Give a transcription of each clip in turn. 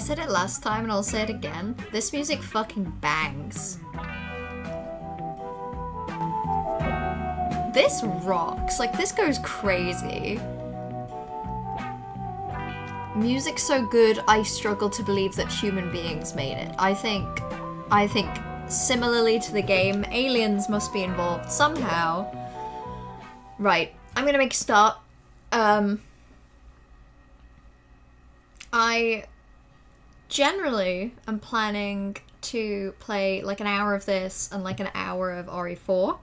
said it last time and I'll say it again. This music fucking bangs. This rocks. Like, this goes crazy. Music's so good, I struggle to believe that human beings made it. I think similarly to the game, aliens must be involved somehow. Right, I'm gonna make a start. I generally am planning to play like an hour of this and like an hour of RE4.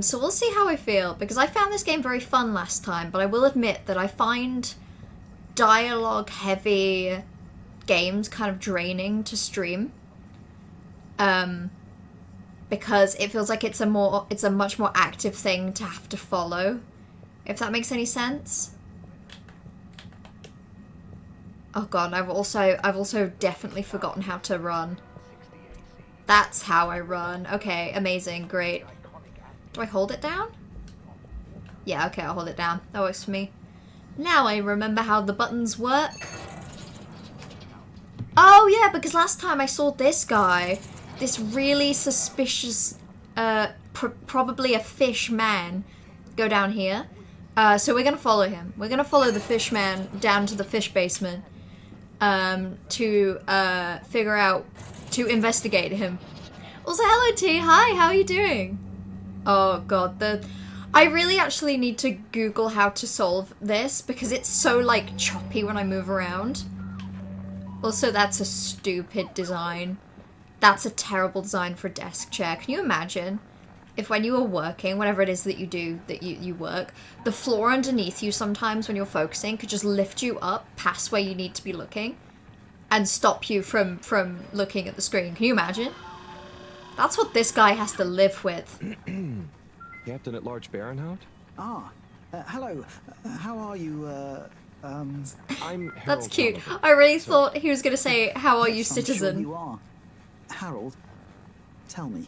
So we'll see how I feel, because I found this game very fun last time, but I will admit that I find dialogue-heavy games kind of draining to stream. Because it feels like it's a much more active thing to have to follow, if that makes any sense. Oh god, I've also definitely forgotten how to run. That's how I run. Okay, amazing, great. Do I hold it down? Yeah, okay, I'll hold it down. That works for me. Now I remember how the buttons work. Oh yeah, because last time I saw this guy, this really suspicious, probably a fish man, go down here. So we're gonna follow him. We're gonna follow the fish man down to the fish basement. To figure out, to investigate him. Also, hello T, hi, how are you doing? Oh god, I really actually need to Google how to solve this, because it's so, like, choppy when I move around. Also, that's a stupid design. That's a terrible design for a desk chair. Can you imagine if when you were working, whatever it is that you do, that you work, the floor underneath you sometimes when you're focusing could just lift you up past where you need to be looking and stop you from looking at the screen. Can you imagine? That's what this guy has to live with. Captain at Large Baronhout? Ah, hello. How are you, I'm Harold. That's cute. Halibut. I really thought he was going to say, how are you, I'm citizen? Sure you are. Harold, tell me,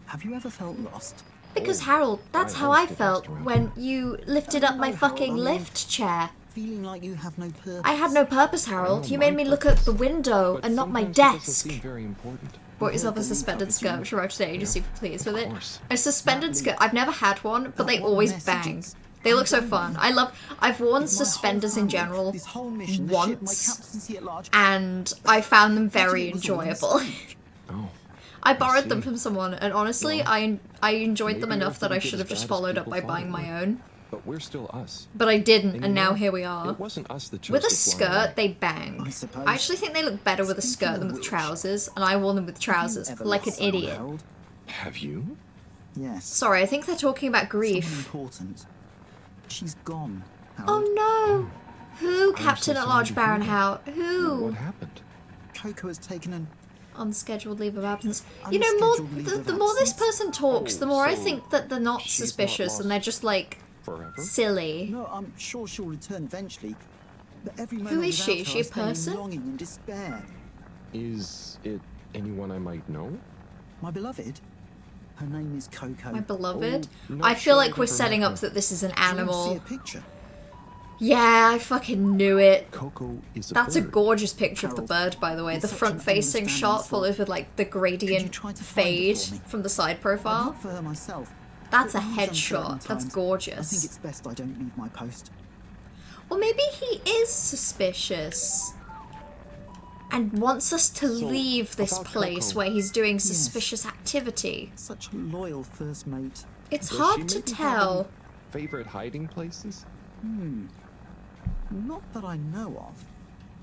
have you ever felt lost? Because Harold, that's how I felt when you lifted up my fucking lift chair. Feeling like you have no purpose. I had no purpose, Harold. You made me look at the window and not my desk. Very important. Bought yourself a suspended skirt, which arrived today. You're super pleased with it. A suspended skirt. I've never had one, but they always bang. They look so fun. I've worn suspenders in general once, and I found them very enjoyable. Oh. I borrowed them from someone, and honestly, I enjoyed them enough that I should have just followed up by buying my own. But we're still us. But I didn't, and now here we are. It wasn't us that chose With a to fly skirt, away. they bang. I actually think they look better with a skirt than with trousers, and I wore them with trousers, like an idiot. Have you? Yes. Sorry, I think they're talking about grief. Someone important. She's gone, Harold. Oh no! Who, Captain so at Large sorry to Baron hear Howe? What Who? happened? Coco has taken an Unscheduled leave of absence. You know, the more this person talks, the more I think that they're not she's not suspicious lost and they're just, like, Forever? silly. No, I'm sure she'll return eventually. But every Who moment is she? without Is her, she a I spend in person? longing and despair. Is it anyone I might know? My beloved. Her name is Coco. My beloved? Oh, not I feel sure like I've we're ever setting met up her. that this is an Do you want to animal. see a picture? Yeah, I fucking knew it. Coco is a That's a bird. gorgeous picture of the Harold, bird, by the way. you're The such an front-facing understanding shot soul. followed with, like, the gradient try to find fade it for me? from the side I'd profile. look for her myself. That's a but in these headshot. uncertain That's times, I think gorgeous. it's best I don't leave my post. Or maybe he is suspicious and wants us to So, leave this about place Coco. where he's doing suspicious activity. Such a loyal first mate. It's Does hard she to maybe have tell. any favorite hiding places? Not that I know of.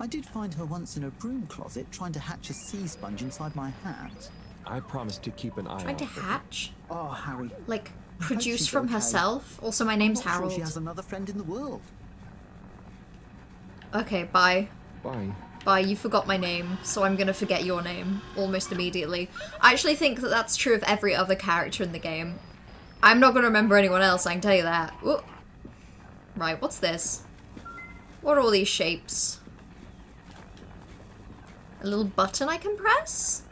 I did find her once in a broom closet trying to hatch a sea sponge inside my hat. I promise to keep an eye Trying out to for her. hatch? Oh, Harry. Like, I hope produce she's from okay. herself? Also, my name's I'm not Harold. Sure she has another friend in the world. Okay, bye. Bye. Bye, you forgot my name, so I'm gonna forget your name almost immediately. I actually think that that's true of every other character in the game. I'm not gonna remember anyone else, I can tell you that. Ooh. Right, what's this? What are all these shapes? A little button I can press?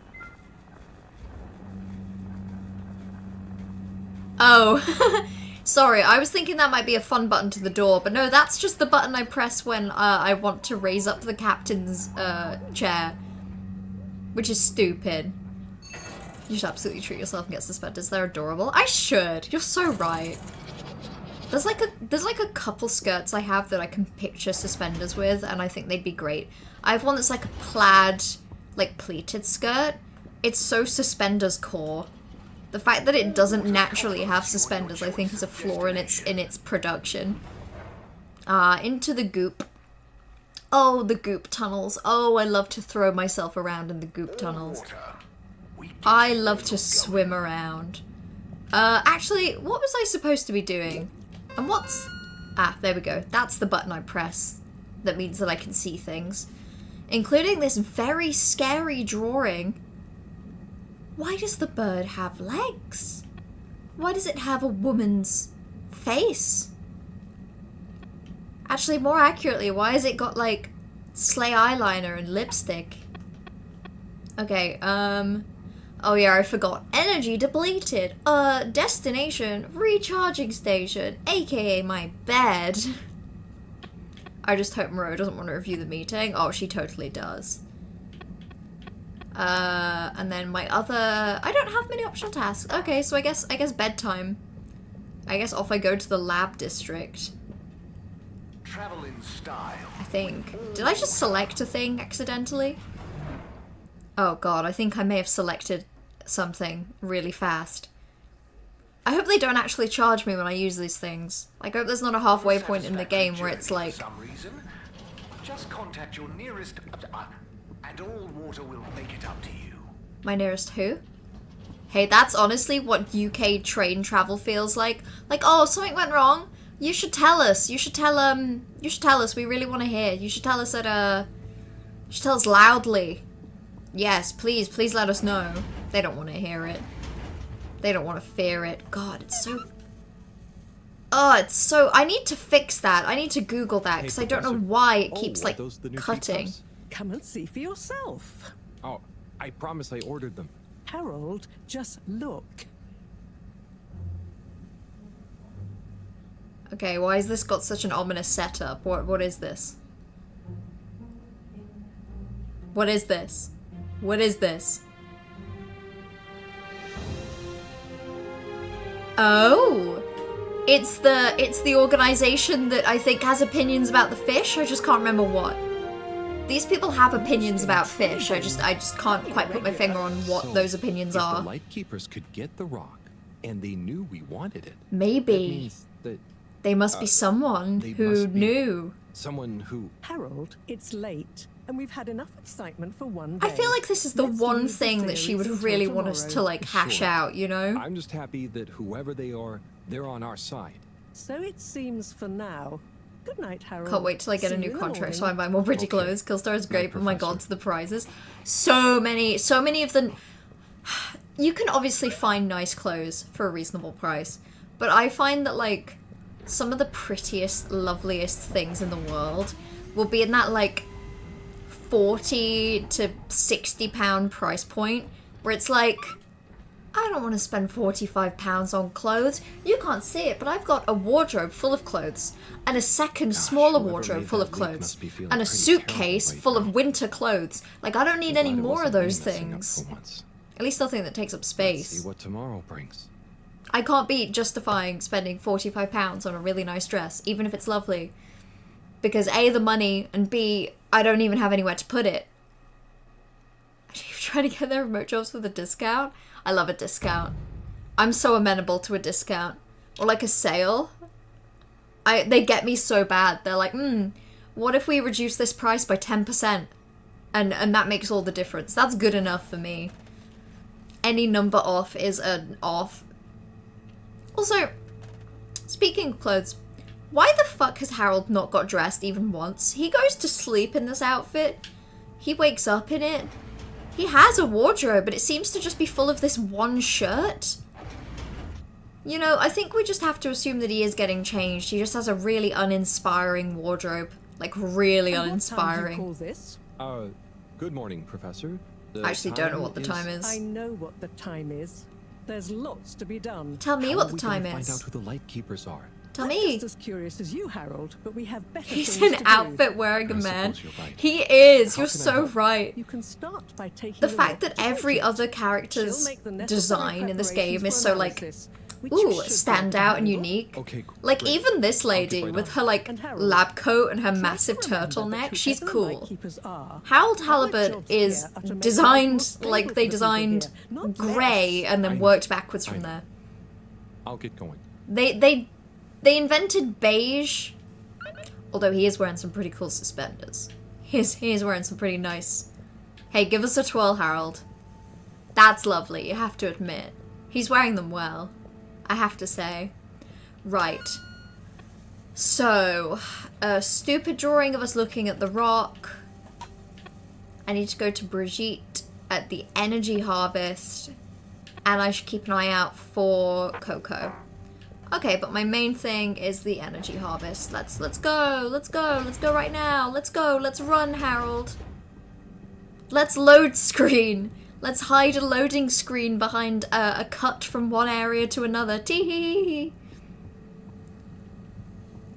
Oh, Sorry, I was thinking that might be a fun button to the door, but no, that's just the button I press when I want to raise up the captain's chair. Which is stupid. You should absolutely treat yourself and get suspenders. They're adorable. I should. You're so right. There's like a couple skirts I have that I can picture suspenders with, and I think they'd be great. I have one that's like a plaid, like pleated skirt. It's so suspenders core. The fact that it doesn't naturally have suspenders, I think, is a flaw in its production. Into the goop. Oh, the goop tunnels. Oh, I love to throw myself around in the goop tunnels. I love to swim around. Actually, what was I supposed to be doing? And what's... Ah, there we go. That's the button I press. That means that I can see things. Including this very scary drawing. Why does the bird have legs? Why does it have a woman's face? Actually, more accurately, why has it got, like, slay eyeliner and lipstick? Okay, oh yeah, I forgot. Energy depleted. Destination, recharging station, aka my bed. I just hope Moreau doesn't want to review the meeting. Oh, she totally does. And then my other... I don't have many optional tasks. Okay, so I guess bedtime. I guess off I go to the lab district. Travel in style. I think. Did I just select a thing accidentally? Oh god, I think I may have selected something really fast. I hope they don't actually charge me when I use these things. Like, I hope there's not a halfway point in the game where it's like... For some reason, just contact your nearest... and all water will make it up to you. My nearest who? Hey, that's honestly what UK train travel feels like. Like, oh, something went wrong. You should tell us. You should tell us. We really want to hear. You should tell us at, you should tell us loudly. Yes, please let us know. They don't want to hear it. They don't want to fear it. God, it's so... Oh, it's so... I need to fix that. I need to Google that, because I don't know why it keeps, like, cutting. Come and see for yourself. Oh, I promise I ordered them. Harold, just look. Okay, why has this got such an ominous setup? What is this? What is this? What is this? Oh! It's the organization that I think has opinions about the fish. I just can't remember what. These people have opinions about fish. I just can't quite put my finger on what those opinions are. If the Lightkeepers could get the rock, and they knew we wanted it. Maybe. That means that they must be someone who knew. Someone who... Harold, it's late, and we've had enough excitement for one day. I feel like this is the one thing that she would really want us to, like, hash out, you know? I'm just happy that whoever they are, they're on our side. So it seems for now. Good night, Harold. Can't wait till I get a See new you in the contract so I morning. buy more pretty Okay. clothes. Killstar is great, but my Professor. god, the prizes. So many of the... You can obviously find nice clothes for a reasonable price, but I find that, like, some of the prettiest, loveliest things in the world will be in that, like, 40 to 60 pound price point, where it's like, I don't want to spend £45 on clothes. You can't see it, but I've got a wardrobe full of clothes, and a second smaller whoever wardrobe made full that of leak clothes, must be feeling and a pretty suitcase terrible right full of now. winter clothes. Like, I don't need any Glad it more of wasn't me those messing up things. for once. At least nothing that takes up Let's space. see what tomorrow brings. I can't be justifying spending £45 on a really nice dress, even if it's lovely. Because A, the money, and B, I don't even have anywhere to put it. Are you trying to get their remote jobs with a discount? I love a discount. I'm so amenable to a discount. Or like a sale. They get me so bad. They're like, what if we reduce this price by 10%? And that makes all the difference. That's good enough for me. Any number off is an off. Also, speaking of clothes, why the fuck has Harold not got dressed even once? He goes to sleep in this outfit. He wakes up in it. He has a wardrobe, but it seems to just be full of this one shirt. You know, I think we just have to assume that he is getting changed. He just has a really uninspiring wardrobe. Like, really And what time do you uninspiring. call this? Good morning, Professor. The I actually don't know time what the time is. I know what the time is. There's lots to be done. Tell me How what are the we gonna time find out is. who the light keepers are? Tell I'm me. just as curious as you, Harold, but we have better He's things an to do. outfit wearing a I man. suppose you're right. He is. How You're can I so help? right. You can start by taking The a fact look that at every it. other She'll character's make the necessary design in this game is preparations so for like, analysis, which ooh, should be stand able to out and handle. unique. Okay, Like great. even this I'll lady get right with on her like And Harold, lab coat and her try to massive remember that turtleneck, she's whoever the cool. lightkeepers are, Harold our Halibut jobs is here are to make life more designed stable like for they the people designed here, not grey less. and then I know. worked backwards I from know. there. I'll get going. They invented beige, although he is wearing some pretty cool suspenders. He is wearing some pretty nice. Hey, give us a twirl, Harold. That's lovely, you have to admit. He's wearing them well, I have to say. Right. So, a stupid drawing of us looking at the rock. I need to go to Brigitte at the energy harvest. And I should keep an eye out for Coco. Okay, but my main thing is the energy harvest. Let's go right now. Let's go, let's run, Harold. Let's load screen. Let's hide a loading screen behind a cut from one area to another. Tee-hee-hee-hee.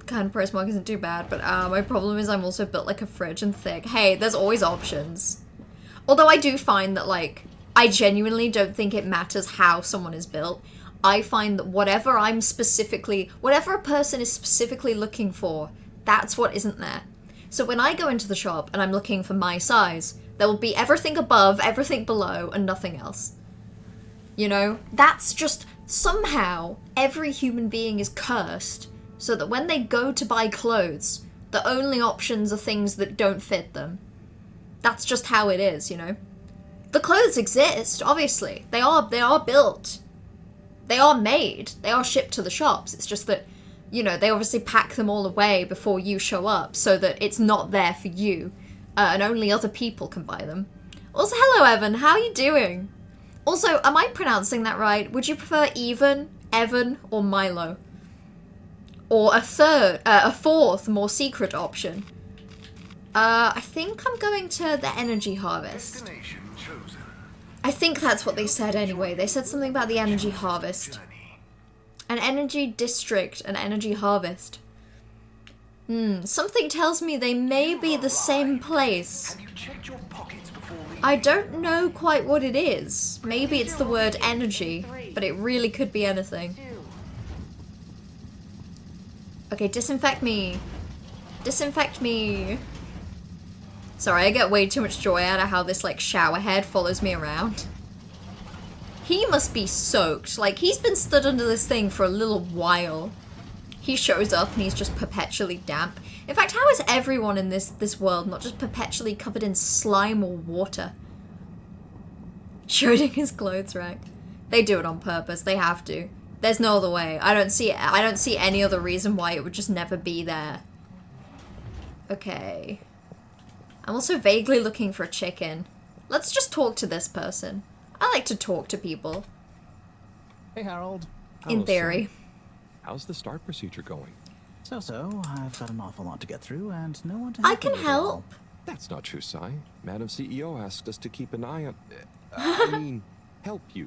Kind of price mark isn't too bad, but my problem is I'm also built like a fridge and thick. Hey, there's always options. Although I do find that, like, I genuinely don't think it matters how someone is built. I find that whatever a person is specifically looking for, that's what isn't there. So when I go into the shop and I'm looking for my size, there will be everything above, everything below, and nothing else. You know? That's just, somehow, every human being is cursed, so that when they go to buy clothes, the only options are things that don't fit them. That's just how it is, you know? The clothes exist, obviously. They are built. They are made. They are shipped to the shops. It's just that, you know, they obviously pack them all away before you show up so that it's not there for you, and only other people can buy them. Also, hello, Evan. How are you doing? Also, am I pronouncing that right? Would you prefer Evan, or Milo? Or a fourth, more secret option? I think I'm going to the energy harvest. Destination chosen. I think that's what they said anyway. They said something about the energy harvest. Journey. An energy district, an energy harvest. Something tells me they may be the same place. Have you checked your pockets before leaving? I don't know quite what it is. Maybe it's the word energy, but it really could be anything. Okay, disinfect me. Disinfect me. Sorry, I get way too much joy out of how this, like, shower head follows me around. He must be soaked. Like, he's been stood under this thing for a little while. He shows up and he's just perpetually damp. In fact, how is everyone in this world not just perpetually covered in slime or water? Schrodinger's clothes rack. They do it on purpose. They have to. There's no other way. I don't see any other reason why it would just never be there. Okay. I'm also vaguely looking for a chicken. Let's just talk to this person. I like to talk to people. Hey, Harold. In Hello, theory. son. How's the start procedure going? So, I've got an awful lot to get through and no one to I help can me with it all. help. That's not true, Sai. Madam CEO asked us to keep an eye on... I mean, help you.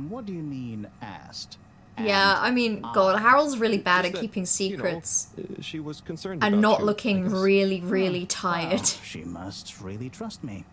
What do you mean, asked? Yeah, I mean, God, Harold's really bad Just at that, keeping you know, secrets. she was concerned And about not you, looking I guess. really, really tired. Well, she must really trust me.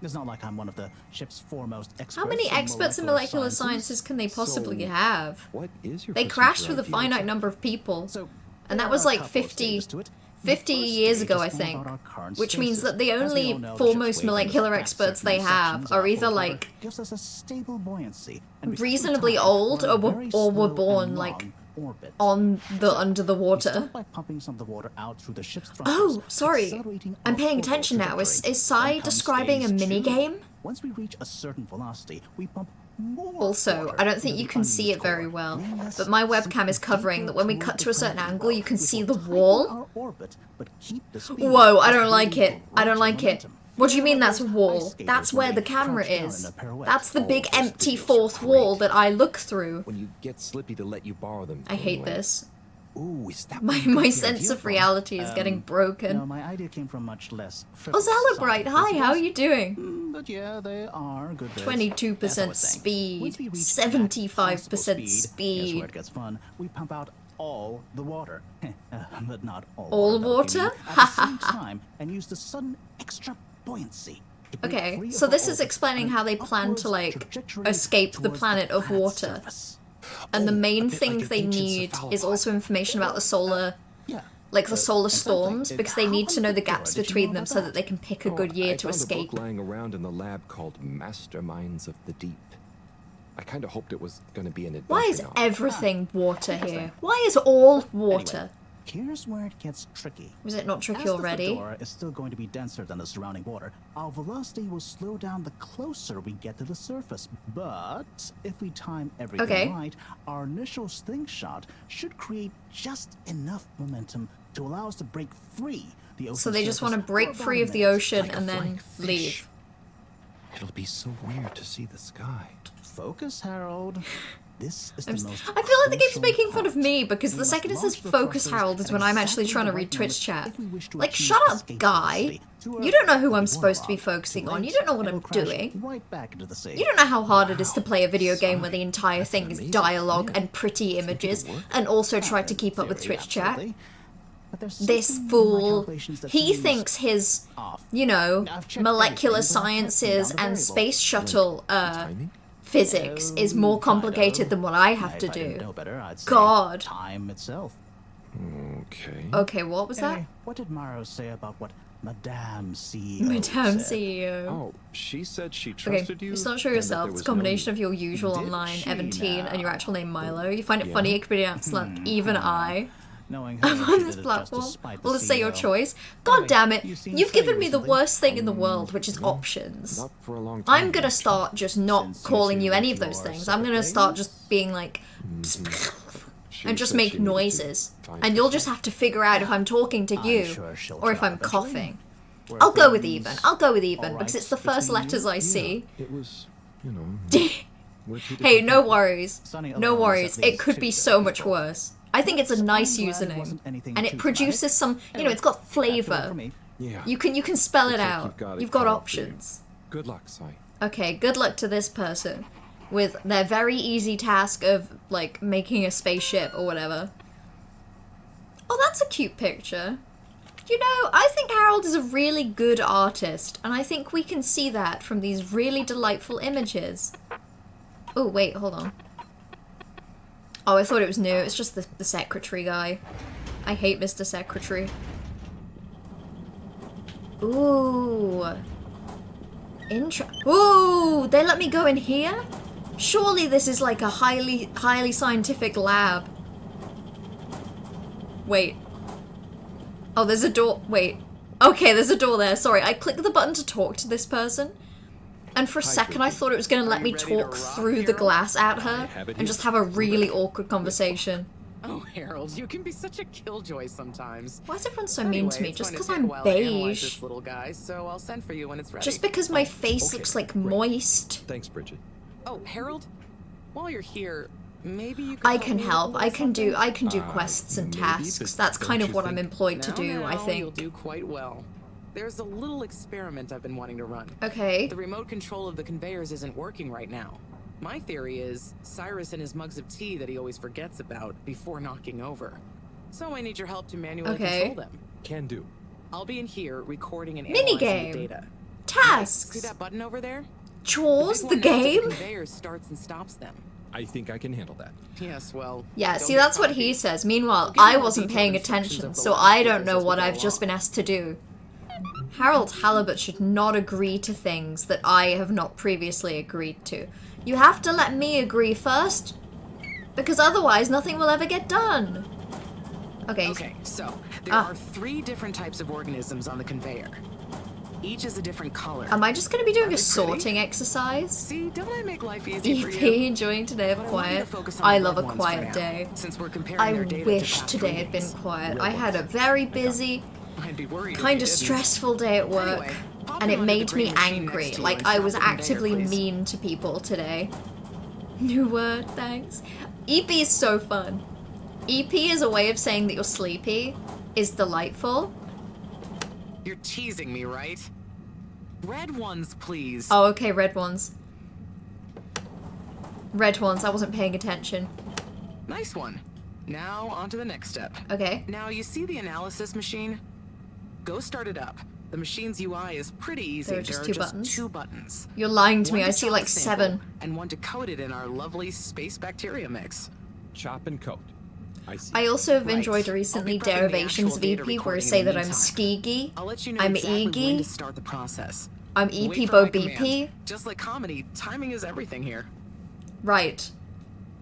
It's not like I'm one of the ship's foremost experts. How many experts in molecular sciences can they possibly have? What is your They crashed procedure with a idea? finite number of people. So, And there that was are a like couple of 50 stages to it. The 50 first years stage ago, is I all think. about our current Which means stasis. that the As we only all know, the foremost ship's molecular wavelength experts fast they have sections are either full like cover gives us a stable buoyancy, and we keep reasonably time old on a or very were slow born and like long orbit. on the under the We water. start by pumping some of the water out through the ship's thrusters, Oh, sorry. accelerating I'm our paying orbital attention now. Is trajectory. Sai Then comes describing a stage mini 2. game? Once we reach a certain velocity, we pump more Also, water I don't think into you the can see unused it very core. well, Yes, but my webcam is sink covering deeper that when we toward cut the to a certain gravity angle, well, you can which see will the tighten wall. our orbit, but keep the speed Whoa, I whilst don't like building it. I don't greater like it. momentum. What do you mean that's a Ice wall? skaters That's when where they the camera crouch down in is. a pirouette. That's the Oh, big those empty videos are fourth great. wall that I look through. When you get Slippy to let you borrow them. I hate anyway. this. Ooh, is that My where you got my the sense idea of from? reality is getting broken. No, my idea came from much less. Oh, Zalabright, hi, how are you doing? But yeah, they are good bits. 22% As I was saying, speed, once we reach 75% that possible speed. Guess where it gets fun? We pump out all the water. But not all, All water? water? At the same time, and use the sudden extra buoyancy. to break Okay, free so of this our is orbit explaining on how an they plan to, upwards like, trajectory escape the towards planet of planet's water. surface. And the Oh, a main bit thing like an they ancient need is cephalopod. also information about the solar, Yeah. like the solar exactly. storms, because they How need to know the Victor, gaps did you between know them about so that that? they can pick a Oh, good year I to found escape. a book lying around in the lab called Masterminds of the Deep. I kind of hoped it was going to be an adventure Why is novel. everything water here? Why is all water? Here's where it gets tricky. Was it not tricky As the already? fedora is still going to be denser than the surrounding water, our velocity will slow down the closer we get to the surface. But if we time everything Okay. right, our initial slingshot should create just enough momentum to allow us to break free the ocean. So they just want to surface for break about free a of the minute. ocean Like a and then flying fish. leave. It'll be so weird to see the sky. Focus, Harold. This is the most I feel like the game's crucial making fun of part. me because We the must second it says launch the focus thrusters Harold is at when I'm exactly actually trying to the read right Twitch moment chat. if we wish to Like, achieve shut up, escape guy. velocity. To You Earth, don't know who if I'm we supposed to be warp, focusing too on. late, You don't know what it'll I'm crash doing. Right back into the sea. You don't know how hard it is to play a video game where Sorry. the entire thing an is amazing dialogue plan. and pretty Think it'll images, work? and also try Not to in keep up with theory, Twitch chat. absolutely. But there's This something in my fool, calculations that he seems thinks his, off. you know, I've checked molecular everything, but I can't pin sciences down the and variable. space shuttle Timing? physics is more complicated than what I have to If I didn't do. know better, I'd say God. time itself. Okay. Okay, what was that? Anyway, what did Maro say about what Madame CEO Madame said? CEO. Oh, she said she Okay, trusted you. just not sure and that yourself. there It's a was combination no... of your usual Did online she Evan-teen and your now? actual name Milo. You find it Yeah. funny it could be pronounced like even I. Knowing her, I'm she on did this it just platform. despite the Well, let's say your CEO. choice. God Anyway, damn it. you've seen You've given Sally me the recently? worst thing in the world, which is options. Not for a long time. I'm gonna actually. start just not Since you calling two you any went of those your things. I'm separate gonna start ways? just being like, She and just said make she needed to noises. find And you'll just herself. have to figure out if I'm talking to I'm you sure she'll or if try I'm eventually. coughing. We're I'll go with friends. even. I'll go with even All because right, it's the first between letters you? I see. It was, you know. we're two Hey, different no people. worries. Sunny No alone is worries. at It least could two be different so much people. worse. I think it's a nice I'm glad it username. wasn't anything And too it produces dramatic. some, you know, Anyway, it's got that's all flavor. from me. Yeah. You can spell it Looks like out. you've got it You've got covered for you. options. Good luck, Sai. Okay, good luck to this person with their very easy task of, like, making a spaceship or whatever. Oh, that's a cute picture. You know, I think Harold is a really good artist, and I think we can see that from these really delightful images. Oh, wait, hold on. Oh, I thought it was new. It's just the secretary guy. I hate Mr. Secretary. Ooh. Ooh, they let me go in here? Surely this is like a highly scientific lab. Wait. Oh, there's a door. Wait. Okay, there's a door there. Sorry, I clicked the button to talk to this person. And for a second I thought it was going to let me talk through the glass at her and just have a really awkward conversation. Oh, Harold, you can be such a killjoy sometimes. Why is everyone so mean to me? Anyway, Just it's because going to I'm take a while to analyze beige? this little guy, so I'll send for you when it's ready. Just because my face okay, looks like great. moist? Thanks, Bridget. Oh, Harold, while you're here, maybe you could I can me with a help. little something? I can do quests and maybe, tasks. but That's kind don't of you what I'm think- employed to Now, do, I now, think. You'll do quite well. There's a little experiment I've been wanting to run. Okay. The remote control of the conveyors isn't working right now. My theory is Cyrus and his mugs of tea that he always forgets about before knocking over. So I need your help to manually Okay. control them. Can do. I'll be in here recording and Minigame. analyzing the data. See Tasks. that button over there? Chores. The big one next to game. The conveyor starts and stops them. I think I can handle that. Yes, well. Yeah. don't See, get that's what cocky. he says. Meanwhile, give you I more wasn't detailed paying instructions attention, of the so last I don't features know as we what go I've just along. been asked to do. Harold Halibut should not agree to things that I have not previously agreed to. You have to let me agree first, because otherwise nothing will ever get done. Okay. Okay, so there Ah. are 3 different types of organisms on the conveyor. Each is a different color. Am I just going to be doing Are a they sorting exercise? See, don't I make life easy for EP you? enjoying today of But I want you to quiet. focus on I the love a red ones for quiet now, day. Since we're comparing I their data to wish past today had been readings. quiet. I had a very busy, I'd be worried if kind you of didn't. stressful day at work, Anyway, pop and in it onto the made me green machine angry. next to you Like and I stop was the conveyor, actively please. mean to people today. New word, thanks. EP is so fun. EP is a way of saying that you're sleepy, is delightful. You're teasing me, right? Red ones, please. Oh, okay, red ones. Red ones, I wasn't paying attention. Nice one. Now, on to the next step. Okay. Now, you see the analysis machine? Go start it up. The machine's UI is pretty easy. There are just two buttons? 2 buttons. You're lying to me, One I see chop like the sample, 7. And one to coat it in our lovely space bacteria mix. Chop and coat. I see. I also have Right. enjoyed I'll recently be prepping the derivations actual of data EP where I recording say in the that I'm meantime. skeegy, I'll let you know I'm exactly when to eagy, start the process. I'm Wait EP for Bo my command. BP. Just like comedy, timing is everything here. Right.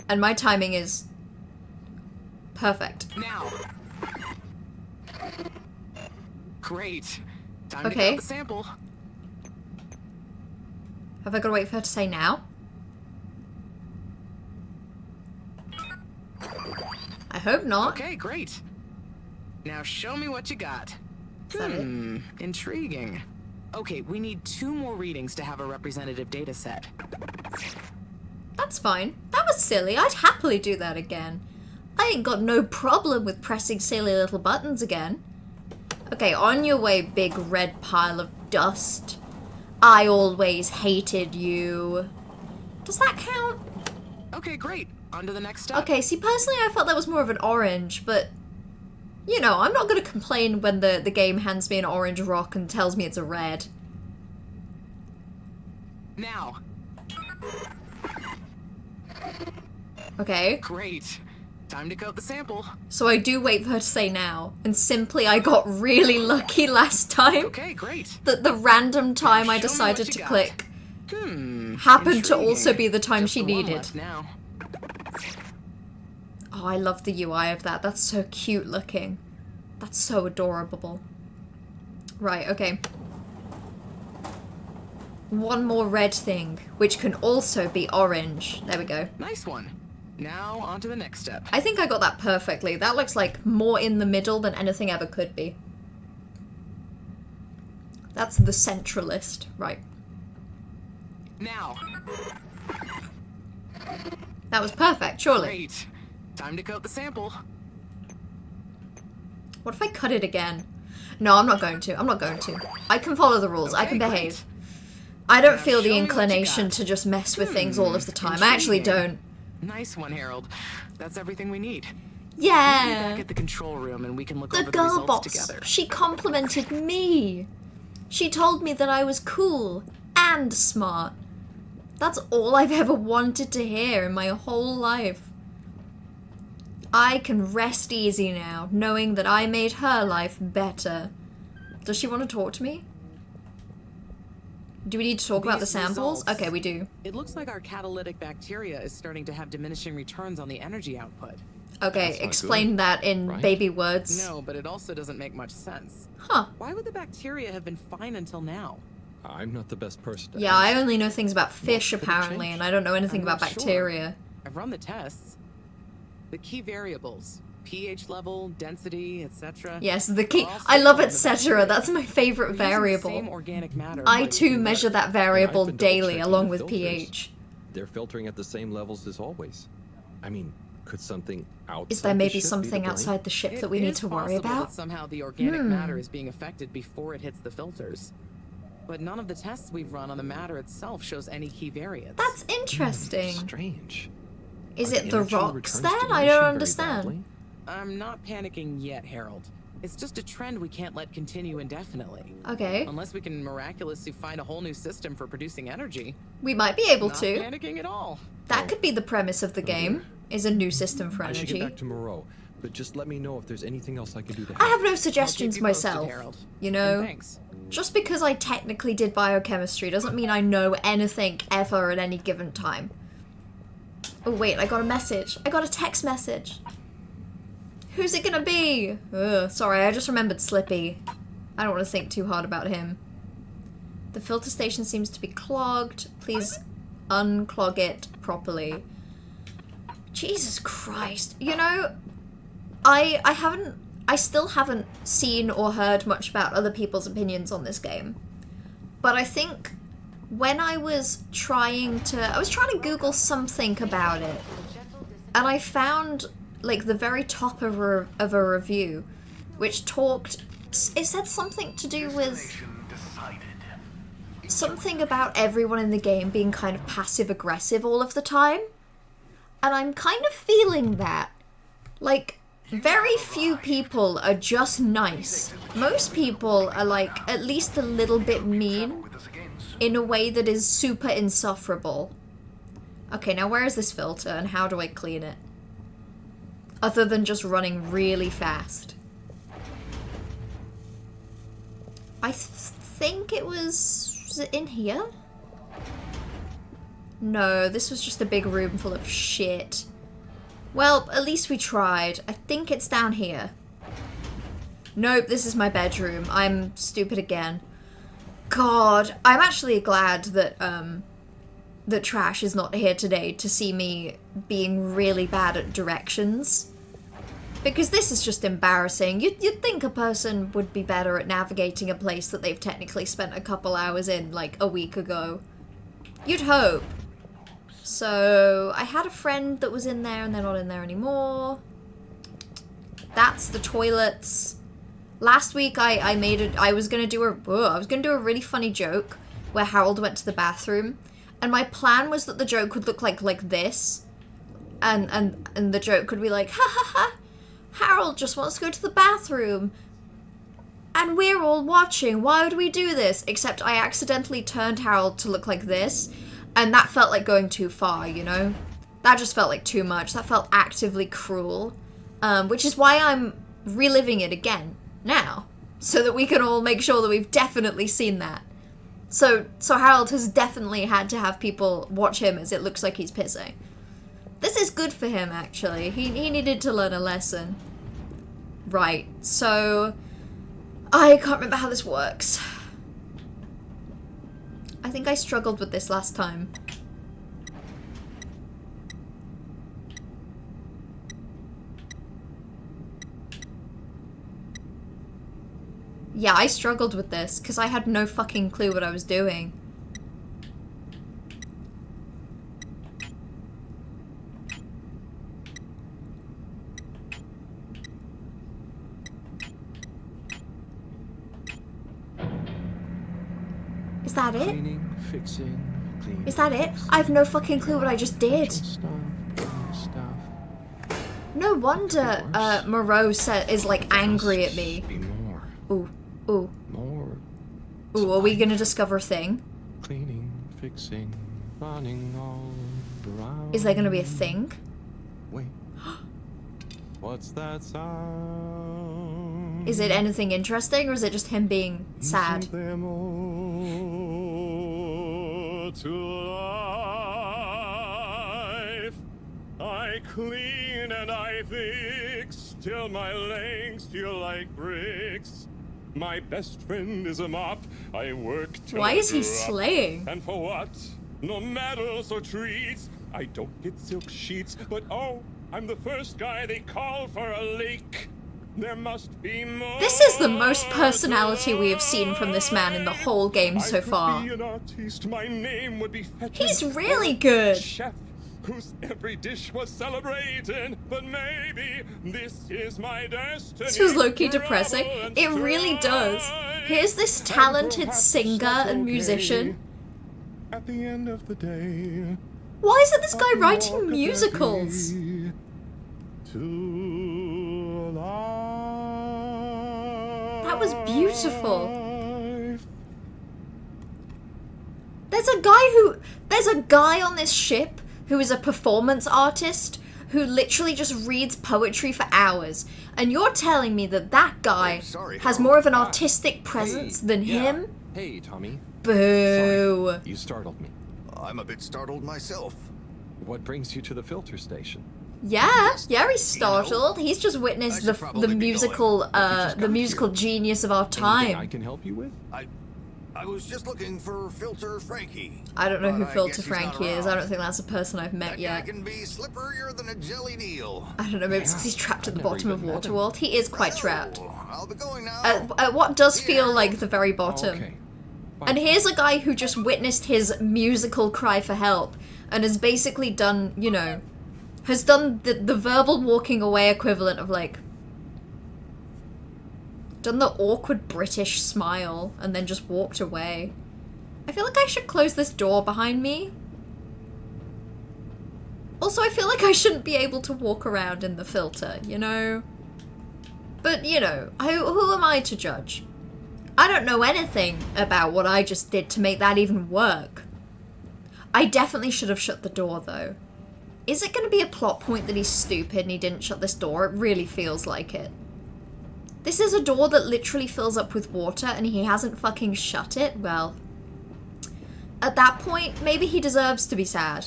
And my timing is perfect. Now. Great. Time Okay. to count the sample. Have I got to wait for her to say now? I hope not. Okay, great. Now show me what you got. Is that it? Intriguing. Okay, we need 2 more readings to have a representative data set. That's fine. That was silly. I'd happily do that again. I ain't got no problem with pressing silly little buttons again. Okay, on your way, big red pile of dust. I always hated you. Does that count? Okay, great. On to the next step. Okay, see, personally, I felt that was more of an orange, but... You know, I'm not going to complain when the game hands me an orange rock and tells me it's a red. Now. Okay, Great. Time to coat the sample. so I do wait for her to say now, and simply I got really lucky last time Okay, great. that the random time Now I show me decided what to you got. click Hmm. happened to intriguing. also be the time Just she the one needed. left now. Oh, I love the UI of that. That's so cute looking. That's so adorable. Right, okay. One more red thing, which can also be orange. There we go. Nice one. Now on to the next step. I think I got that perfectly. That looks like more in the middle than anything ever could be. That's the centralist, right. Now. That was perfect, surely. Great. Time to coat the sample. What if I cut it again? No, I'm not going to. I'm not going to. I can follow the rules. I Okay, can great. behave. I don't Now feel show the me what you inclination got. to just mess with things all of the time. I actually intriguing. don't. Nice one, Harold. That's everything we need. Yeah. Back at the control room and we can look The over the girl results boss. together. She complimented me. She told me that I was cool and smart. That's all I've ever wanted to hear in my whole life. I can rest easy now, knowing that I made her life better. Does she want to talk to me? Do we need to talk about the These samples? results- Okay, we do. It looks like our catalytic bacteria is starting to have diminishing returns on the energy output. Okay, That's not explain good, that in right? baby words. No, but it also doesn't make much sense. Huh. Why would the bacteria have been fine until now? I'm not the best person to Yeah, I ask. only know things about fish, could it apparently, change? and I don't know anything I'm about not sure. bacteria. I've run the tests. The key variables, pH level, density, etc. Yes, the key. All I love stable in the etc. bacteria. That's my favorite We're using the variable. same organic matter, I but too even measure better. that variable been daily double-checking along the with filters. pH. They're filtering at the same levels as always. I mean, could something outside Is there the maybe ship be something to blame? outside the ship It that we need is to worry possible about? That somehow the organic matter is being affected before it hits the filters. But none of the tests we've run on the matter itself shows any key variants. That's interesting. Strange. Is Are it the energy rocks returns then? I diminishing don't very understand. badly? I'm not panicking yet, Harold. It's just a trend we can't let continue indefinitely. Okay, Unless we can miraculously find a whole new system for producing energy. we might be able Not to. panicking at all. That could be the premise of the game, is a new system for I should get energy. back to Moreau, but just let me know if there's anything else I can do to I help. have no I'll suggestions keep you posted, myself. Harold. You And know, thanks. just because I technically did biochemistry doesn't mean I know anything ever at any given time. Oh wait, I got a message. I got a text message. Who's it gonna be? Ugh, sorry, I just remembered Slippy. I don't want to think too hard about him. The filter station seems to be clogged. Please unclog it properly. Jesus Christ. You know, I still haven't seen or heard much about other people's opinions on this game. But I think when I was trying to Google something about it, and I found like the very top of a review, which talked. It said something to do with Destination decided. something about everyone in the game being kind of passive aggressive all of the time, and I'm kind of feeling that. Like, very few people are just nice. Most people are like at least a little bit mean With us again soon. in a way that is super insufferable. Okay, now where is this filter and how do I clean it? Other than just running really fast. I think it was it in here? No, this was just a big room full of shit. Well, at least we tried. I think it's down here. Nope, this is my bedroom. I'm stupid again. God, I'm actually glad that that Trash is not here today to see me being really bad at directions. Because this is just embarrassing. You'd think a person would be better at navigating a place that they've technically spent a couple hours in, like, a week ago. You'd hope. So, I had a friend that was in there and they're not in there anymore. That's the toilets. Last week I was gonna do a really funny joke where Harold went to the bathroom, and my plan was that the joke would look like this. And the joke could be like, ha ha ha, Harold just wants to go to the bathroom. And we're all watching. Why would we do this? Except I accidentally turned Harold to look like this. And that felt like going too far, you know? That just felt like too much. That felt actively cruel. Which is why I'm reliving it again now. So that we can all make sure that we've definitely seen that. So Harold has definitely had to have people watch him as it looks like he's pissing. This is good for him, actually. He needed to learn a lesson. Right, so I can't remember how this works. I think I struggled with this last time. Yeah, I struggled with this because I had no fucking clue what I was doing. Is that it? Cleaning, fixing, cleaning. Is that it? I have no fucking clue what I just did. Stuff. No wonder Moreau is like angry at me. Be more. Ooh. More. Ooh, are we gonna discover a thing? Cleaning, fixing, running all around. Is there gonna be a thing? Wait. What's that sound? Is it anything interesting, or is it just him being sad? Isn't there more to life? I clean and I fix till my legs feel like bricks. My best friend is a mop. I work till Why I is he drop. slaying? And for what? No medals or treats. I don't get silk sheets, but oh, I'm the first guy they call for a leak. There must be more. This is the most personality we have seen from this man in the whole game so far. I could be an artiste. My name would be fetching. He's really good. Chef whose every dish was celebrating, but maybe this is my destiny. This was low-key depressing. It really does. Here's this talented singer and musician. At the end of the day, Why isn't this guy writing musicals? That was beautiful. There's a guy on this ship who is a performance artist who literally just reads poetry for hours. And you're telling me that that guy Oh, sorry, has Harold. more of an artistic presence than yeah. him? Hey, Tommy. Boo. Sorry, you startled me. I'm a bit startled myself. What brings you to the filter station? Yeah, he's startled. He's just witnessed I the should probably be musical going. the musical genius of our Anything I time. can help you with? I was just looking for Filter Frankie. I don't know but who I Filter guess he's not Frankie is. I around. don't think that's a person I've met That guy yet. can be slipperier than a jelly deal. I don't know, maybe it's because he's trapped at the I've never bottom of even met him. Waterworld. He is quite trapped. So, I'll be going now. At what does feel like the very bottom. Okay. And here's a guy who just witnessed his musical cry for help and has basically done, you know, has done the verbal walking away equivalent of like done the awkward British smile and then just walked away. I feel like I should close this door behind me. Also, I feel like I shouldn't be able to walk around in the filter, you know? But, you know, who am I to judge? I don't know anything about what I just did to make that even work. I definitely should have shut the door, though. Is it going to be a plot point that he's stupid and he didn't shut this door? It really feels like it. This is a door that literally fills up with water and he hasn't fucking shut it? Well, at that point, maybe he deserves to be sad.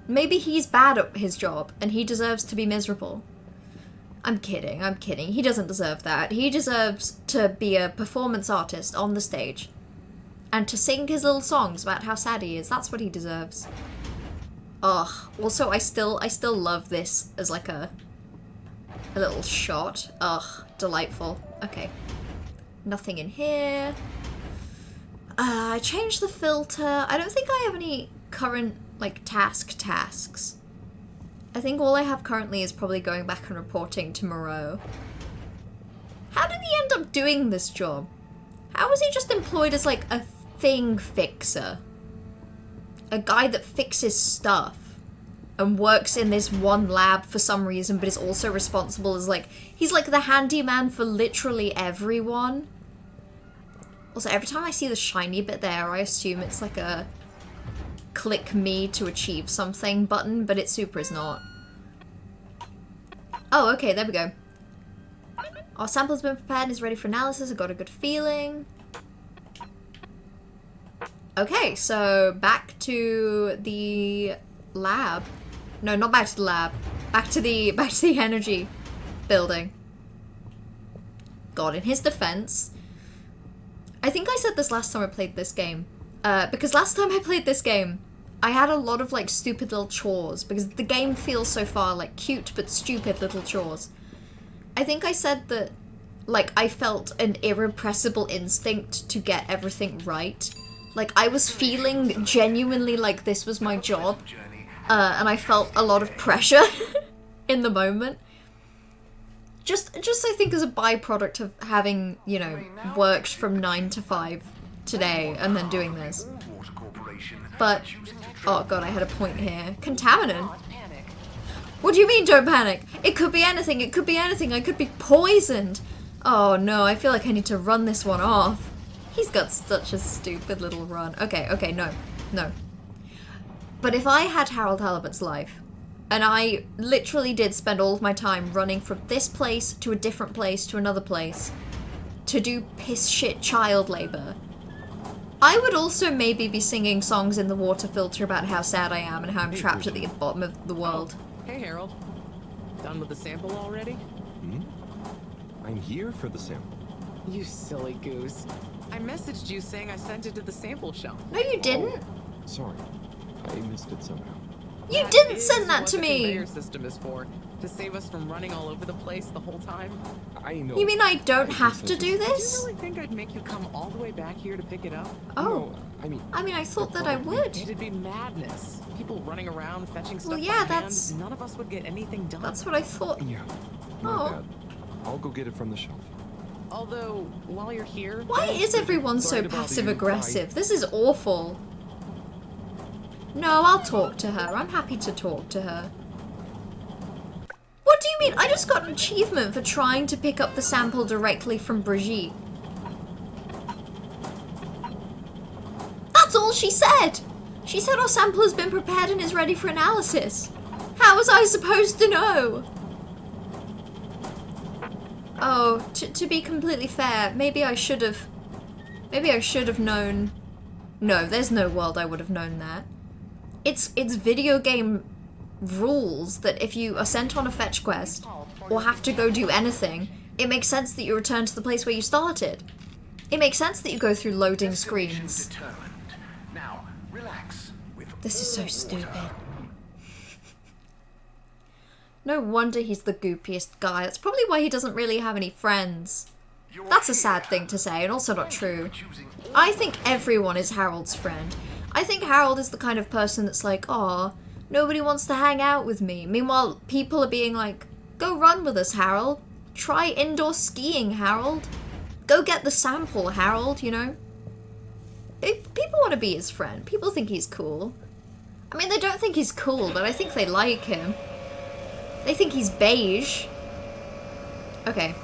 Maybe he's bad at his job and he deserves to be miserable. I'm kidding, I'm kidding. He doesn't deserve that. He deserves to be a performance artist on the stage and to sing his little songs about how sad he is. That's what he deserves. Ugh. Also, I still love this as like a little shot. Ugh, delightful. Okay. Nothing in here. I changed the filter. I don't think I have any current, like, tasks. I think all I have currently is probably going back and reporting to Moreau. How did he end up doing this job? How was he just employed as, like, a thing fixer? A guy that fixes stuff and works in this one lab for some reason, but is also responsible as, like, he's like the handyman for literally everyone. Also, every time I see the shiny bit there, I assume it's like a click me to achieve something button, but it super is not. Oh, okay, there we go. Our sample's been prepared and is ready for analysis. I got a good feeling. Okay, so back to the lab. No, not back to the lab. Back to the energy building. God, in his defense, I think I said this last time I played this game. Because last time I played this game, I had a lot of, like, stupid little chores. Because the game feels so far, like, cute but stupid little chores. I think I said that, like, I felt an irrepressible instinct to get everything right. Like, I was feeling genuinely like this was my job. And I felt a lot of pressure in the moment. Just I think as a byproduct of having, you know, worked from 9 to 5 today and then doing this. But, oh god, I had a point here. Contaminant? What do you mean don't panic? It could be anything, it could be anything, I could be poisoned. Oh no, I feel like I need to run this one off. He's got such a stupid little run. Okay, no. But if I had Harold Halibut's life, and I literally did spend all of my time running from this place to a different place to another place to do piss shit child labor, I would also maybe be singing songs in the water filter about how sad I am and how I'm trapped at the bottom of the world. Hey, Harold. Done with the sample already? I'm here for the sample. You silly goose. I messaged you saying I sent it to the sample shop. No, you didn't. Sorry, I missed it somehow. You didn't send that to me! The conveyor system is for, to save us from running all over the place the whole time. I know. You mean I don't have to do Do you this? really think I'd make you come all the way back here to pick it up? Oh. No, I mean, I thought that I would. It'd be madness. People running around fetching stuff Well, yeah, by hand. that's- None of us would get anything done. That's what I thought. Yeah, my Oh. bad. I'll go get it from the shelf. Although, while you're here... Why is everyone so Sorry to bother you. passive-aggressive? This is awful. No, I'll talk to her. I'm happy to talk to her. What do you mean? I just got an achievement for trying to pick up the sample directly from Brigitte. That's all she said! She said our sample has been prepared and is ready for analysis. How was I supposed to know? Oh, to be completely fair, maybe I should have known. No, there's no world I would have known that. It's video game rules that if you are sent on a fetch quest or have to go do anything, it makes sense that you return to the place where you started. It makes sense that you go through loading screens. Now, relax. This is so stupid. No wonder he's the goopiest guy. That's probably why he doesn't really have any friends. That's a sad thing to say, and also not true. I think everyone is Harold's friend. I think Harold is the kind of person that's like, aw, Nobody wants to hang out with me. Meanwhile, people are being like, go run with us, Harold. Try indoor skiing, Harold. Go get the sample, Harold, you know? People want to be his friend. People think he's cool. I mean, they don't think he's cool, but I think they like him. They think he's beige. Okay.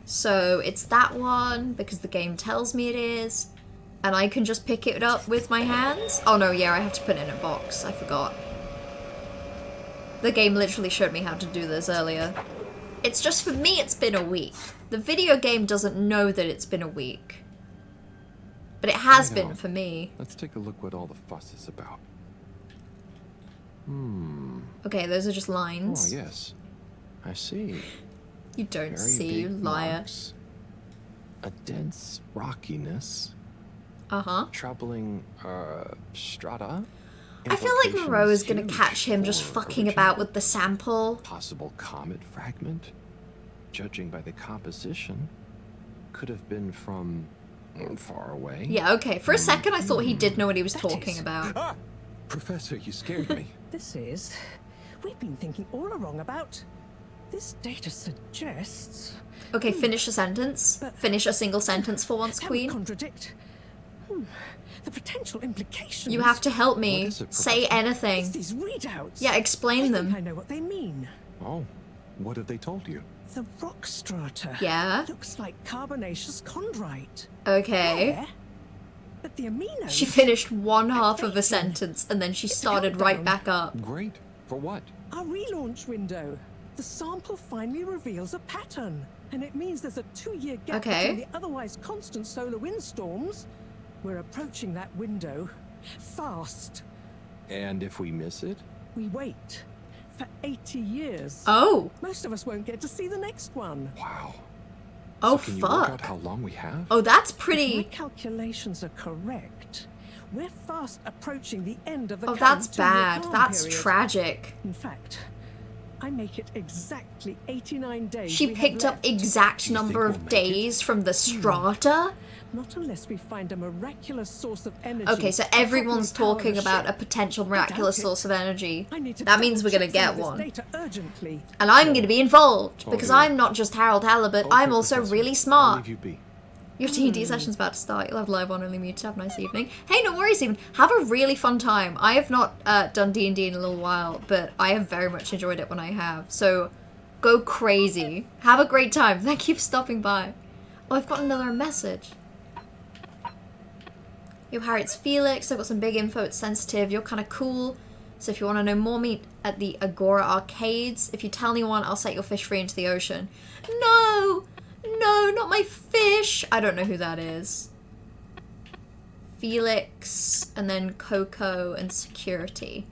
So it's that one, because the game tells me it is. And I can just pick it up with my hands. Oh no, yeah, I have to put it in a box. I forgot. The game literally showed me how to do this earlier. It's just, for me, it's been a week. The video game doesn't know that it's been a week. But it has been for me. Let's take a look what all the fuss is about. Okay, those are just lines. Oh, yes. I see. You don't Very see, you big liar. marks. A dense rockiness. Uh-huh. Troubling, strata. I feel like Moreau is gonna Implications catch him just for fucking origin. about with the sample. Possible comet fragment. Judging by the composition, could have been from far away. Yeah, okay. For a second, I thought he did know what he was That talking is- about. Ah! Professor, you scared me. This is. We've been thinking all along about. This data suggests. Okay, finish a sentence. Finish a single sentence for once, Can Queen. contradict. The potential implications. You have to help What me. is it, Say Professor? anything. It's these readouts. Yeah, explain I them. think I know what they mean. Oh, what have they told you? The rock strata. Yeah? Looks like carbonaceous chondrite. Okay. Rare, but the aminos. She finished one half of a Bacon. sentence and then she It's a started right countdown. back up. Great. For what? Our relaunch window. The sample finally reveals a pattern, and it means there's a 2-year gap Okay. between the otherwise constant solar windstorms. We're approaching that window fast. And if we miss it? We wait for 80 years. Oh. Most of us won't get to see the next one. Wow. Oh, Can you work out fuck. how long we have? Oh, that's If my pretty... calculations are correct, we're fast approaching the end of the Oh, current that's 2-year bad. calm That's period. tragic. In fact, I make it exactly 89 days. She we have picked up left. exact you number think of we'll make it? days from the strata. Not unless we find a miraculous source of energy. Okay, so to properly everyone's power talking the about a ship. potential I miraculous doubt it. source of energy. I need to That means we're gonna double-check some get of this one. data urgently. And I'm gonna be involved, Oh, because dear. I'm not just Harold Halibut, Okay, I'm also Professor, really I'll smart. leave you be. Your D&D session's about to start. You'll have live on only muted. Have a nice evening. Hey, no worries even. Have a really fun time. I have not done D&D in a little while, but I have very much enjoyed it when I have. So go crazy. Have a great time. Thank you for stopping by. Oh, I've got another message. Yo, Harry, it's Felix. I've got some big info. It's sensitive. You're kind of cool. So if you want to know more, meet at the Agora Arcades. If you tell anyone, I'll set your fish free into the ocean. No! No, not my fish! I don't know who that is. Felix, and then Coco, and security.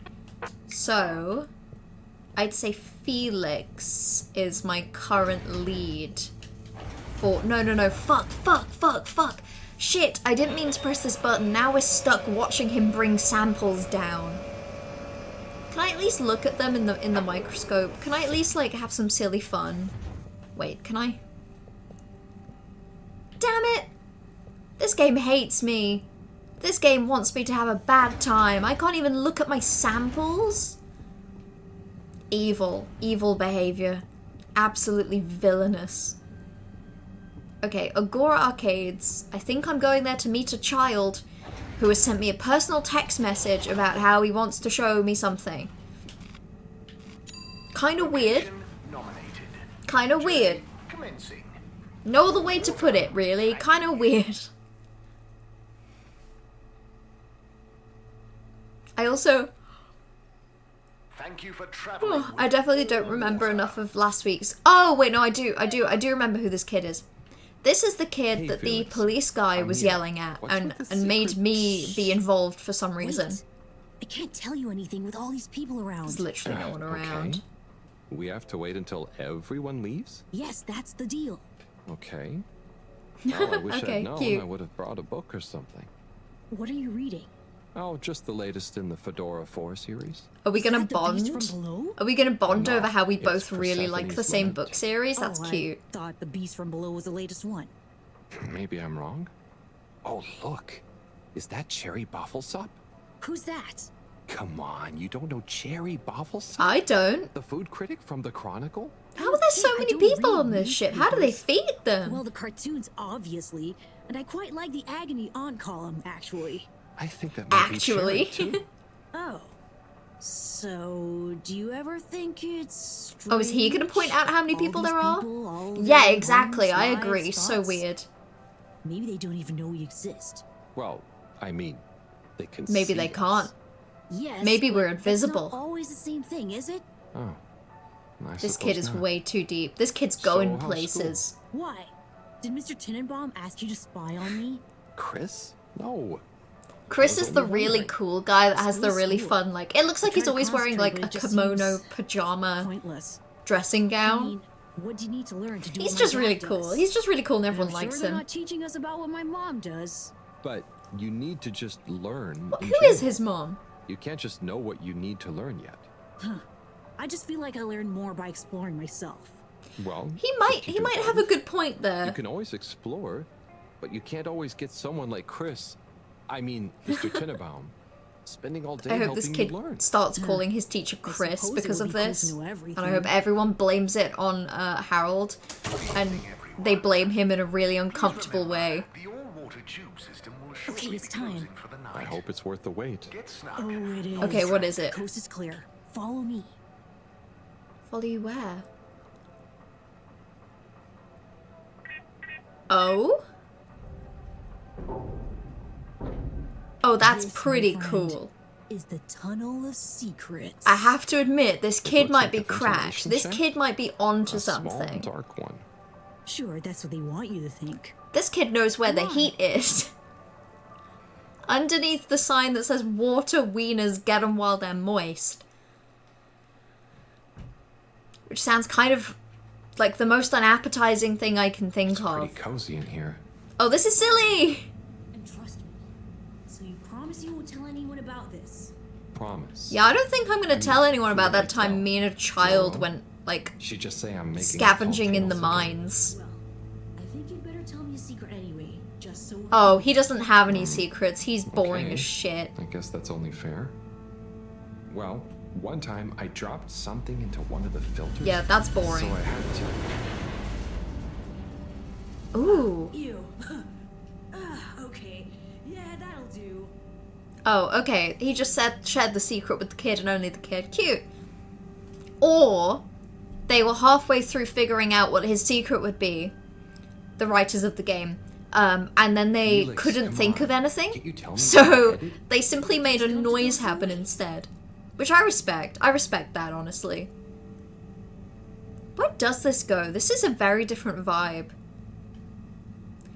So, I'd say Felix is my current lead. For no, fuck. Shit, I didn't mean to press this button. Now we're stuck watching him bring samples down. Can I at least look at them in the microscope? Can I at least like have some silly fun? Wait, can I? Damn it! This game hates me. This game wants me to have a bad time. I can't even look at my samples. Evil behavior. Absolutely villainous. Okay, Agora Arcades. I think I'm going there to meet a child who has sent me a personal text message about how he wants to show me something. Kinda weird. Nominated. Kinda weird. Commencing. No other way to put it, really. Kinda weird. I also... Thank you for traveling. I definitely don't remember enough of last week's... Oh, wait, no, I do remember who this kid is. This is the kid Hey, that the Felix. police guy I'm was here. yelling at What's and with the made secret- me be involved for some reason. Wait. I can't tell you anything with all these people around. There's literally no one around. Okay. We have to wait until everyone leaves? Yes, that's the deal. Okay. Well, I wish Okay, I'd known. cute. I would have brought a book or something. What are you reading? Oh, just the latest in the Fedora 4 series. Are we Is gonna that the Beast bond? from below? Are we gonna bond No, over how we it's both really like the Persephone's same Lament. book series? That's Oh, cute. I thought the Beast from Below was the latest one. Maybe I'm wrong. Oh, look. Is that cherry bafflesop? Who's that? Come on, you don't know Cherry Boffles? I don't. The food critic from the Chronicle? How are there so I many don't people read on this ship? How do they newspapers. feed them? Well, the cartoons, obviously. And I quite like the Agony Aunt column, actually. I think that might Actually. be Cherry, too. Oh. So, do you ever think it's Oh, is he gonna strange? point out how many All people these there are? people, all Yeah, their exactly. homes, I lives, agree. So thoughts? weird. Maybe they don't even know we exist. Well, I mean, they can Maybe see they us. can't. Yes. Maybe but we're that's invisible. not always the same thing, is it? Oh. I This suppose kid is not. way too deep. This kid's So, going how's school? places. Why? Did Mr. Tenenbaum ask you to spy on me? Chris? No. Chris I was is the only really wondering. cool guy that has the School's really school. fun, like, it looks like he's Trying to always wearing like a concentrate, but it just kimono seems pajama Pointless. dressing I gown. mean, what do you need to learn to do He's what my just dad really does? cool. He's just really cool and And everyone I'm likes sure they're him. not teaching us about what my mom does. But you need to just learn. in Who is general. his mom? You can't just know what you need to learn yet. I just feel like I learn more by exploring myself. Well, He might if you he do might both, have a good point You there. can always explore, but you can't always get someone like Chris. I mean, Mr. Tenenbaum, spending all day I hope helping this kid you learn. starts calling his teacher Chris suppose it because would of be cool to this. know And everything. I hope everyone blames it on Harold. And they blame him in a really uncomfortable way. The all-water tube system will Okay, shortly it's be closing time. for the I night. hope it's worth the wait. Get snug. Oh, it is. Okay, what is it? Coast is clear. Follow me. Follow you where? Oh? Oh, that's This, my pretty friend, cool. Is the Tunnel of Secrets. I have to admit, this kid looks might like be a crashed. ventilation This shaft. kid might be onto A small, something. dark one. Sure, that's what they want you to think. This kid knows where the Come on. heat is. Underneath the sign that says water wieners get 'em while they're moist. Which sounds kind of like the most unappetizing thing I can think It's of. pretty cozy in here. Oh, this is silly! And trust me. So you promise you won't tell anyone about this? Promise. Yeah, I don't think I'm gonna tell anyone about that feel like time me and a child Well, went, like, She'd just say I'm making scavenging in the tall tales again. mines. Well, I think you'd better tell me a secret anyway, just so. Oh, he doesn't have any secrets. He's boring Okay. as shit. I guess that's only fair. Well, one time I dropped something into one of the filters. Yeah, that's So boring. I had to. Ooh. Ew. Okay. Yeah, that'll do. Oh, okay. He just shared the secret with the kid and only the kid. Cute. Or they were halfway through figuring out what his secret would be, the writers of the game, and then they Felix, couldn't come think on. of anything. Can't you tell me where So you're headed? they simply made a noise happen instead. Which I respect. I respect that, honestly. Where does this go? This is a very different vibe.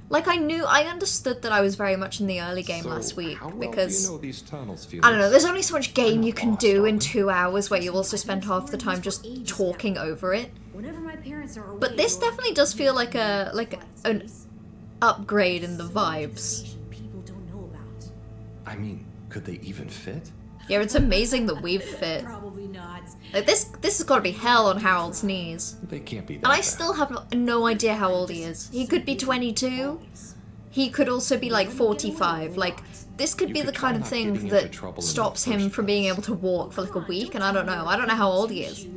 Like, I understood that I was very much in the early game So, last week, how well because... do you know these tunnels, Felix? I don't know, there's only so much game you can lost, do in darling. 2 hours where you also spend half the time just talking over it. Whenever my parents are away, But this or- definitely does feel like an Space. upgrade in the vibes. Information people don't know about. I mean, could they even fit? Yeah, it's amazing that we've fit. Probably not. Like, this has got to be hell on Harold's knees. They can't be that And I bad. still have no idea how old he is. He could be 22. He could also be like 45. Like, this could You be could the try kind of not thing getting into that trouble in the stops him first from being place. able to walk for like a week, and I don't know. I don't know how old he is.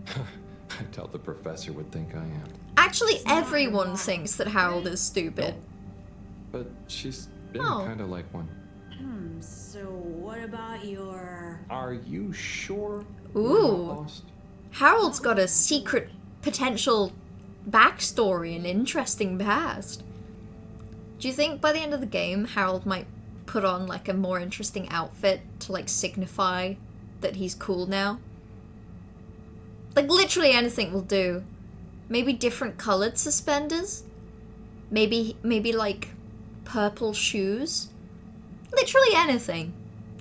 I doubt the professor would think I am. Actually, everyone thinks that Harold is stupid. But she's been Oh. kind of like one. So what about your? Are you sure? you're Ooh. not lost? Harold's got a secret potential backstory and interesting past. Do you think by the end of the game, Harold might put on like a more interesting outfit to like signify that he's cool now? Like literally anything will do. Maybe different colored suspenders? Maybe like purple shoes? Literally anything.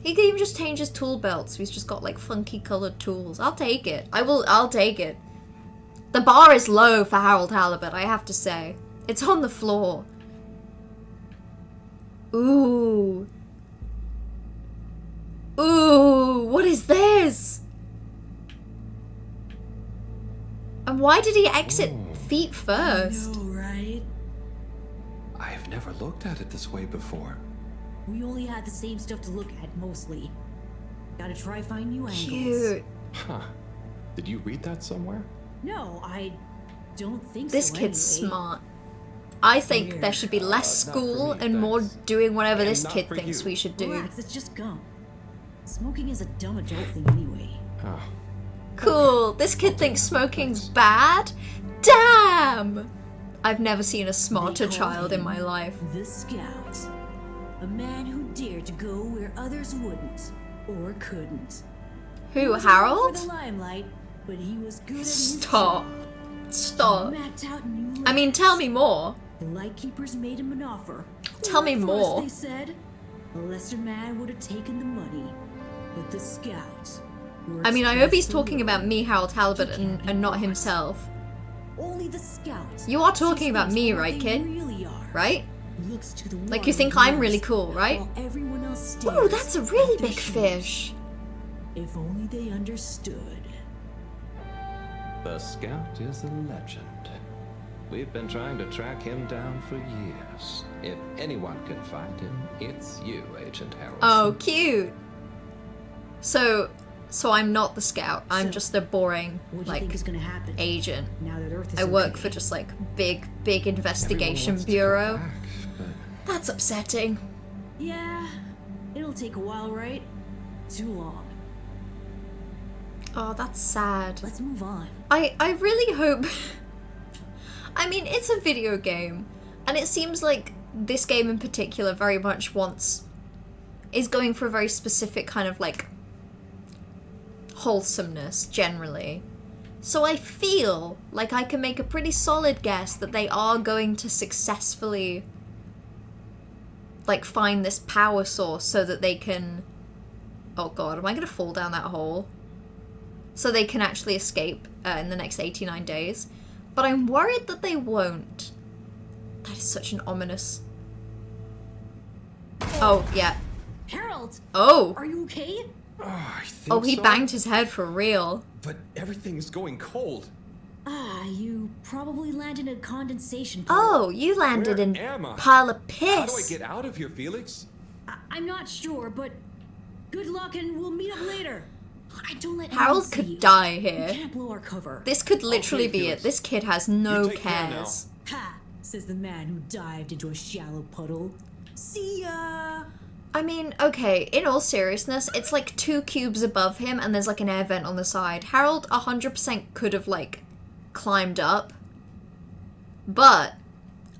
He could even just change his tool belt so he's just got like funky colored tools. I'll take it. I'll take it. The bar is low for Harold Halibut, I have to say. It's on the floor. Ooh. Ooh, what is this? And why did he exit feet first? No, right? I've never looked at it this way before. We only had the same stuff to look at, mostly. Gotta try find new angles. Cute. Huh. Did you read that somewhere? No, I don't think This so. kid's anyway. smart. I think there should be less not for school me, and more thanks. doing whatever And this not kid for thinks you. we should do. Relax, it's just gum. Smoking is a dumb adult thing anyway. Oh. Cool. This kid thinks smoking's bad? Damn! I've never seen a smarter They call child in him my life. The Scout. A man who dared to go where others wouldn't. Or couldn't. He Who, wasn't known Harold? For the limelight, but he was good at his Stop. job. Stop. Mapped out new I mean, tell me more. The Lightkeepers made him an offer. Tell me Like more. Forrest, they said. A lesser man would have taken the money, but the Scout. I mean, I hope he's talking about me, Harold Halibut, and not himself. Only the Scout. You are talking sees about things me, for what right, they kid? Really are. Right? Looks to the Like, you one think who I'm really knows, cool, right? while everyone else Ooh, stares that's a really at their big shoes. fish. If only they understood. The Scout is a legend. We've been trying to track him down for years. If anyone can find him, it's you, Agent Harrison. Oh, cute. So I'm not the scout. I'm So, just a boring, What do you like, think is gonna happen agent. now that Earth is I work okay? for just, like, big investigation Everyone wants to go bureau. back, but That's upsetting. Yeah, it'll take a while, right? Too long. Oh, that's sad. Let's move on. I really hope... I mean, it's a video game, and it seems like this game in particular very much is going for a very specific kind of, like, wholesomeness, generally. So I feel like I can make a pretty solid guess that they are going to successfully, like, find this power source so that they can... Oh god, am I gonna fall down that hole? So they can actually escape in the next 89 days. But I'm worried that they won't. That is such an ominous... Oh, yeah. Harold, Oh! are you okay? I think Oh, he so, banged his head for real. But everything is going cold. Ah, you probably landed in a condensation pool. Oh, you landed Where in am I? pile of How do I piss. get out of here, Felix? I'm not sure, but good luck and we'll meet up later. I don't let Harold anyone see could you. die You here. can't blow our cover. This could literally Okay, be Felix. it. This kid has no You take care now. cares. Ha! Says the man who dived into a shallow puddle. See ya! I mean, okay, in all seriousness, it's like 2 cubes above him and there's like an air vent on the side. Harold 100% could have, like, climbed up. But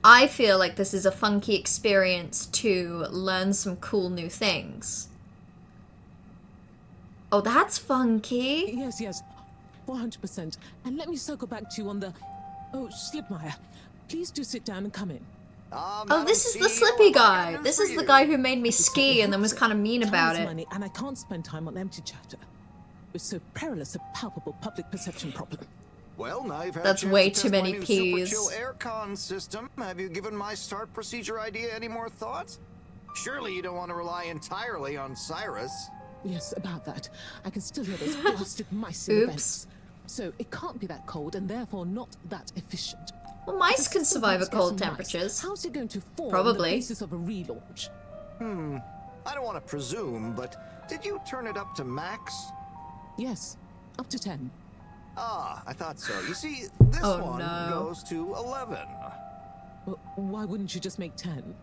I feel like this is a funky experience to learn some cool new things. Oh, that's funky. Yes, yes, 400%. And let me circle back to you on the... Oh, Slipmeyer. Please do sit down and come in. Oh, this is the Slippy guy. This is the guy who made me ski and then was kind of mean about Time's it. money, and I can't spend time on empty chatter. With so perilous a palpable public perception problem. Well, now you've had That's a chance way to too test my many new peas. Super chill aircon system. Have you given my start procedure idea any more thought? Surely you don't want to rely entirely on Cyrus. Yes, about that. I can still hear those blasted mice in the Oops. vents. So it can't be that cold and therefore not that efficient. Well, mice If can it survive at sometimes cold gets some mice, temperatures. How's it going to form Probably. the basis of a relaunch? I don't want to presume, but did you turn it up to max? Yes, up to 10. Ah, I thought so. You see, this Oh, one no. goes to 11. Well, why wouldn't you just make 10?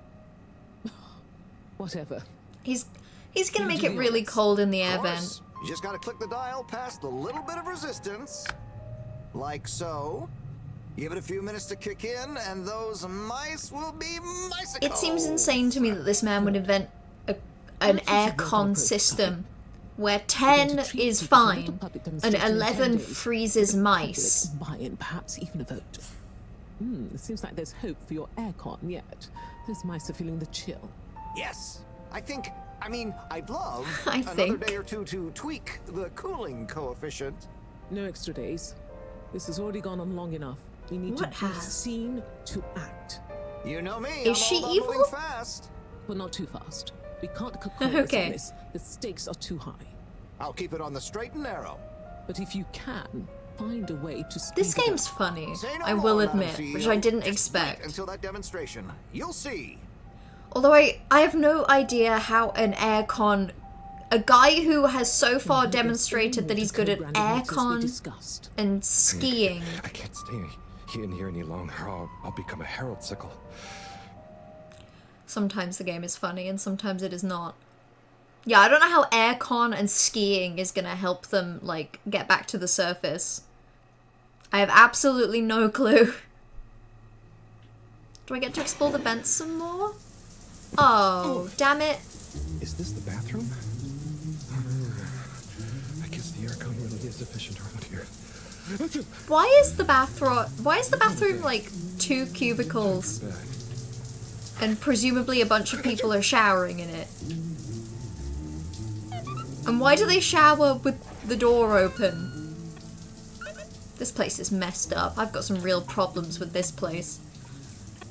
Whatever. He's gonna You make do it the really honors. cold in the air Of vent. course, you just gotta click the dial past the little bit of resistance. Like so. Give it a few minutes to kick in, and those mice will be micicles. It seems insane to me that this man would invent an aircon system where 10 is fine and 11 freezes mice. Buy-in, perhaps even a vote. It seems like there's hope for your aircon yet. Those mice are feeling the chill. Yes. I mean, I'd love I another think. day or two to tweak the cooling coefficient. No extra days. This has already gone on long enough. We need What to be has? seen to act. You know me. Is I'm she all about evil? moving fast. But not too fast. We can't cook corners Okay. on this. The stakes are too high. I'll keep it on the straight and narrow. But if you can, find a way to speed This it up. game's funny, Say no I more, will Madam admit, CEO. which I didn't Just wait expect. until that demonstration. You'll see. Although I have no idea how an aircon... A guy who has so far demonstrated that he's good at aircon and skiing. I can't stay in here any longer. I'll become a herald sickle. Sometimes the game is funny and sometimes it is not. Yeah, I don't know how aircon and skiing is gonna help them, like, get back to the surface. I have absolutely no clue. Do I get to explore the vents some more? Oh, damn it. Is this the bathroom? I guess the aircon really is efficient around here. Why is the bathroom like 2 cubicles? And presumably a bunch of people are showering in it. And why do they shower with the door open? This place is messed up. I've got some real problems with this place.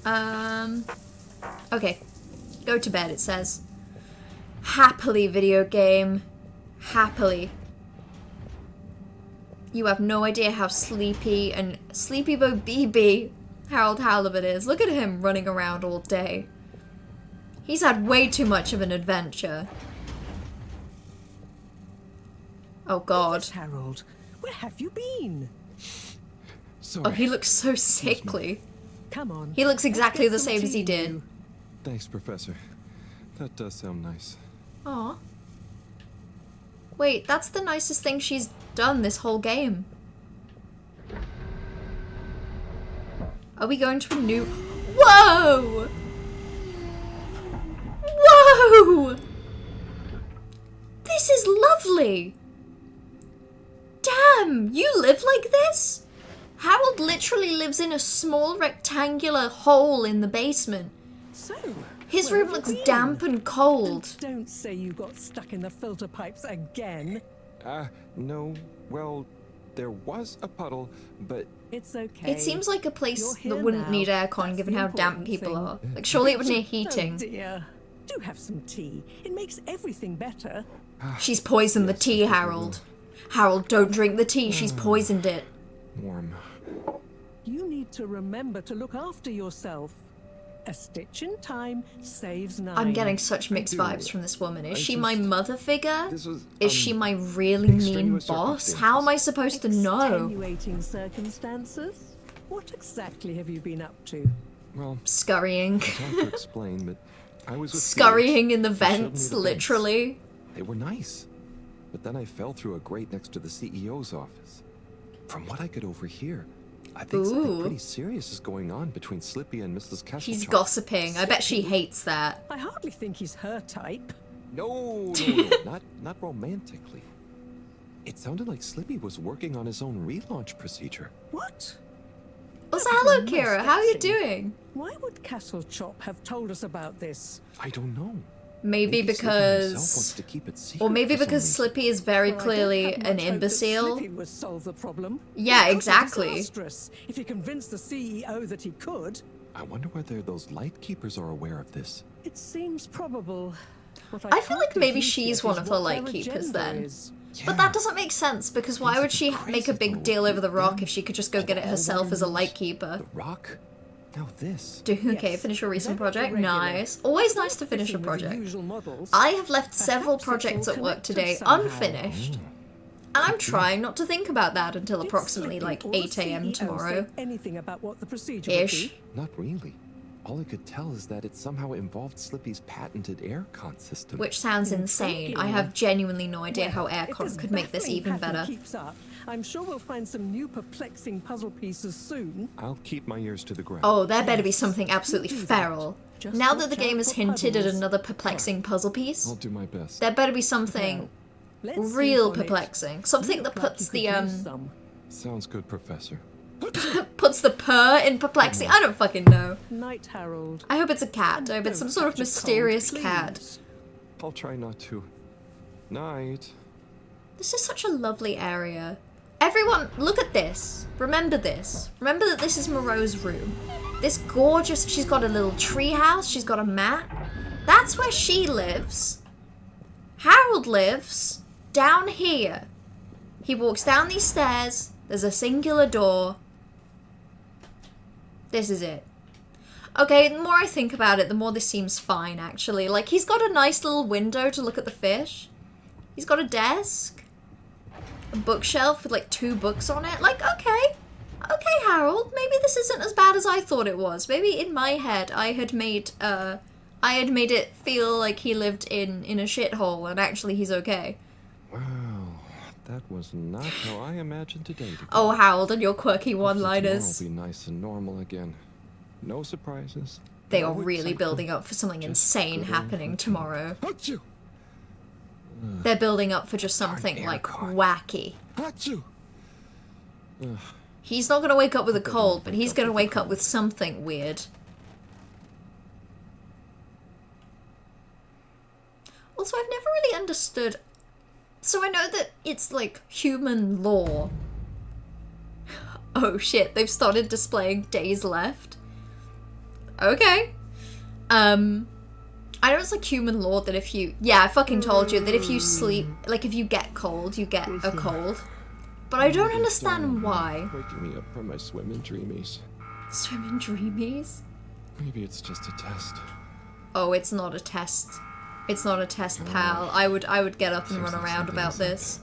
Okay. Go to bed, it says. Happily, video game. Happily. You have no idea how sleepy and Sleepy Bo BB Harold Halibut is. Look at him running around all day. He's had way too much of an adventure. Oh god. Harold, where have you been? Sorry. Oh, he looks so sickly. Come on. He looks exactly the same as he did. Thanks, Professor. That does sound nice. Aw. Wait, that's the nicest thing she's done this whole game. Are we going to a new... Whoa! Whoa! This is lovely! Damn, you live like this? Harold literally lives in a small rectangular hole in the basement. So, his room looks damp and cold. Don't say you got stuck in the filter pipes again. No. Well, there was a puddle, but... It's okay. It seems like a place that wouldn't need aircon given how damp people are. Like, surely it would need heating. Oh dear. Do have some tea. It makes everything better. She's poisoned the tea, Harold. Harold, don't drink the tea. She's poisoned it. Warm. You need to remember to look after yourself. A stitch in time saves 9. I'm getting such mixed vibes from this woman. Is she my mother figure? Is she my really mean extraneous boss? How am I supposed to know? Extenuating circumstances? What exactly have you been up to? Well, Scurrying. it's hard to explain, but I was with Scurrying Felix. in the He showed me vents, the literally. They were nice. But then I fell through a grate next to the CEO's office. From what I could overhear, I think something pretty serious is going on between Slippy and Mrs. Kesselchuk. She's gossiping. I bet she hates that. I hardly think he's her type. No, not romantically. It sounded like Slippy was working on his own relaunch procedure. What? Oh, so hello, Kira. How are you doing? Why would Castlechop have told us about this? I don't know. Maybe Slippy himself because... wants to keep it secret Or maybe for some because reason. Slippy is very Well, I don't clearly have an much hope that imbecile. Slippy would solve the problem. Yeah, It could be exactly. disastrous if he convinced the CEO that he could. I wonder whether those light keepers are aware of this. It seems probable. What I feel can't like maybe deduce she's yet one is of what her light their keepers agenda then. is. But that doesn't make sense, because why would she make a big deal over the rock if she could just go get it herself as a light keeper? The rock? Now this. Okay, Yes. finish a recent Very project. irregular. Nice. Always nice to finish a Fitting with the project. usual models. I have left several Perhaps it's projects all at work connected today somehow. unfinished. And I'm trying not to think about that until Did approximately Slippy like or the 8 a.m. CEO tomorrow. say anything about what the procedure would Ish. be? Not really. All I could tell is that it somehow involved Slippy's patented aircon system. Which sounds insane. I have genuinely no idea how If aircon could make this baffling even pattern better. Keeps up, I'm sure we'll find some new perplexing puzzle pieces soon. I'll keep my ears to the ground. Oh, there better be something absolutely feral. Just Now that the watch out game has for hinted at puddles. another perplexing puzzle piece, I'll do my best. there better be something Let's sleep real on it. perplexing. Something You that look like puts you the could use some. Sounds good, Professor. puts the purr in perplexing. I don't fucking know. Night, Harold. I hope it's a cat. I hope it's some sort of Don't catch a mysterious cold, cat. please. I'll try not to. Night. This is such a lovely area. Everyone, look at this. Remember this. Remember that this is Moreau's room. This gorgeous, she's got a little tree house. She's got a mat. That's where she lives. Harold lives down here. He walks down these stairs. There's a singular door. This is it. Okay, the more I think about it, the more this seems fine, actually. Like, he's got a nice little window to look at the fish. He's got a desk. A bookshelf with, like, 2 books on it. Like, okay. Okay, Harold, maybe this isn't as bad as I thought it was. Maybe in my head, I had made it feel like he lived in a shithole, and actually he's okay. Wow, that was not how I imagined today to go. Oh, Harold, and your quirky one-liners. Tomorrow will be nice and normal again. No surprises. They no are really excitement, building up for something just insane good happening old tomorrow. Achoo! They're building up for just something, like, wacky. Achoo! He's not gonna wake up with a cold, but he's gonna wake up with something weird. Also, I've never really understood... So I know that it's, like, human law. Oh shit, they've started displaying days left. Okay. I know it's like human law that if you... Yeah, I fucking told you that if you sleep... Like, if you get cold, you get a cold. But I don't understand why. Waking me up from my swimming dreamies. Swimming dreamies? Maybe it's just a test. Oh, it's not a test. It's not a test, pal. I would get up and run around about this.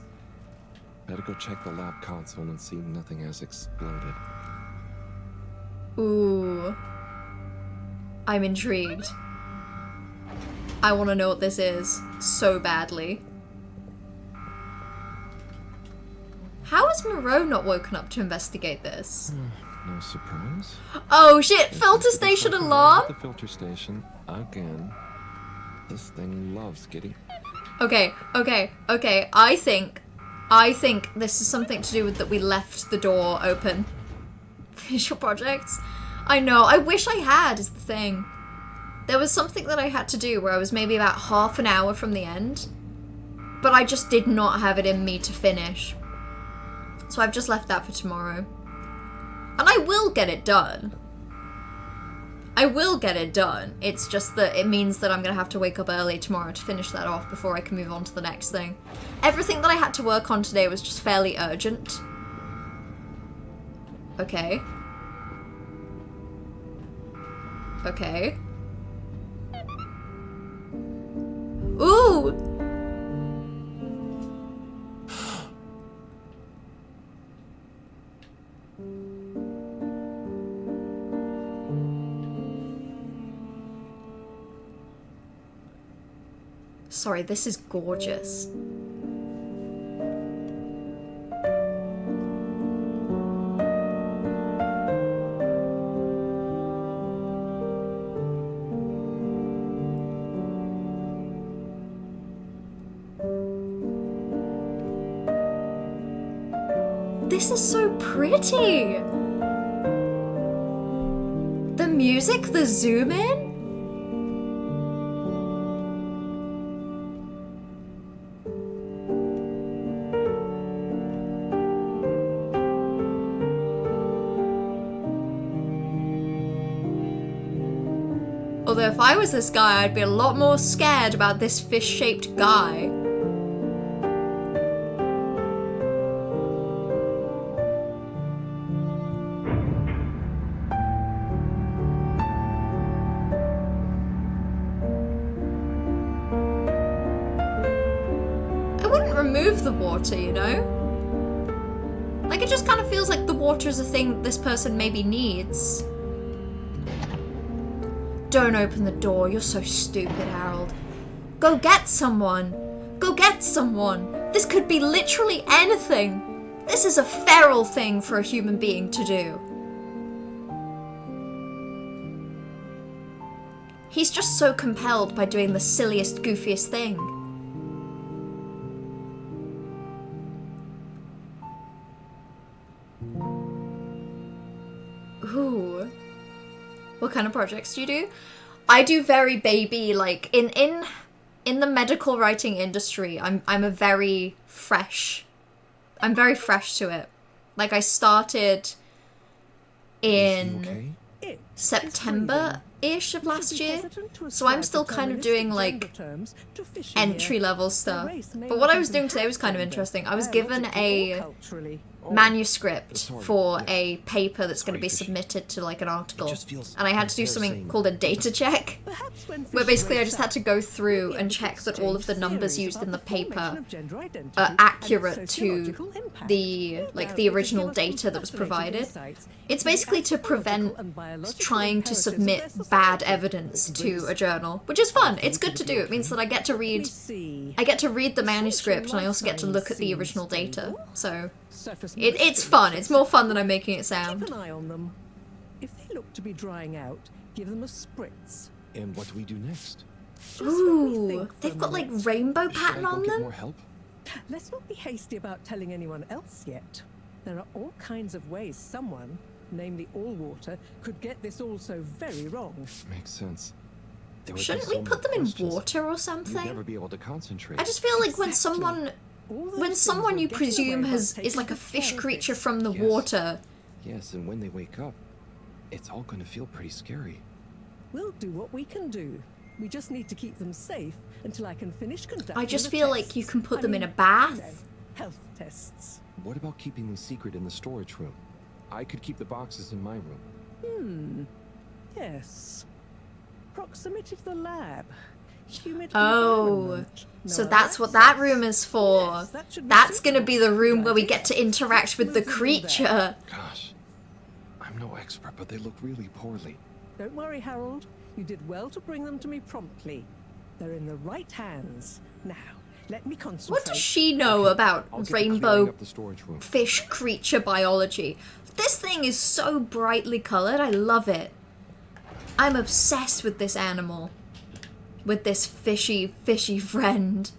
Better go check the lab console and see nothing has exploded. Ooh. I'm intrigued. I want to know what this is so badly. How is Moreau not woken up to investigate this? No surprise. Oh shit! Filter station alarm? The filter station again. This thing loves getting... Okay. I think this is something to do with that we left the door open. Finish your projects? I know, I wish I had, is the thing. There was something that I had to do where I was maybe about half an hour from the end, but I just did not have it in me to finish. So I've just left that for tomorrow. And I will get it done. I will get it done. It's just that it means that I'm gonna have to wake up early tomorrow to finish that off before I can move on to the next thing. Everything that I had to work on today was just fairly urgent. Okay. Okay. Ooh! Sorry, this is gorgeous. This is so pretty! The music, the zoom in? Although if I was this guy, I'd be a lot more scared about this fish-shaped guy. I wouldn't remove the water, you know? Like, it just kind of feels like the water is a thing this person maybe needs. Don't open the door, you're so stupid, Harold. Go get someone! Go get someone! This could be literally anything! This is a feral thing for a human being to do. He's just so compelled by doing the silliest, goofiest thing. Ooh. What kind of projects do you do? I do very baby, like, in the medical writing industry, I'm very fresh to it. Like, I started in September ish of last year, so I'm still kind of doing like entry level stuff. But what I was doing today was kind of interesting. I was given a manuscript for a paper that's going to be submitted to like an article, and I had to do something called a data check, where basically I just had to go through and check that all of the numbers used in the paper are accurate to the original data that was provided. It's basically to prevent trying to submit bad evidence to a journal, which is fun. It's good to do. It means that I get to read the manuscript, and I also get to look at the original data. So it's fun. It's more fun than I'm making it sound. Keep an eye on them. If they look to be drying out, give them a spritz. And what do we do next? Ooh, they've got like rainbow pattern on them. More help? Let's not be hasty about telling anyone else yet. There are all kinds of ways someone, namely Allwater, could get this all so very wrong. Makes sense. Shouldn't we put them in water or something? You'd never be able to concentrate. I just feel like when someone you presume is like a fish creature from the water. Yes, and when they wake up, it's all going to feel pretty scary. We'll do what we can do. We just need to keep them safe until I can finish conducting I just the feel tests. like you can put them in a bath. Health tests. What about keeping them secret in the storage room? I could keep the boxes in my room. Yes. Proximity to the lab. Humid environment. So that's what that room is for. Yes, that's gonna be the room where we get to interact with the creature. Gosh, I'm no expert, but they look really poorly. Don't worry, Harold. You did well to bring them to me promptly. They're in the right hands. Now, let me concentrate. What does she know about rainbow fish creature biology? This thing is so brightly colored. I love it. I'm obsessed with this animal. With this fishy friend.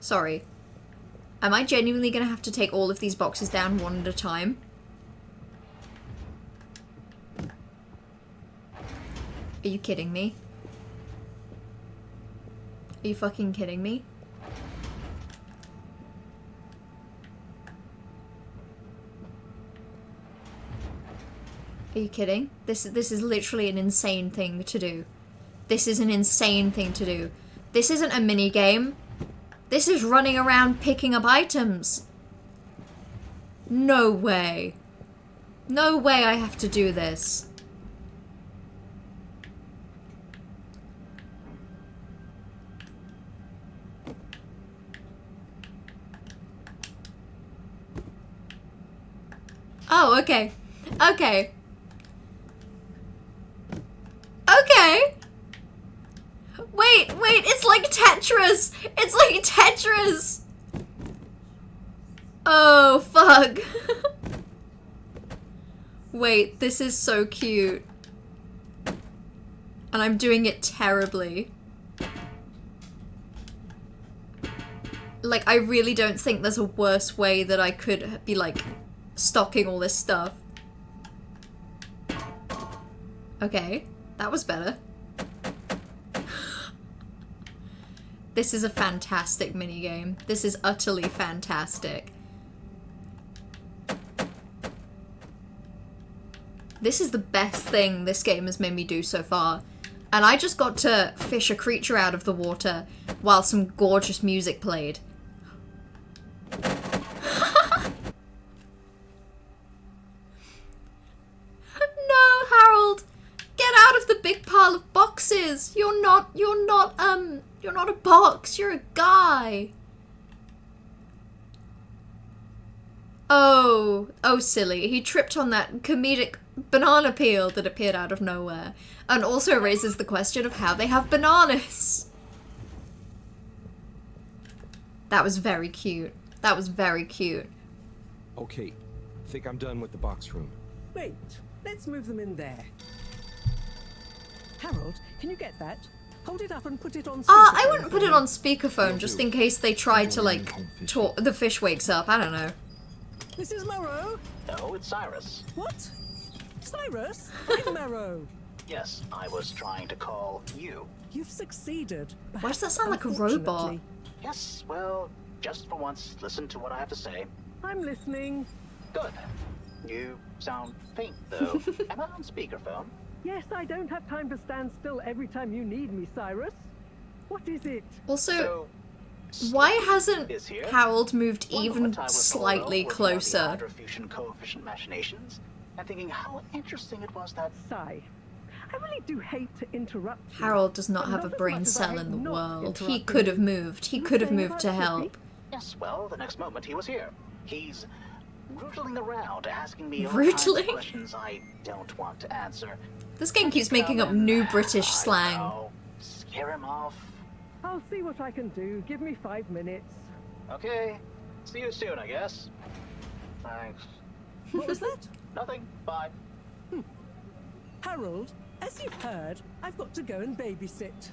Sorry. Am I genuinely gonna have to take all of these boxes down one at a time? Are you kidding me? Are you fucking kidding me? Are you kidding? This is literally an insane thing to do. This is an insane thing to do. This isn't a mini game. This is running around picking up items. No way. No way I have to do this. Oh, okay. Okay. Okay. Wait, it's like Tetris! It's like Tetris! Oh, fuck. Wait, this is so cute. And I'm doing it terribly. Like, I really don't think there's a worse way that I could be, like, stocking all this stuff. Okay, that was better. This is a fantastic minigame. This is utterly fantastic. This is the best thing this game has made me do so far. And I just got to fish a creature out of the water while some gorgeous music played. No, Harold! Get out of the big pile of boxes! You're not a box, you're a guy. Oh, silly. He tripped on that comedic banana peel that appeared out of nowhere. And also raises the question of how they have bananas. That was very cute. That was very cute. Okay, think I'm done with the box room. Wait, let's move them in there. Harold, can you get that? Hold it up and put it on speakerphone. I wouldn't put it on speakerphone just in case they try to, like, talk. The fish wakes up. I don't know. This is Morrow. No, it's Cyrus. What? Cyrus? I'm Morrow. Yes, I was trying to call you. You've succeeded. Why does that sound like a robot? Yes, well, just for once, listen to what I have to say. I'm listening. Good. You sound faint, though. Am I on speakerphone? Yes, I don't have time to stand still every time you need me, Cyrus. What is it? Also, why hasn't is here. Harold moved One even moment I was slightly working on the closer? hydrofusion coefficient machinations and thinking how interesting it was that. Sigh. I really do hate to interrupt you. Harold does not but have a as brain much as I cell in hate the not world. He interrupting could have you. moved. He You could have saying moved about to Slippy? help. Yes, well, the next moment he was here. He's rootling around, asking me all Rootling? kinds of questions I don't want to answer. This game keeps making up new British slang. Scare him off. I'll see what I can do. Give me 5 minutes. Okay. See you soon, I guess. Thanks. What was that? Nothing. Bye. Harold, as you've heard, I've got to go and babysit.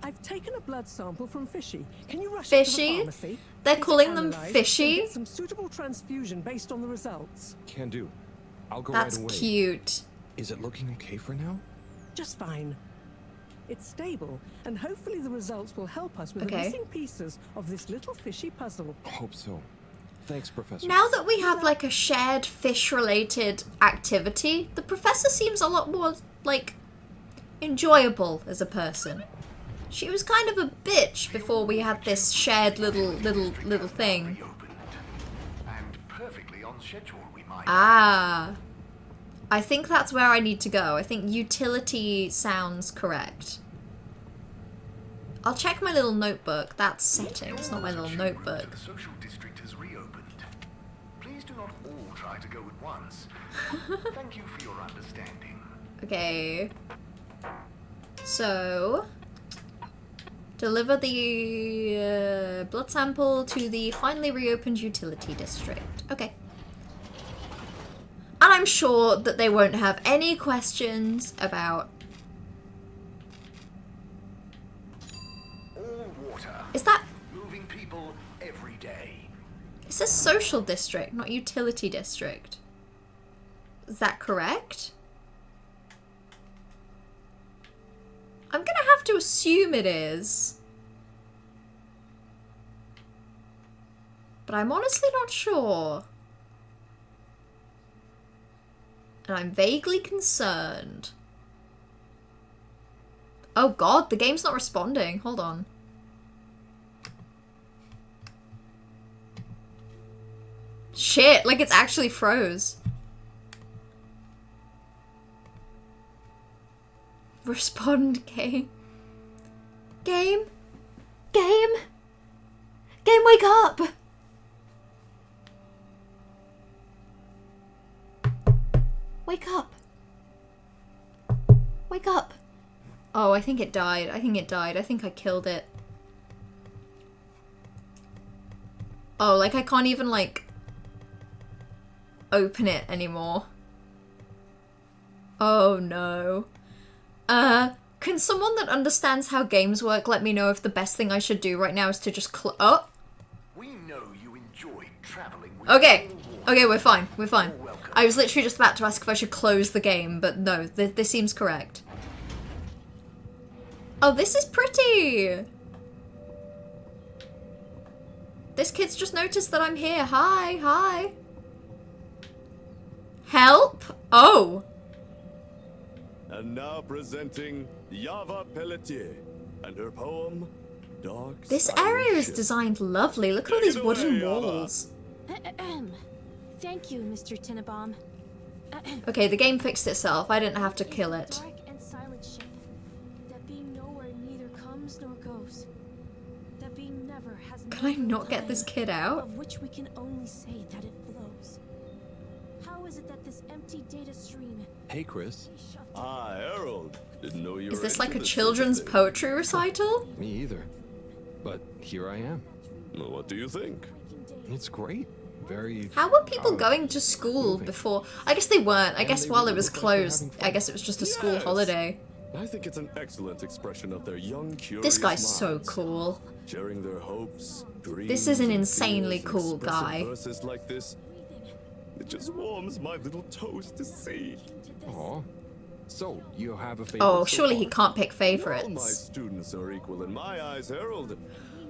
I've taken a blood sample from Fishy. Can you rush it to the Fishy? pharmacy? They're Get it calling them analysed and Fishy? get some suitable transfusion based on the results. Can do. I'll go That's right away. cute. Is it looking okay for now? Just fine. It's stable, and hopefully the results will help us with the Okay. missing pieces of this little fishy puzzle. Hope so. Thanks, Professor. Now that we have like a shared fish-related activity, the professor seems a lot more like enjoyable as a person. She was kind of a bitch before we had this shared little thing. And perfectly on schedule, we might. Ah. I think that's where I need to go. I think utility sounds correct. I'll check my little notebook. That's settings, not my little notebook. The social district has reopened. Please do not all try to go at once. Thank you for your understanding. Okay. So, deliver the blood sample to the finally reopened utility district. Okay. And I'm sure that they won't have any questions about... All water. Is that... Moving people every day. It says social district, not utility district. Is that correct? I'm gonna have to assume it is. But I'm honestly not sure. And I'm vaguely concerned. Oh god, the game's not responding. Hold on. Shit, like it's actually froze. Respond, game. Game? Game? Game, wake up! Wake up. Wake up. Oh, I think it died. I think it died. I think I killed it. Oh, like I can't even, like, open it anymore. Oh, no. Can someone that understands how games work let me know if the best thing I should do right now is to just oh! We know you enjoy traveling with Okay. all water. Okay, we're fine. We're fine. I was literally just about to ask if I should close the game, but no, this seems correct. Oh, this is pretty! This kid's just noticed that I'm here. Hi, hi. Help? Oh. And now presenting Yava Pelletier and her poem, Dark This Silent area is Ship. designed lovely. Look at all Take these it wooden away, Yava. walls. Thank you, Mr. Tinnabaum. Okay, the game fixed itself. I didn't have to kill it. Dark and silent ship. That being nowhere neither comes nor goes. That being never has. Can I not get this kid out? Of which we can only say that it flows. How is it that this empty data stream? Hey, Chris. Ah, Harold. Didn't know you Is were this into like a this children's sort of poetry recital? Me either. But here I am. thing. Well, what do you think? It's great. Very... How were people going to school before? I guess they weren't. I guess while it was closed, I guess it was just a school Yes. holiday. I think it's an excellent expression of their young, curious This guy's so minds, cool. sharing their hopes, dreams. This is an and insanely fears, cool expressing guy. Verses like this, it just warms my little toes to see. Aw. So, you have a favorite Oh, so surely he far? can't pick All my favorites. students are equal in my eyes, Harold.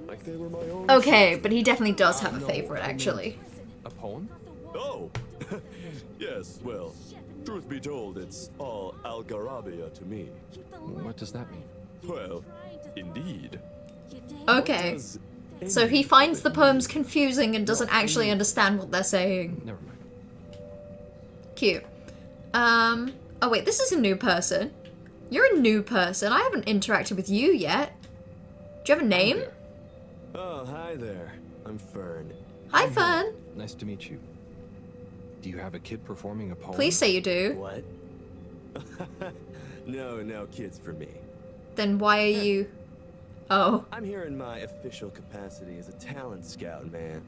Like they were my own. Okay, children. but he definitely does have a favorite, actually. A poem? Oh, yes, well, truth be told, it's all Algarabia to me. What does that mean? Well, indeed. Okay. So he finds the poems confusing and doesn't actually understand what they're saying. Never mind. Cute. Oh wait, this is a new person. You're a new person. I haven't interacted with you yet. Do you have a name? Oh, hi there. I'm Fern. Hi, Fern. Nice to meet you. Do you have a kid performing a poem? Please say you do. What? No kids for me. Then why are you... Oh. I'm here in my official capacity as a talent scout, man.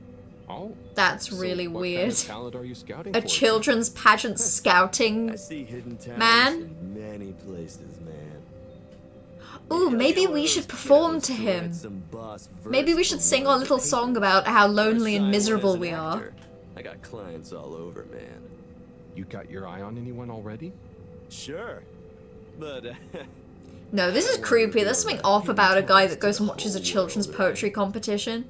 Oh. That's so really what weird. Kind of talent are you scouting A for? children's pageant scouting I see hidden talents man. in many places, man. Ooh, maybe we should perform to him. Maybe we should sing our little song about how lonely and miserable we are. I got clients all over, man. You got your eye on anyone already? Sure. But No, this is creepy. There's something off about a guy that goes and watches a children's poetry competition.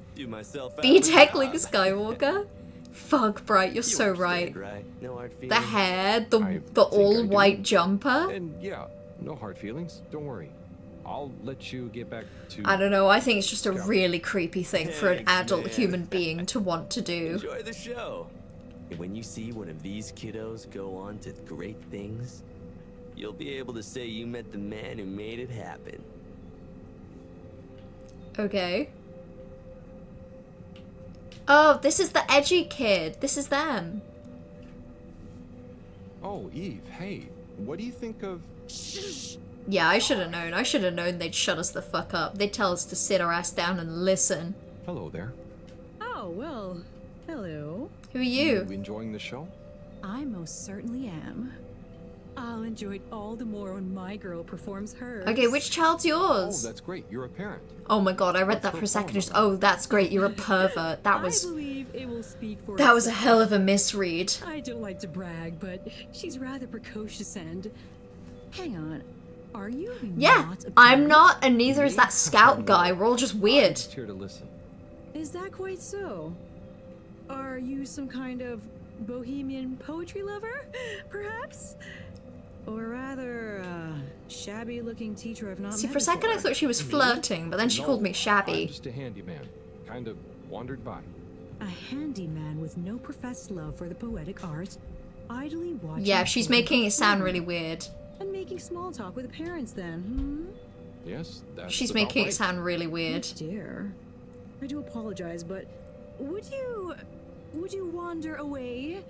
Be tech Luke Skywalker? Fuck, Bright, you're so right. The hair, the all-white jumper. And yeah, no hard feelings. Don't worry. I'll let you get back to... I don't know, I think it's just a really creepy thing for an adult human being to want to do. Enjoy the show. And when you see one of these kiddos go on to great things, you'll be able to say you met the man who made it happen. Okay. Oh, this is the edgy kid. This is them. Oh, Eve, hey. What do you think of... Yeah, I should have known. I should have known they'd shut us the fuck up. They'd tell us to sit our ass down and listen. Hello there. Oh, well, hello. Who are you? You enjoying the show? I most certainly am. I'll enjoy it all the more when my girl performs hers. Okay, which child's yours? Oh, that's great. You're a parent. Oh my god, I read that for a second. Just, oh, that's great. You're a pervert. That was... I believe it will speak for that was a itself. hell of a misread. I don't like to brag, but she's rather precocious and... Hang on. Are you Yeah, not a I'm parent? not, and neither is that scout guy. We're all just weird. I'm just here to listen. Is that quite so? Are you some kind of bohemian poetry lover, perhaps? Or rather, shabby-looking teacher I've not See, met for a second I before? thought she was flirting, but then she called me I'm shabby. just a handyman. Kind of wandered by. A handyman with no professed love for the poetic art, idly watching... Yeah, she's children making it sound perform. really weird. And making small talk with the parents then, Yes, that's She's about making right. it sound really weird. Oh dear. I do apologize, but would you wander away?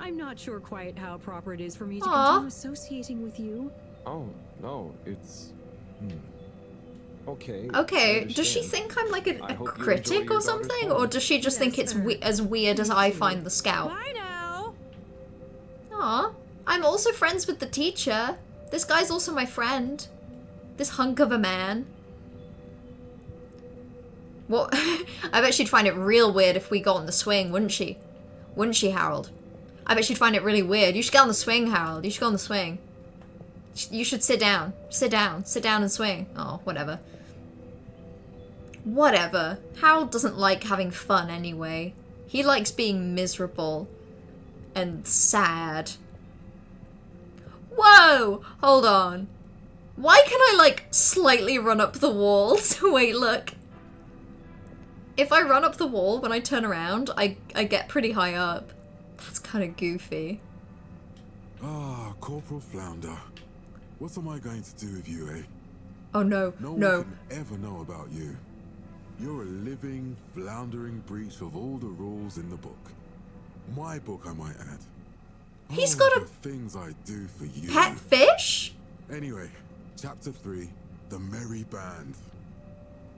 I'm not sure quite how proper it is for me to Aw. continue associating with you. Oh, no, it's... Okay. I Okay, does she understand. think I'm like a I hope you enjoy critic your or daughter's something? poem. Or does she just think it's as weird as I find the scout? Bye now. Aw, I'm also friends with the teacher. This guy's also my friend. This hunk of a man. What? I bet she'd find it real weird if we got on the swing, wouldn't she? Wouldn't she, Harold? I bet she'd find it really weird. You should get on the swing, Harold. You should go on the swing. You should sit down. Sit down. Sit down and swing. Oh, whatever. Whatever. Harold doesn't like having fun anyway. He likes being miserable. And sad. Whoa! Hold on. Why can I, like, slightly run up the walls? Wait, look. If I run up the wall when I turn around, I get pretty high up. That's kind of goofy. Ah, Corporal Flounder. What am I going to do with you, eh? Oh no, No no. one can ever know about you. You're a living, floundering breach of all the rules in the book. My book, I might add. He's Oh, got a the things I do for you. pet fish? Anyway, chapter 3, The Merry Band.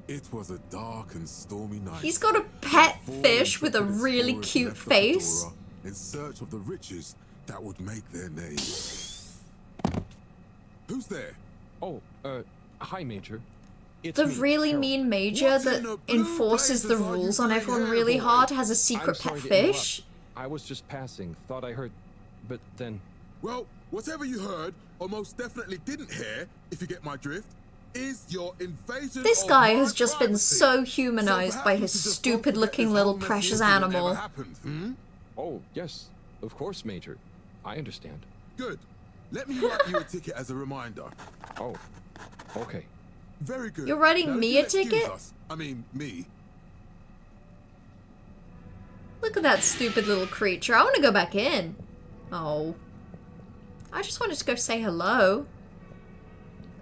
It was a dark and stormy night. He's got a pet Four fish with a intrepid really explorers cute left the face. Fedora in search of the riches that would make their name. Who's there? Oh, hi, Major. It's The me, really Harold. mean major that enforces the rules on everyone really hard has a secret I'm sorry pet to interrupt. fish. I was just passing. Thought I heard... But then... Well, whatever you heard, or most definitely didn't hear, if you get my drift, is your invasion This of guy my has just been privacy. so humanized by his stupid-looking little precious animal. Oh, yes. Of course, Major. I understand. Good. Let me write you a ticket as a reminder. Oh, okay. Very good. You're writing Now, if me you'll a ticket? excuse us- I mean, me. Look at that stupid little creature. I want to go back in. Oh. I just wanted to go say hello.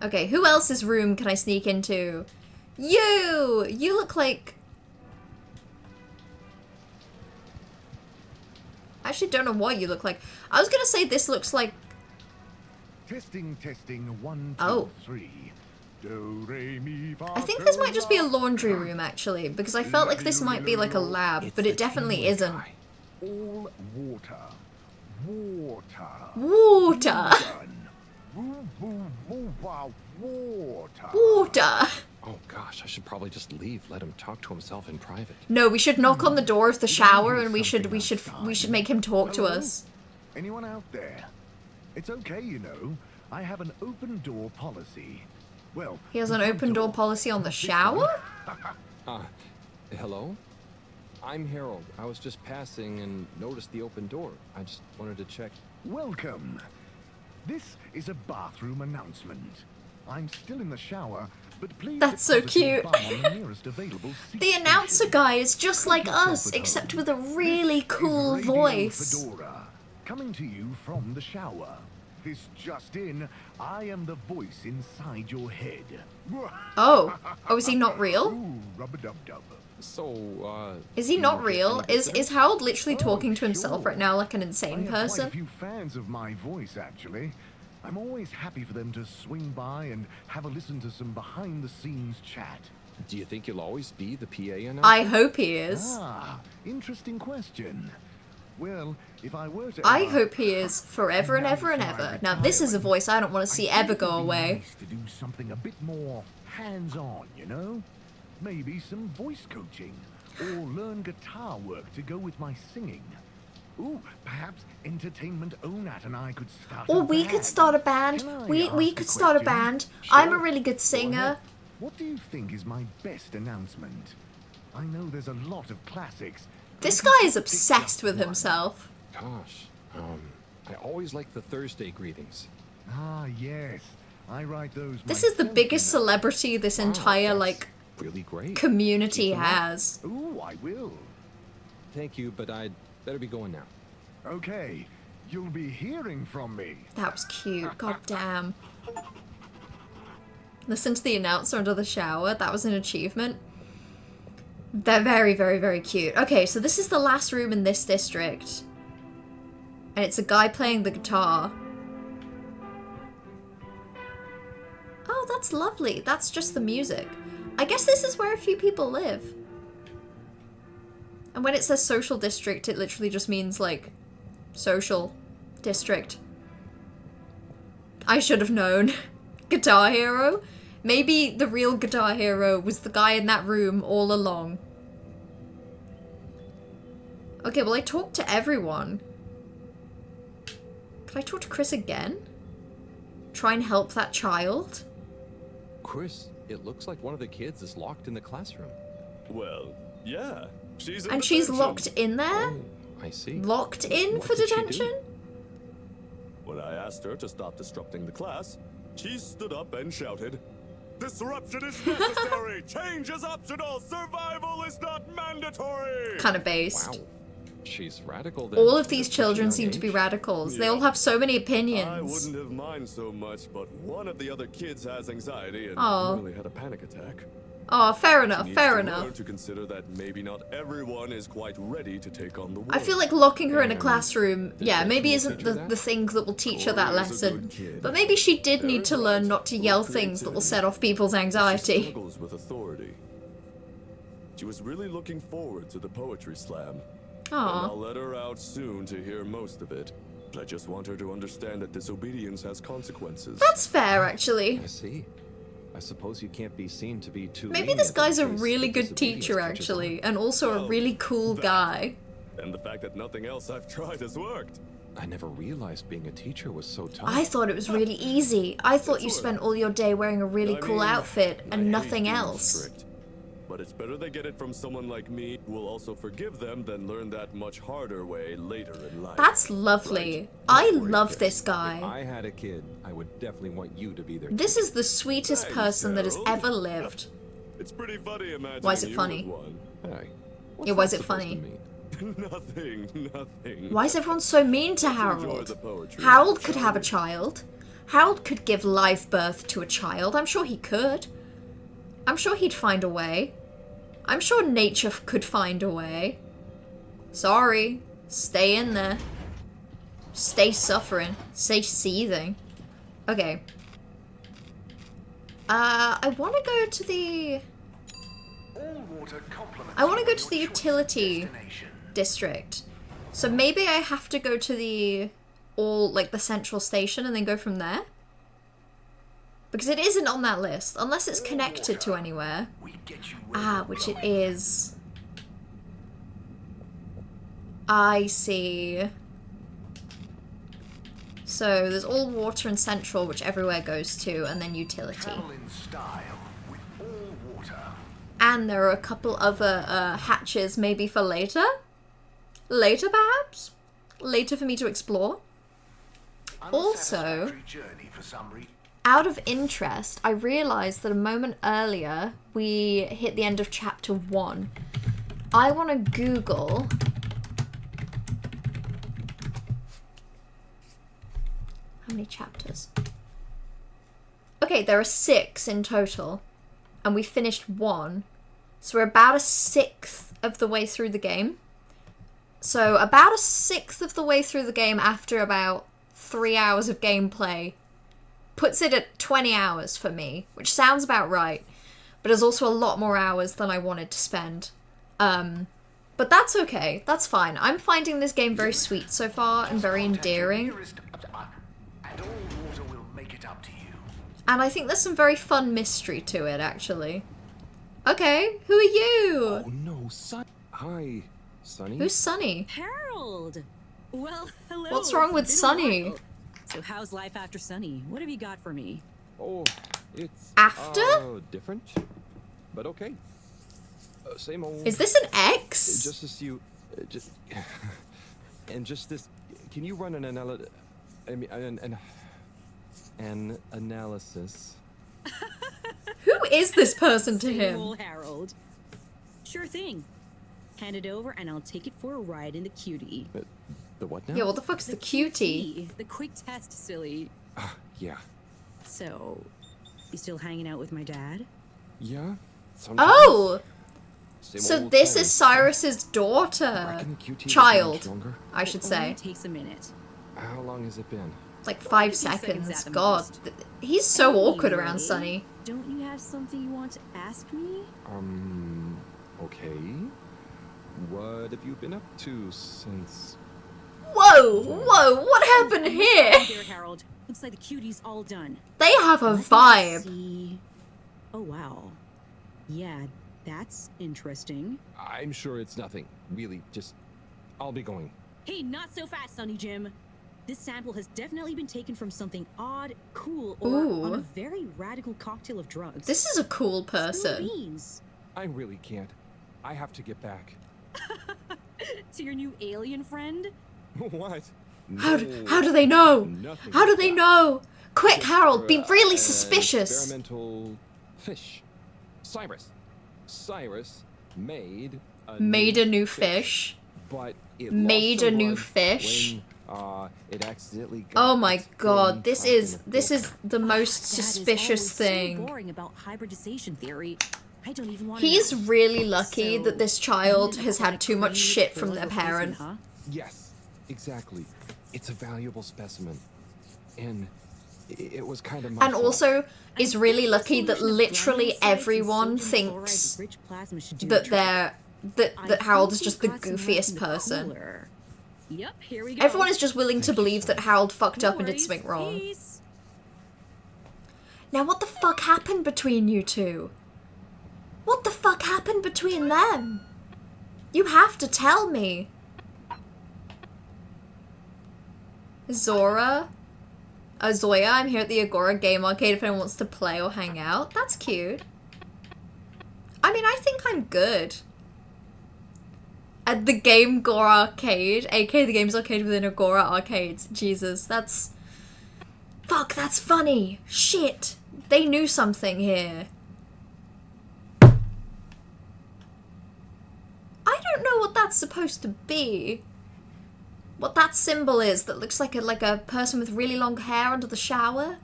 Okay, who else's room can I sneak into? You! You look like... I actually don't know what you look like. I was gonna say this looks like... Testing, 1, 2, Oh. 3. Do, re, mi, fa, I think this might just be a laundry room, actually, because I felt like this might be like a lab, but it definitely isn't. All water. Water. Water! Water. Water! Oh gosh, I should probably just leave. Let him talk to himself in private. No, we should knock on the door of the shower and we should make him talk to Hello? us. Anyone out there? It's okay, you know. I have an open door policy. Well, He has an open door policy on the shower? Hello? I'm Harold. I was just passing and noticed the open door. I just wanted to check. Welcome. This is a bathroom announcement. I'm still in the shower, but please. That's so cute. deposit your bum on the nearest available seat The announcer guy is just like us, yourself at except home. with a really cool Radio voice. Fedora, coming to you from the shower. This just in, I am the voice inside your head. Oh. Oh, is he not real? Ooh, rub-a-dub-dub. So, Is he not real? Is Harold literally talking to himself sure. right now like an I insane have quite a person? few fans of my voice, actually. I'm always happy for them to swing by and have a listen to some behind-the-scenes chat. do you think you'll always be the PA announcer? I hope he is. Ah, interesting question. Well, if I were to I ever- hope he is forever and ever and ever. Now this is a voice I don't want to see ever go away. Nice to do something a bit more hands-on, you know? Maybe some voice coaching, or learn guitar work to go with my singing. Ooh, perhaps Entertainment Onat and I could start Or a we band. could start a band. Can I We ask could a start a question? band. I'm a Sure. really good Go singer. ahead. What do you think is my best announcement? I know there's a lot of classics. This guy is obsessed with himself. Gosh, I always like the Thursday greetings. Ah, yes. I write those This is the myself, biggest you know. celebrity this entire, like, Really great. community Keep 'em up. has. Ooh, I will. Thank you, but I'd better be going now. Okay, you'll be hearing from me. That was cute. God damn. Listen to the announcer under the shower. That was an achievement. They're very, very, very cute. Okay, so this is the last room in this district. And it's a guy playing the guitar. Oh, that's lovely. That's just the music. I guess this is where a few people live. And when it says social district, it literally just means, like, social district. I should have known. Guitar Hero? Maybe the real Guitar Hero was the guy in that room all along. Okay, well I talked to everyone. Could I talk to Chris again? Try and help that child? Chris, it looks like one of the kids is locked in the classroom. Well, yeah. She's in And she's detention. locked in there? I see. Locked in What for did she do? detention? When I asked her to stop disrupting the class, she stood up and shouted, "Disruption is necessary! Change is optional! Survival is not mandatory!" Kind of based. Wow. She's radical then. All of at these such a children young seem to be age. radicals. They Yeah. all have so many I opinions. wouldn't have minded so much, but one of the other kids has anxiety and Aw. nearly had a panic attack. Oh, fair She enough, needs fair to enough. learn to consider that maybe not everyone is quite ready to take on the world. I feel like locking her in a classroom, did yeah, the maybe school isn't teach her the that? thing that will teach her that Corey is a lesson. good kid. But maybe she did need to Very learn bright, not to full yell of things that will creativity. set off people's She anxiety. struggles with authority. She was really looking forward to the poetry slam. And Aw. I'll let her out soon to hear most of it. But I just want her to understand that disobedience has consequences. That's fair, actually. I see. I suppose you can't be seen to be too Maybe lenient this guy's a in case really the good disobedience teacher, catches on. actually, and also a really cool guy. And the fact that nothing else I've tried has worked. I never realized being a teacher was so tough. I thought it was really easy. I thought you spent all your day wearing a really cool outfit and nothing else. Strict, but it's better they get it from someone like me who will also forgive them than learn that much harder way later in life. That's lovely. I love this If guy. I had a kid, I would definitely want you to be their This is the sweetest person that has ever lived. It's pretty funny imagining Why is it you funny? with one. Hey, Yeah, why is it funny? Nothing. Why is everyone so mean to Let's enjoy Harold? the poetry, Harold could shall have a we? child. Harold could give live birth to a child. I'm sure he could. I'm sure he'd find a way. I'm sure nature could find a way. Sorry. Stay in there. Stay suffering. Stay seething. Okay. I want to go to the... I want to go to the utility district. So maybe I have to go to the the central station and then go from there? Because it isn't on that list, unless it's connected to anywhere. Ah, which it is. I see. So there's all water and central, which everywhere goes to, and then utility. And there are a couple other hatches maybe for later? Later, perhaps? Later for me to explore? Also, out of interest, I realized that a moment earlier we hit the end of chapter 1. I want to Google... How many chapters? Okay, there are 6 in total. And we finished 1. So we're about a 1/6 of the way through the game. So about a 1/6 of the way through the game after about 3 hours of gameplay puts it at 20 hours for me, which sounds about right, but is also a lot more hours than I wanted to spend. But that's okay, that's fine. I'm finding this game very sweet so far and very endearing. And I think there's some very fun mystery to it, actually. Okay, who are you? Oh no, Son. Hi, Sonny. Who's Sonny? Harold! Well, hello. What's wrong with It's been a Sonny? while. So how's life after Sunny? What have you got for me? Oh, it's... After? Different, but okay. Same old... Is this an X? Just as you... just... and just this... Can you run an analysis? Who is this person to Same him? old Harold. Sure thing. Hand it over and I'll take it for a ride in the cutie. The what now? Yeah, what the fuck's the cutie? The quick test, silly. Yeah. So, you still hanging out with my dad? Yeah? Sometimes. Oh! Same So old this thing. is Cyrus's daughter. Reckon the QT Child, was much longer? I should It say. only takes a minute. How long has it been? Like 5 seconds seconds. at the God. most. He's so awkward around Anyway, Sunny. Don't you have something you want to ask me? Okay. What have you been up to since... Whoa! Whoa! What happened here? There, Harold. Looks like the cutie's all done. They have a Let me vibe. see. Oh, wow. Yeah, that's interesting. I'm sure it's nothing. Really, just... I'll be going. Hey, not so fast, Sonny Jim. This sample has definitely been taken from something odd, cool, or on a Ooh. very radical cocktail of drugs. This is a cool Spill the person. beans. I really can't. I have to get back. To your new alien friend? What? How do they know? Nothing How do like they that. know? Quick, Just Harold, for, be really an suspicious. Experimental fish. Cyrus made a Made new a new fish. But it Made lost a new blood fish. When, it accidentally got Oh my its god, brain this trapped in is a this book. is the most Dad is suspicious always thing. So boring about hybridization theory. I don't even want to He's know. really lucky So, that this child you has didn't had too much create shit from their political reason, parent. huh? Yes, exactly. It's a valuable specimen, and it was kind of my And fault. also is really lucky that Solution of literally bromine salts and everyone sodium chloride thinks rich plasma should do that the trick. that Harold is I just the think we've got some goofiest left in the person. cooler. Yep, here we go. Everyone is just willing to believe that Harold fucked up and did worries. something wrong. Peace. Now what the fuck happened between you two? What the fuck happened between them? You have to tell me. Zora. Zoya, I'm here at the Agora Game Arcade if anyone wants to play or hang out. That's cute. I mean, I think I'm good. At the Game Gore Arcade, aka the Games Arcade within Agora Arcades. Jesus, that's... Fuck, that's funny. Shit. They knew something here. I don't know what that's supposed to be. What that symbol is that looks like a person with really long hair under the shower.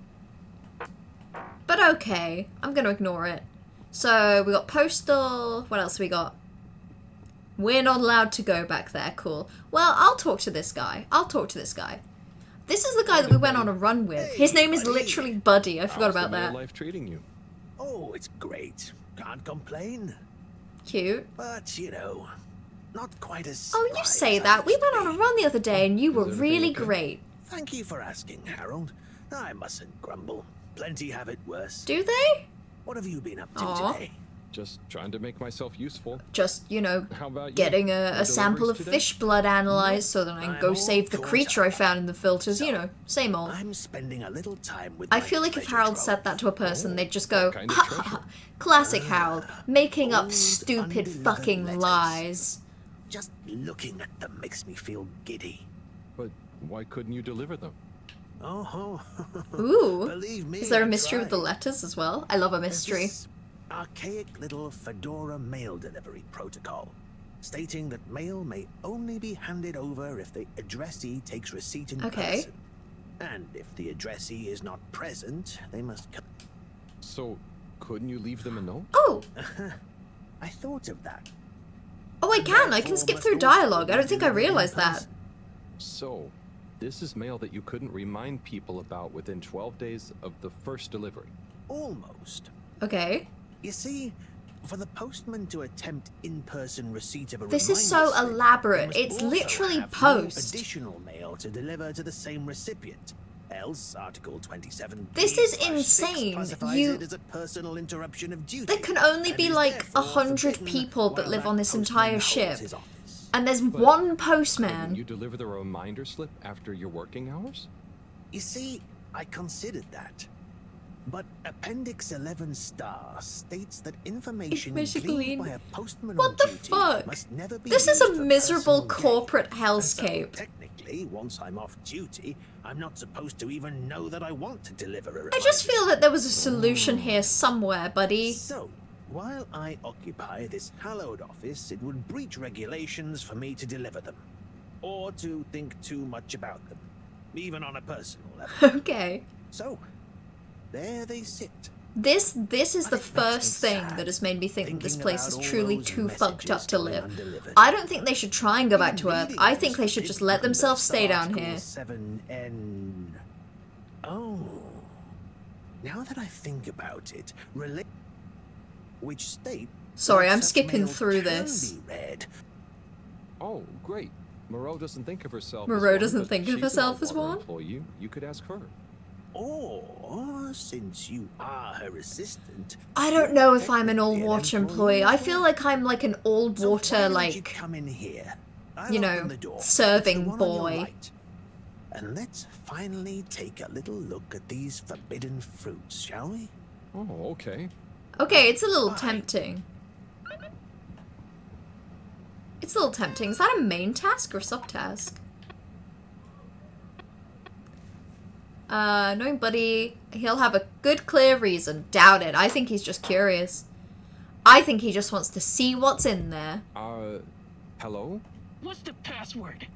But okay, I'm gonna ignore it. So we got postal. What else we got? We're not allowed to go back there. Cool. Well, I'll talk to this guy. This is the guy that we went on a run with. His name is literally Buddy. I forgot about that. Life treating you? Oh, it's great. Can't complain. Cute. But, you know, not quite as... Oh, you say that. We went on a run the other day and you were really great. Thank you for asking, Harold. I mustn't grumble. Plenty have it worse. Do they? What have you been up to today? Just trying to make myself useful. Just, you know, How about getting you? a sample of today? fish blood analyzed so that I can go save the creature I found in the filters. You know, same old. I'm spending a little time with I feel like if Harold said that to a person, they'd just go, ha ha ha. Classic Harold, making up stupid fucking lies. Just looking at them makes me feel giddy. But why couldn't you deliver them? Oh, Ooh. Believe me, Is there a I mystery with the tried. letters as well? I love a There's mystery. this archaic little Fedora mail delivery protocol, stating that mail may only be handed over if the addressee takes receipt in person. And if the addressee is not present, they must come. So, couldn't you leave them a note? Oh! I thought of that. Oh, I can. I can skip through dialogue. I don't think I realized that. So, this is mail that you couldn't remind people about within 12 days of the first delivery. Almost. Okay. You see, for the postman to attempt in-person receipt of a This is reminder so slip, elaborate. they must It's also literally have post. new additional mail to deliver to the same recipient. Else, Article 27. This is insane. Classifies You- it as a personal interruption of duty. There can only and be is like therefore 100 forbidden people that while live that on this postman entire holds ship. his office. And there's But one Couldn't postman. you deliver the reminder slip after your working hours? You see, I considered that. But Appendix 11 star states that information gleaned by a postman What on the duty fuck? must never be This is a used for miserable personal gain. corporate And hellscape. so, technically, once I'm off duty, I'm not supposed to even know that I want to deliver a I reminder. just feel that there was a solution here somewhere, buddy. So, while I occupy this hallowed office, it would breach regulations for me to deliver them. Or to think too much about them. Even on a personal level. Okay. So, there they sit. This is the first thing that has made me think that this place is truly too fucked up to live. I don't think they should try and go back to Earth. I think they should just let themselves stay down here. 7N. Oh. Now that I think about it, which state? Sorry, I'm such skipping mail through can this. be read. Oh, great. Moreau doesn't think of herself Moreau as one, doesn't but think of she's an herself as Outwater one? employee. You could ask her. Or, since you are her assistant, I don't know if I'm an all-water employee. I feel like I'm like an all-water, like, come in here. you know, serving boy. And let's finally take a little look at these forbidden fruits, shall we? Oh, okay. Okay, it's a little tempting. It's a little tempting. Is that a main task or subtask? Knowing Buddy, he'll have a good, clear reason. Doubt it. I think he's just curious. I think he just wants to see what's in there. Hello? What's the password?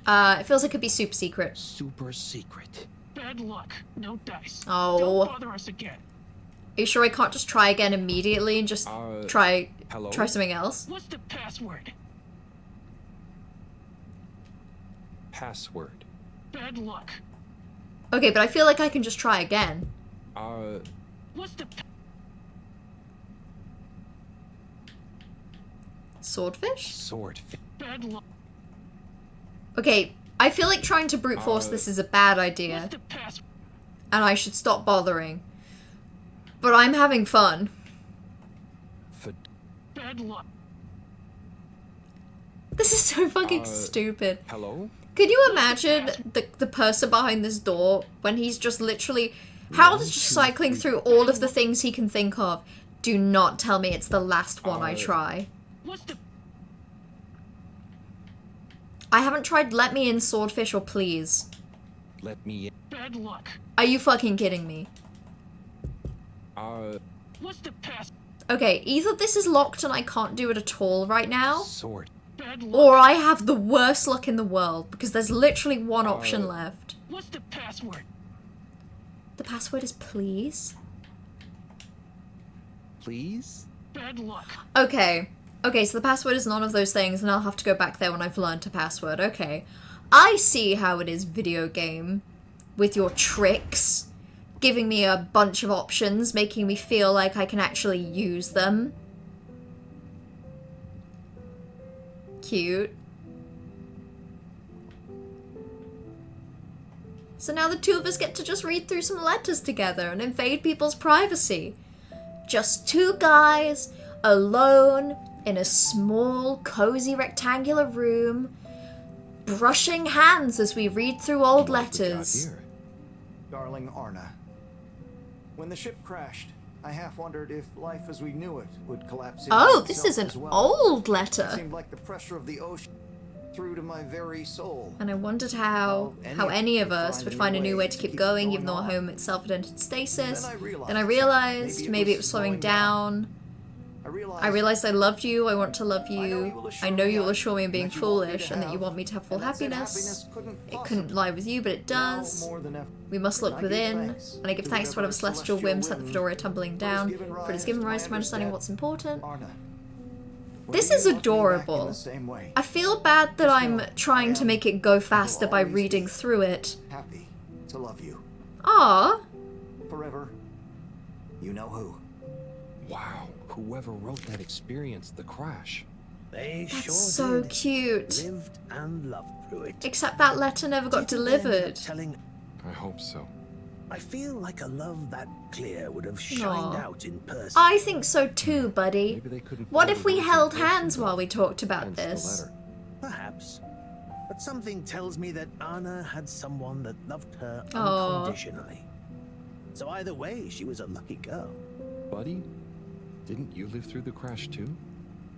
It feels like it could be super secret. Super secret. Bad luck. No dice. Oh. Don't bother us again. Are you sure I can't just try again immediately and just try hello? try something else? What's the password? Password. Bad luck. Okay, but I feel like I can just try again. What's the Swordfish? Swordfish. bad luck? Okay, I feel like trying to brute force this is a bad idea. What's the password? And I should stop bothering. But I'm having fun. Bad luck. This is so fucking stupid. Hello? Could you imagine the person behind this door when he's just literally... Harold is just cycling through all of the things he can think of. Do not tell me it's the last one I try. I haven't tried Let Me In Swordfish or Please. Let me in. Bad luck. Are you fucking kidding me? What's the pass? Okay, either this is locked and I can't do it at all right now, Sword. Bad luck. or I have the worst luck in the world, because there's literally one option left. What's the password? The password is please? Please? Bad luck. Okay. Okay, so the password is none of those things, and I'll have to go back there when I've learned a password. Okay. I see how it is, video game. With your tricks. Giving me a bunch of options, making me feel like I can actually use them. Cute. So now the two of us get to just read through some letters together and invade people's privacy. Just two guys, alone, in a small, cozy, rectangular room, brushing hands as we read through old letters. Darling Arna, when the ship crashed, I half wondered if life as we knew it would collapse. Oh, this is an old letter. It seemed like the pressure of the ocean through to my very soul. And I wondered how any of us would find a new way to keep going, even though our home itself had entered stasis. Then I realized maybe it was slowing down. I realized I loved you, I want to love you. I know you will assure me of being foolish, and that you want me to have full happiness. It couldn't lie with you, but it does. We must look within, and I give thanks to whatever celestial whim sent the fedora tumbling down, for it has given rise to my understanding of what's important. This is adorable. I feel bad that I'm trying to make it go faster by reading through it. Happy to love you. Ah. Forever. You know who. Wow, whoever wrote that experienced the crash. They That's sure so did. cute. Lived and loved through it. Except that letter never got delivered. I hope so. I feel like a love that clear would have shined Aw. out in person. I think so too, buddy. Maybe they couldn't What find if the we words in held person, hands though. while we talked about Hence the this? letter. Perhaps. But something tells me that Anna had someone that loved her Aw. unconditionally. So either way, she was a lucky girl. Buddy, didn't you live through the crash too?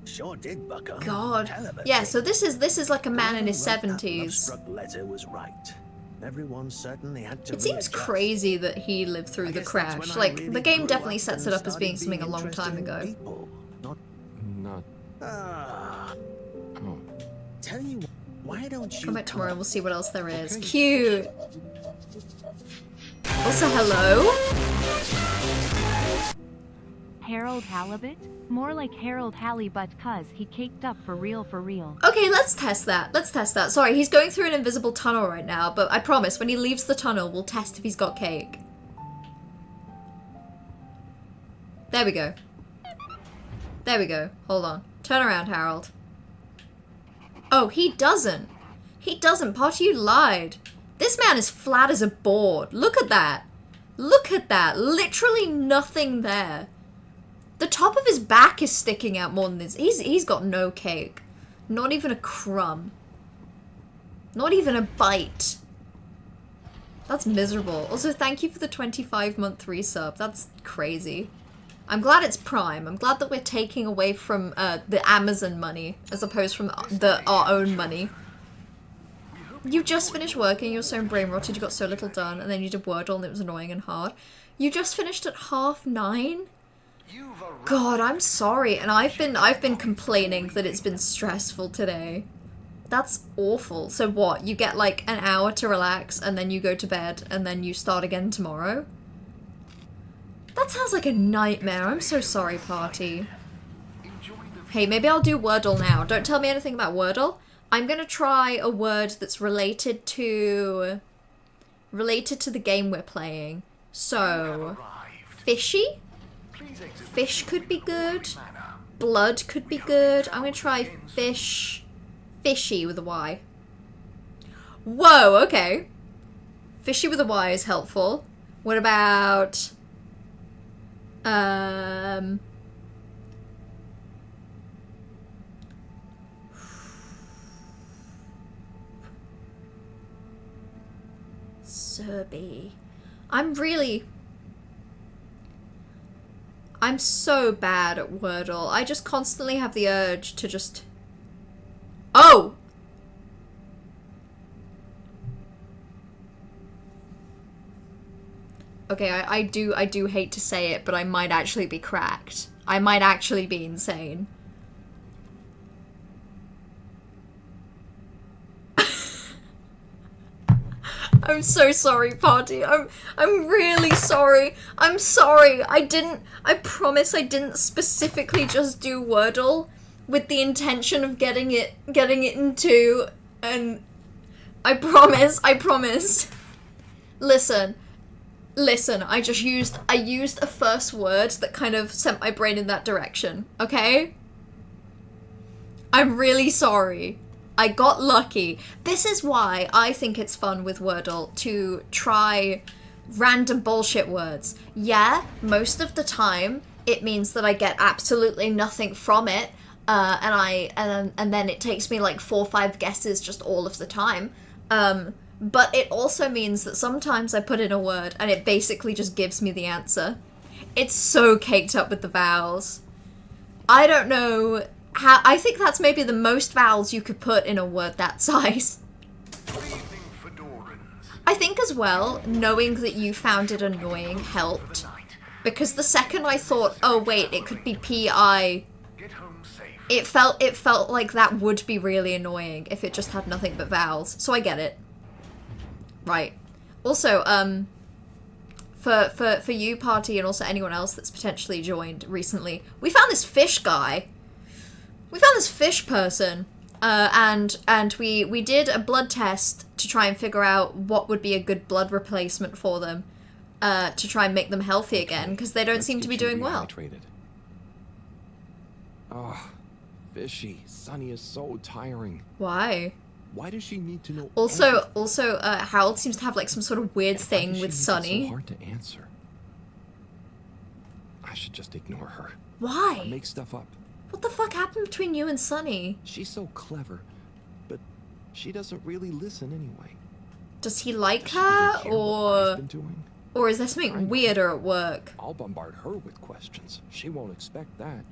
Sure did, Bucko. God. Hell of a Yeah, thing. so this is like a man in his Whoever wrote that 70s. love-struck letter was right. Everyone certainly had to It seems readjust. crazy that he lived through I the guess that's crash. when I Like, really the game grew definitely up sets and it up as being started something a long interested time in ago. people, not Not. Oh. Tell you, why don't you Come back tomorrow and we'll see what else there is. Okay. Cute. Also, hello? Harold Halibut? More like Harold Halibut, cuz he caked up for real for real. Okay, let's test that. Let's test that. Sorry, he's going through an invisible tunnel right now, but I promise when he leaves the tunnel, we'll test if he's got cake. There we go. There we go. Hold on. Turn around, Harold. Oh, he doesn't. He doesn't. Potter, you lied. This man is flat as a board. Look at that. Look at that. Literally nothing there. The top of his back is sticking out more than this. He's got no cake. Not even a crumb. Not even a bite. That's miserable. Also, thank you for the 25-month resub. That's crazy. I'm glad it's Prime. I'm glad that we're taking away from the Amazon money as opposed from our own money. You just finished working, you're so brain rotted, you got so little done, and then you did Wordle and it was annoying and hard. You just finished at 9:30? God, I'm sorry, and I've been complaining that it's been stressful today. That's awful. So what, you get like an hour to relax and then you go to bed and then you start again tomorrow? That sounds like a nightmare. I'm so sorry, party. Hey, maybe I'll do Wordle now. Don't tell me anything about Wordle. I'm gonna try a word that's related to the game we're playing. So, fishy? Fish could be good. Blood could be good. I'm gonna try fish. Fishy with a Y. Whoa, okay. Fishy with a Y is helpful. What about... Serby. I'm so bad at Wordle. I just constantly have the urge to just... Oh! Okay, I do hate to say it, but I might actually be cracked. I might actually be insane. I'm so sorry, party. I'm really sorry. I'm sorry. I promise I didn't specifically just do Wordle with the intention of getting it into, and I promise. Listen, I used a first word that kind of sent my brain in that direction, okay? I'm really sorry. I got lucky. This is why I think it's fun with Wordle to try random bullshit words. Yeah, most of the time it means that I get absolutely nothing from it, and then it takes me like 4 or 5 guesses just all of the time. But it also means that sometimes I put in a word and it basically just gives me the answer. It's so caked up with the vowels. I don't know how. I think that's maybe the most vowels you could put in a word that size. I think as well, knowing that you found it annoying helped. Because the second I thought, oh wait, it could be P-I, it felt like that would be really annoying if it just had nothing but vowels. So I get it. Right. Also, for you, party, and also anyone else that's potentially joined recently, we found this fish guy. We found this fish person, and we did a blood test to try and figure out what would be a good blood replacement for them, to try and make them healthy again, because they don't seem to be doing well. Oh, Fishy, Sunny is so tiring. Why? Why does she need to know? Also, Harold seems to have like some sort of weird thing with Sunny. So hard to answer. I should just ignore her. Why? Or make stuff up. What the fuck happened between you and Sunny? She's so clever, but she doesn't really listen anyway. Does he like her, or is there something weirder at work? I'll bombard her with questions. She won't expect that.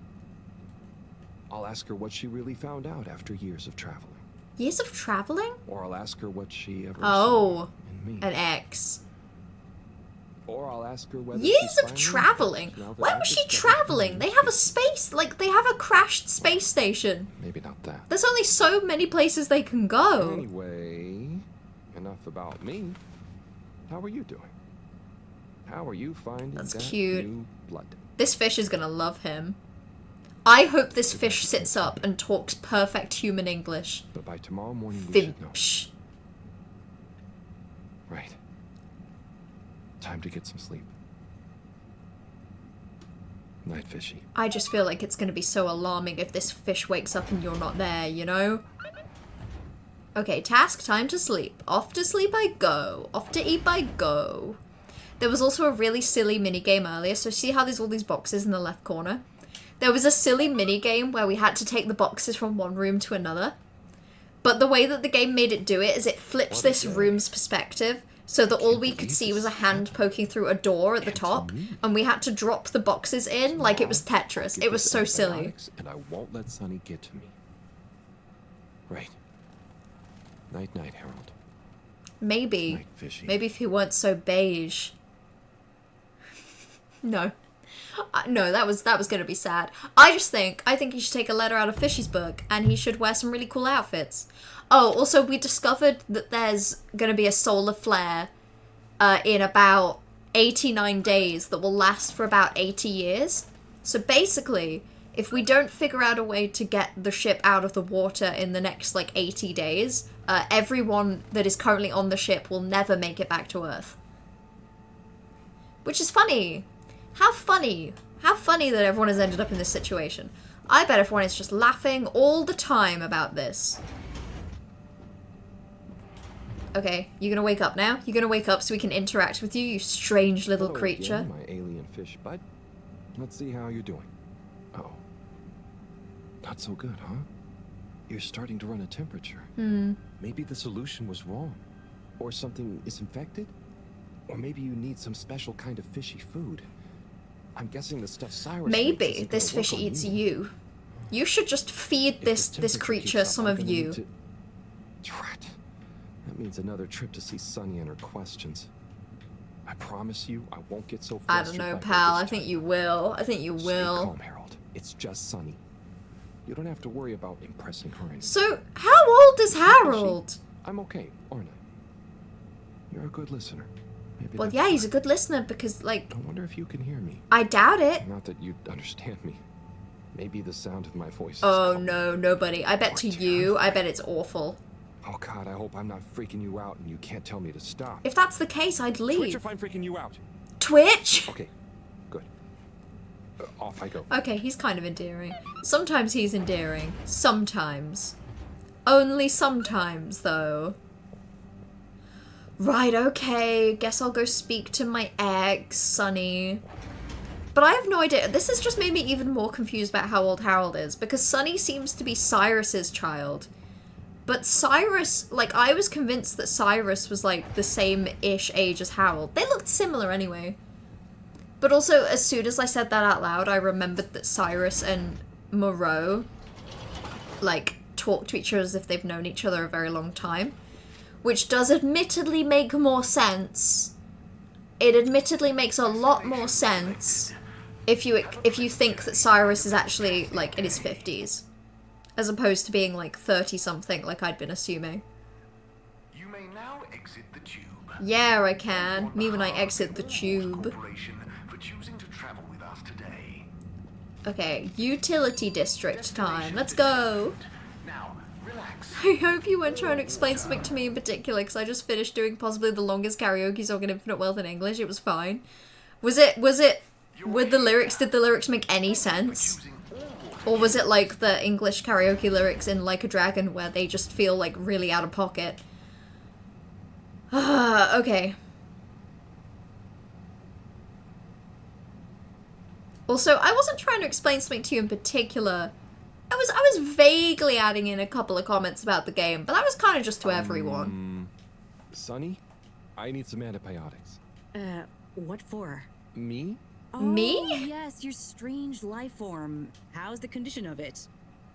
I'll ask her what she really found out after years of traveling. Years of traveling? Or I'll ask her what she ever saw in me. An ex. Or I'll ask her whether years of traveling? Why was she traveling? They have a space, like, they have a crashed space station. Maybe not that. There's only so many places they can go. Anyway, enough about me. How are you doing? How are you finding That's that cute. new blood? This fish is gonna love him. I hope this fish sits up and talks perfect human English. But by tomorrow morning we should know. Right. Time to get some sleep. Night, Fishy. I just feel like it's gonna be so alarming if this fish wakes up and you're not there, you know? Okay, task, time to sleep. Off to sleep I go. Off to eat I go. There was also a really silly minigame earlier, so see how there's all these boxes in the left corner? There was a silly minigame where we had to take the boxes from one room to another. But the way that the game made it do it is it flipped this room's perspective so that all we could see was a hand poking through a door at the top, and we had to drop the boxes in like it was Tetris. It was so silly. And I won't let Sunny get to me. Right. Night, night, Harold. Maybe. Night, Fishy. Maybe if he weren't so beige. No. No, that was gonna be sad. I think he should take a letter out of Fishy's book, and he should wear some really cool outfits. Oh, also we discovered that there's gonna be a solar flare in about 89 days that will last for about 80 years. So basically, if we don't figure out a way to get the ship out of the water in the next like 80 days, everyone that is currently on the ship will never make it back to Earth. Which is funny. How funny. How funny that everyone has ended up in this situation. I bet everyone is just laughing all the time about this. Okay, you gonna wake up now? You gonna wake up so we can interact with you, you strange little Hello creature? again, my alien fish bud. Let's see how you're doing. Oh. Not so good, huh? You're starting to run a temperature. Hmm. Maybe the solution was wrong. Or something is infected? Or maybe you need some special kind of fishy food. I'm guessing the stuff Cyrus Maybe makes isn't this gonna work fish on eats you. you. You should just feed this creature some of you. Drat. That means another trip to see Sunny and her questions. I promise you, I won't get so I flustered. don't know, by her pal. this I think time. you will. I think you Stay will. calm, Harold. It's just Sunny. You don't have to worry about impressing her anymore. So, how old is Harold? I'm okay, aren't I? You're a good listener. Maybe Well, that's yeah, why. he's a good listener because, like, I wonder if you can hear me. I doubt it. Not that you'd understand me. Maybe the sound of my voice is Oh calming. no, nobody. I bet to you, I bet it's awful. Oh God, I hope I'm not freaking you out and you can't tell me to stop. If that's the case, I'd Twitch leave. if I'm freaking you out. Twitch? Okay, good. Off I go. Okay, he's kind of endearing. Sometimes he's endearing. Sometimes. Only sometimes, though. Right, okay. Guess I'll go speak to my ex, Sunny. But I have no idea. This has just made me even more confused about how old Harold is. Because Sunny seems to be Cyrus's child. But Cyrus, like, I was convinced that Cyrus was, like, the same-ish age as Harold. They looked similar anyway. But also, as soon as I said that out loud, I remembered that Cyrus and Moreau, like, talk to each other as if they've known each other a very long time. Which does admittedly make more sense. It admittedly makes a lot more sense if you think that Cyrus is actually, like, in his 50s. As opposed to being, like, 30-something, like I'd been assuming. You may now exit the tube. Yeah, I can. Me when I exit the tube. For choosing to travel with us today. Okay, utility district time. Let's go! Now, relax. I hope you weren't trying to explain something to me in particular, because I just finished doing possibly the longest karaoke song in Infinite Wealth in English. It was fine. did the lyrics make any sense? Or was it like the English karaoke lyrics in Like a Dragon, where they just feel, like, really out of pocket? Okay. Also, I wasn't trying to explain something to you in particular. I was vaguely adding in a couple of comments about the game, but that was kind of just to everyone. Sunny, I need some antibiotics. What for? Me? Oh, Me? yes, your strange life form. How's the condition of it?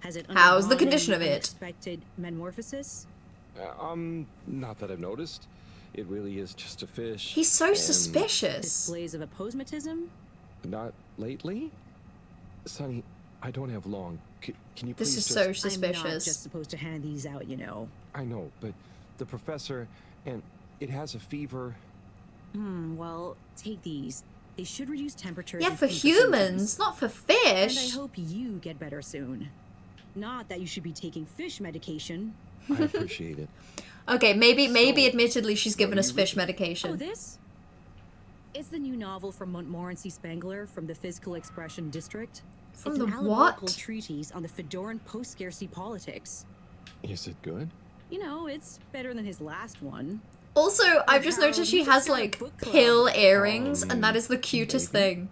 Has it How's the undergone condition an of it? unexpected metamorphosis? Not that I've noticed. It really is just a fish. He's so and suspicious. Displays of aposematism? Not lately? Sunny, I don't have long. Can you This please is just... so I'm not suspicious. just supposed to hand these out, you know. I know, but the professor, and it has a fever. Well, take these. They should reduce temperatures. Yeah, and for fever humans, symptoms. not for And I fish. hope you get better soon. Not that you should be taking fish medication. I appreciate it. Okay, maybe admittedly she's given us fish medication. Oh, this? It's the new novel from Montmorency Spangler from the Physical Expression District. From it's the an what? allegorical treatise on the Fedoran post-scarcity politics. Is it good? You know, it's better than his last one. Also, I've just noticed she has, like, pill earrings, Oh, and that is the cutest thing.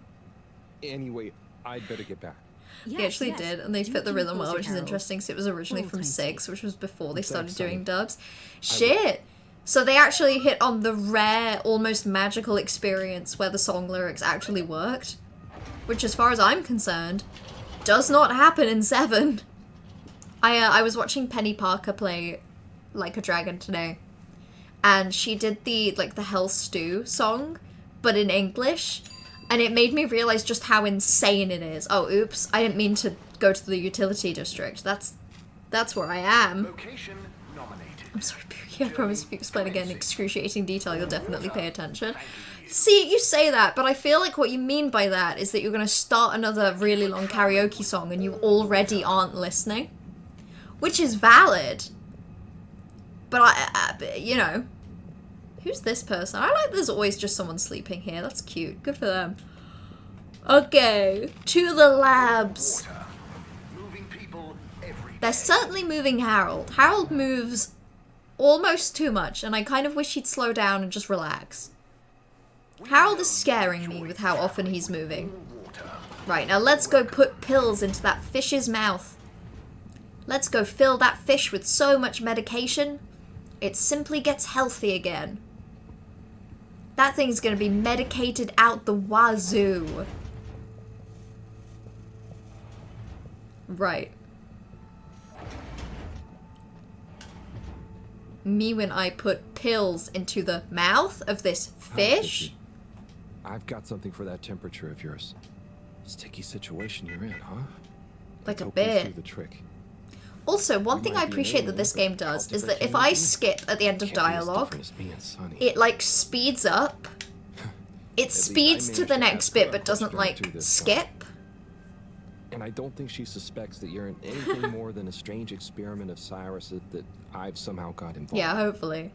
Anyway, I'd better get back. They actually did, and they fit the rhythm well, which is interesting, because it was originally from 6, which was before they started doing dubs. Shit! So they actually hit on the rare, almost magical experience where the song lyrics actually worked. Which, as far as I'm concerned, does not happen in 7. I was watching Penny Parker play Like a Dragon today, and she did the Hell Stew song, but in English, and it made me realize just how insane it is. Oh, oops, I didn't mean to go to the utility district. That's where I am. Location nominated. I'm sorry, Pookie, I promise if you explain again in excruciating detail, you'll definitely pay attention. See, you say that, but I feel like what you mean by that is that you're going to start another really long karaoke song and you already aren't listening. Which is valid. But you know. Who's this person? I like there's always just someone sleeping here. That's cute. Good for them. Okay, to the labs. They're certainly moving Harold. Harold moves almost too much, and I kind of wish he'd slow down and just relax. Harold is scaring me with how often he's moving. Right, now let's go put pills into that fish's mouth. Let's go fill that fish with so much medication it simply gets healthy again. That thing's gonna be medicated out the wazoo. Right. Me when I put pills into the mouth of this fish? I've got something for that temperature of yours. Sticky situation you're in, huh? Like a Let's hope we bit. do the trick. Also, one thing I appreciate that this game does is that if I skip at the end of dialogue, it like speeds up. It speeds to the next bit but doesn't like skip. And I don't think she suspects that you're in anything more than a strange experiment of Cyrus that I've somehow got involved. Yeah, hopefully.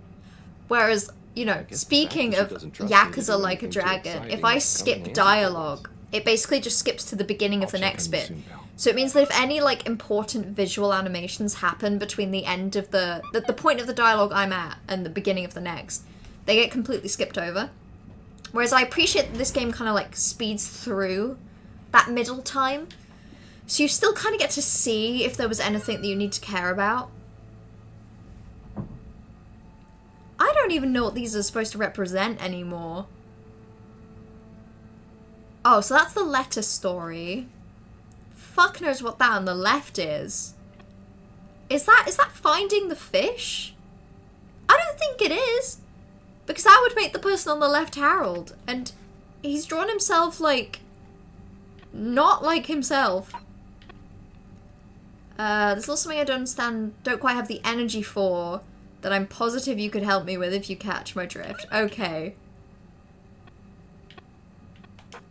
Whereas, you know, speaking she of doesn't trust me to Yakuza do Like a anything too Dragon, if exciting, I it's coming in skip handy. dialogue, it basically just skips to the beginning of the next bit. So it means that if any like important visual animations happen between the end of the point of the dialogue I'm at and the beginning of the next, they get completely skipped over. Whereas I appreciate that this game kind of like speeds through that middle time. So you still kind of get to see if there was anything that you need to care about. I don't even know what these are supposed to represent anymore. Oh, so that's the letter story. Fuck knows what that on the left is. Is that finding the fish? I don't think it is. Because that would make the person on the left Harold. And he's drawn himself like... not like himself. There's also something I don't quite have the energy for, that I'm positive you could help me with if you catch my drift. Okay.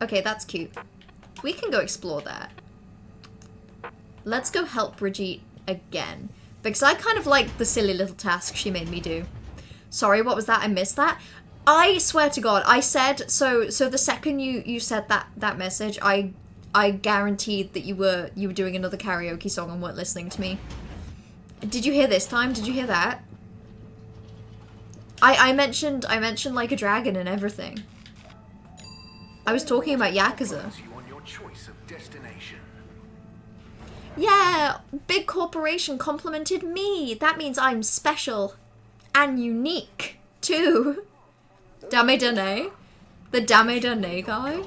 Okay, that's cute. We can go explore that. Let's go help Brigitte again. Because I kind of liked the silly little task she made me do. Sorry, what was that? I missed that. I swear to God, I said, so the second you said that message, I guaranteed that you were doing another karaoke song and weren't listening to me. Did you hear this time? Did you hear that? I mentioned Like a Dragon and everything. I was talking about Yakuza. Yeah, big corporation complimented me. That means I'm special and unique too. Dame Dane, the Dame Dane guy.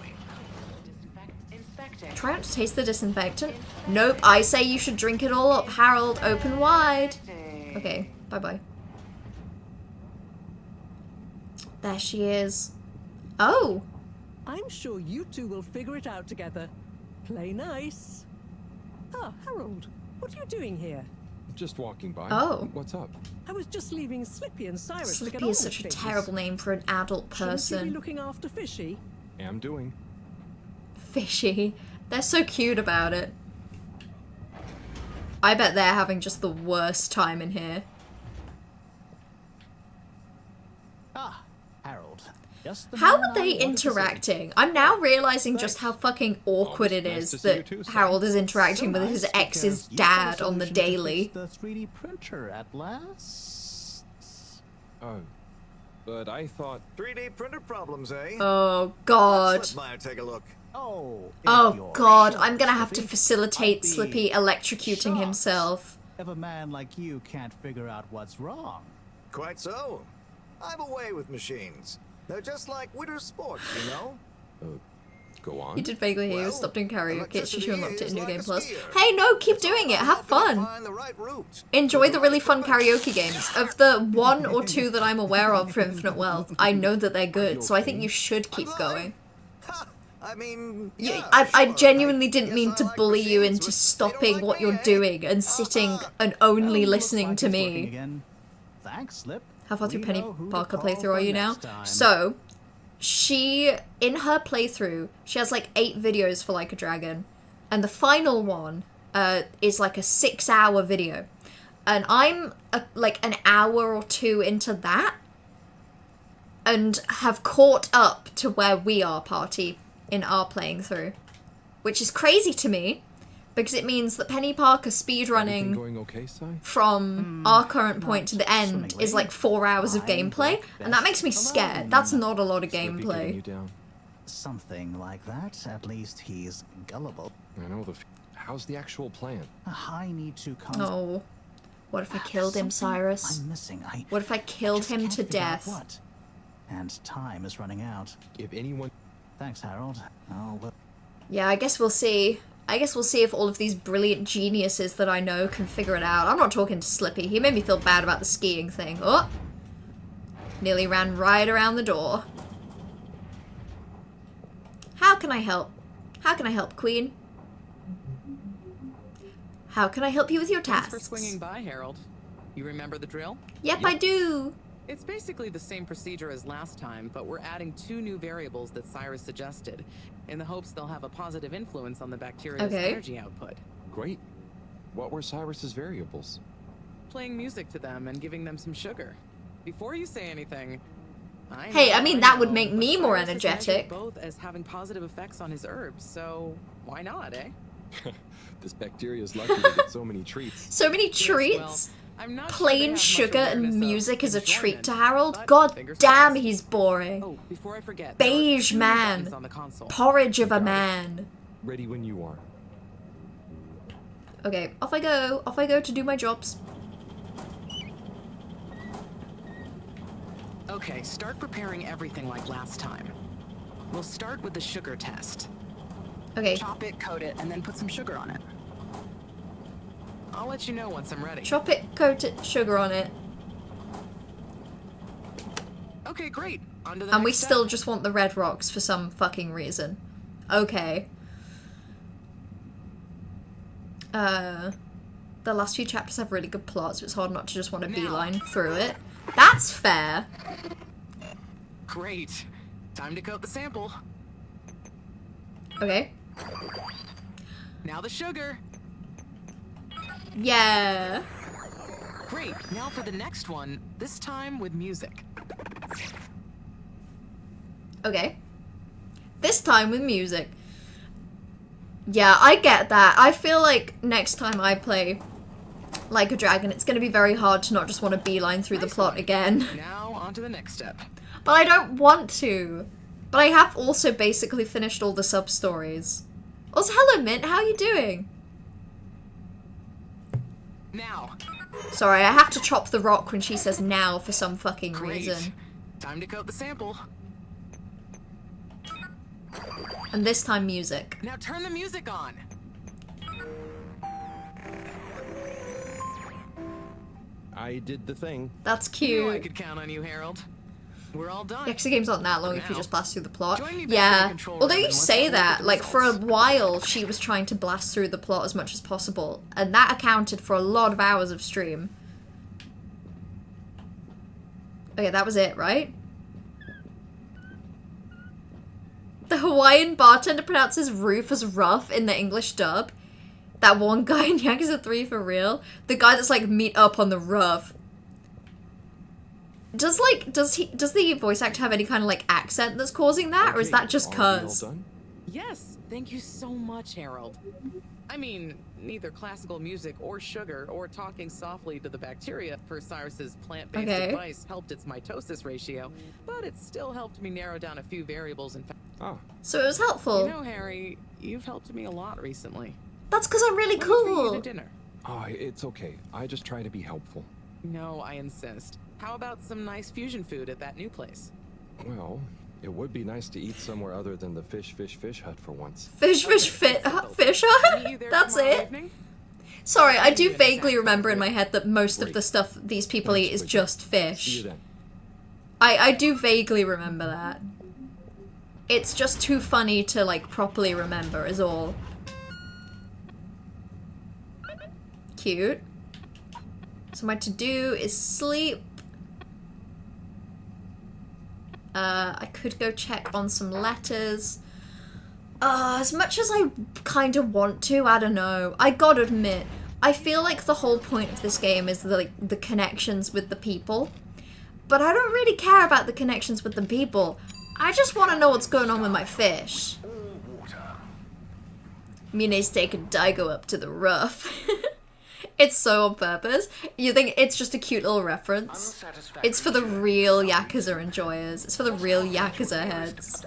Try not to taste the disinfectant. Nope, I say you should drink it all up, Harold. Open wide. Okay, bye-bye. There she is. Oh! I'm sure you two will figure it out together. Play nice. Ah, Harold, what are you doing here? Just walking by. Oh. What's up? I was just leaving Slippy and Cyrus to get Slippy on is with such a things. terrible name for an adult Shouldn't you be person. looking after Fishy? Am doing. Fishy. They're so cute about it. I bet they're having just the worst time in here. Ah, Harold. Just the How man are they I wanted to see. interacting? I'm now realizing just how fucking awkward it is that Harold is interacting with his ex's dad on the daily. The 3D printer at last. Oh, but I thought 3D printer problems, eh? Oh God. Let's let Meyer take a look. Oh God, I'm gonna have to facilitate Slippy electrocuting himself. If a man like you can't figure out what's wrong. Quite so. I have a way with machines. They're just like winter sports, you know? Go on. You did vaguely hear you Well, stopped doing karaoke. She unlocked it in New like Game a Plus. skier. Hey, no, keep doing it. Have fun. Find the right route. Enjoy the really fun karaoke games. Of the 1 or 2 that I'm aware of for Infinite Wealth, I know that they're good, so I think you should keep going. I mean, I genuinely didn't mean to bully you into stopping what you're doing and sitting and only listening to me. Again. Thanks, Slip. How far through We Penny know who to Parker call playthrough for are you now? next time. So, she, in her playthrough, she has like 8 videos for Like a Dragon. And the final one is like a 6-hour video. And I'm like an hour or 2 into that. And have caught up to where we are, party, in our playing through. Which is crazy to me. Because it means that Penny Parker speedrunning going okay, Si? from our current point to the end is like 4 hours of gameplay, and that makes me scared. That's not a lot of gameplay. Something like that. At least he's gullible. I know How's the actual plan? I need to Oh. What if I killed him, Cyrus? I'm missing. What if I killed him can't to figure out death? What? And time is running out. If anyone... Thanks, Harold. Oh, well. Yeah, I guess we'll see. I guess we'll see if all of these brilliant geniuses that I know can figure it out. I'm not talking to Slippy. He made me feel bad about the skiing thing. Oh! Nearly ran right around the door. How can I help? How can I help, Queen? How can I help you with your tasks? Thanks for swinging by, Harold. You remember the drill? Yep, I do. It's basically the same procedure as last time, but we're adding 2 new variables that Cyrus suggested, in the hopes they'll have a positive influence on the bacteria's energy output. Great. What were Cyrus's variables? Playing music to them and giving them some sugar. Before you say anything, I mean, that would make me more Cyrus has measured energetic. both as having positive effects on his herbs, so why not, eh? This bacteria is lucky to get so many treats. So many treats. Plain sugar and music is a treat to Harold. God damn, he's boring. Oh, before I forget, Beige man. Porridge of a man. Ready when you are. Okay, off I go. Off I go to do my jobs. Okay, start preparing everything like last time. We'll start with the sugar test. Okay. Chop it, coat it, and then put some sugar on it. I'll let you know once I'm ready. Chop it, coat it, sugar on it. Okay, great. On to the And we next still step. just want the red rocks for some fucking reason. Okay. The last few chapters have really good plots, so it's hard not to just want to beeline through it. That's fair. Great. Time to coat the sample. Okay. Now the sugar. Yeah. Great. Now for the next one, this time with music. Okay. This time with music. Yeah, I get that. I feel like next time I play Like a Dragon, it's going to be very hard to not just want to beeline through the plot again. Now on to the next step. But I don't want to. But I have also basically finished all the sub-stories. Also, hello Mint, how are you doing? Now. Sorry, I have to chop the rock when she says now for some fucking reason. Time to coat the sample. And this time music. Now turn the music on. I did the thing. That's I cute. could count on you, Harold. We're all done. Yeah, 'cause the game's not that long For if you now. just blast through the plot. Join me back in Yeah, the control although room you and let's say have a look at that, the like for a results. while she was trying to blast through the plot as much as possible, and that accounted for a lot of hours of stream. Okay, that was it, right? The Hawaiian bartender pronounces roof as rough in the English dub. That one guy in Yakuza 3 for real. The guy that's like, meet up on the roof. Does the voice actor have any kind of like accent that's causing that, or is that just cuz? Yes, thank you so much, Harold. I mean, neither classical music or sugar or talking softly to the bacteria per Cyrus's plant-based Okay. advice helped its mitosis ratio, but it still helped me narrow down a few variables and So it was helpful. You know, Harry, you've helped me a lot recently. That's because I'm really Let me treat you cool. to dinner. Oh, it's okay. I just try to be helpful. No, I insist. How about some nice fusion food at that new place? Well, it would be nice to eat somewhere other than the fish hut for once. Fish hut? That's it? Sorry, I do vaguely remember in my head that most of the stuff these people eat is just See fish. you then. I do vaguely remember that. It's just too funny to, like, properly remember is all. Cute. So my to-do is sleep. I could go check on some letters. As much as I kind of want to, I don't know. I gotta admit, I feel like the whole point of this game is the connections with the people. But I don't really care about the connections with the people. I just want to know what's going on with my fish. Mine's taking Daigo up to the rough. It's so on purpose. You think it's just a cute little reference? It's for the real Yakuza enjoyers. It's for the real Yakuza heads.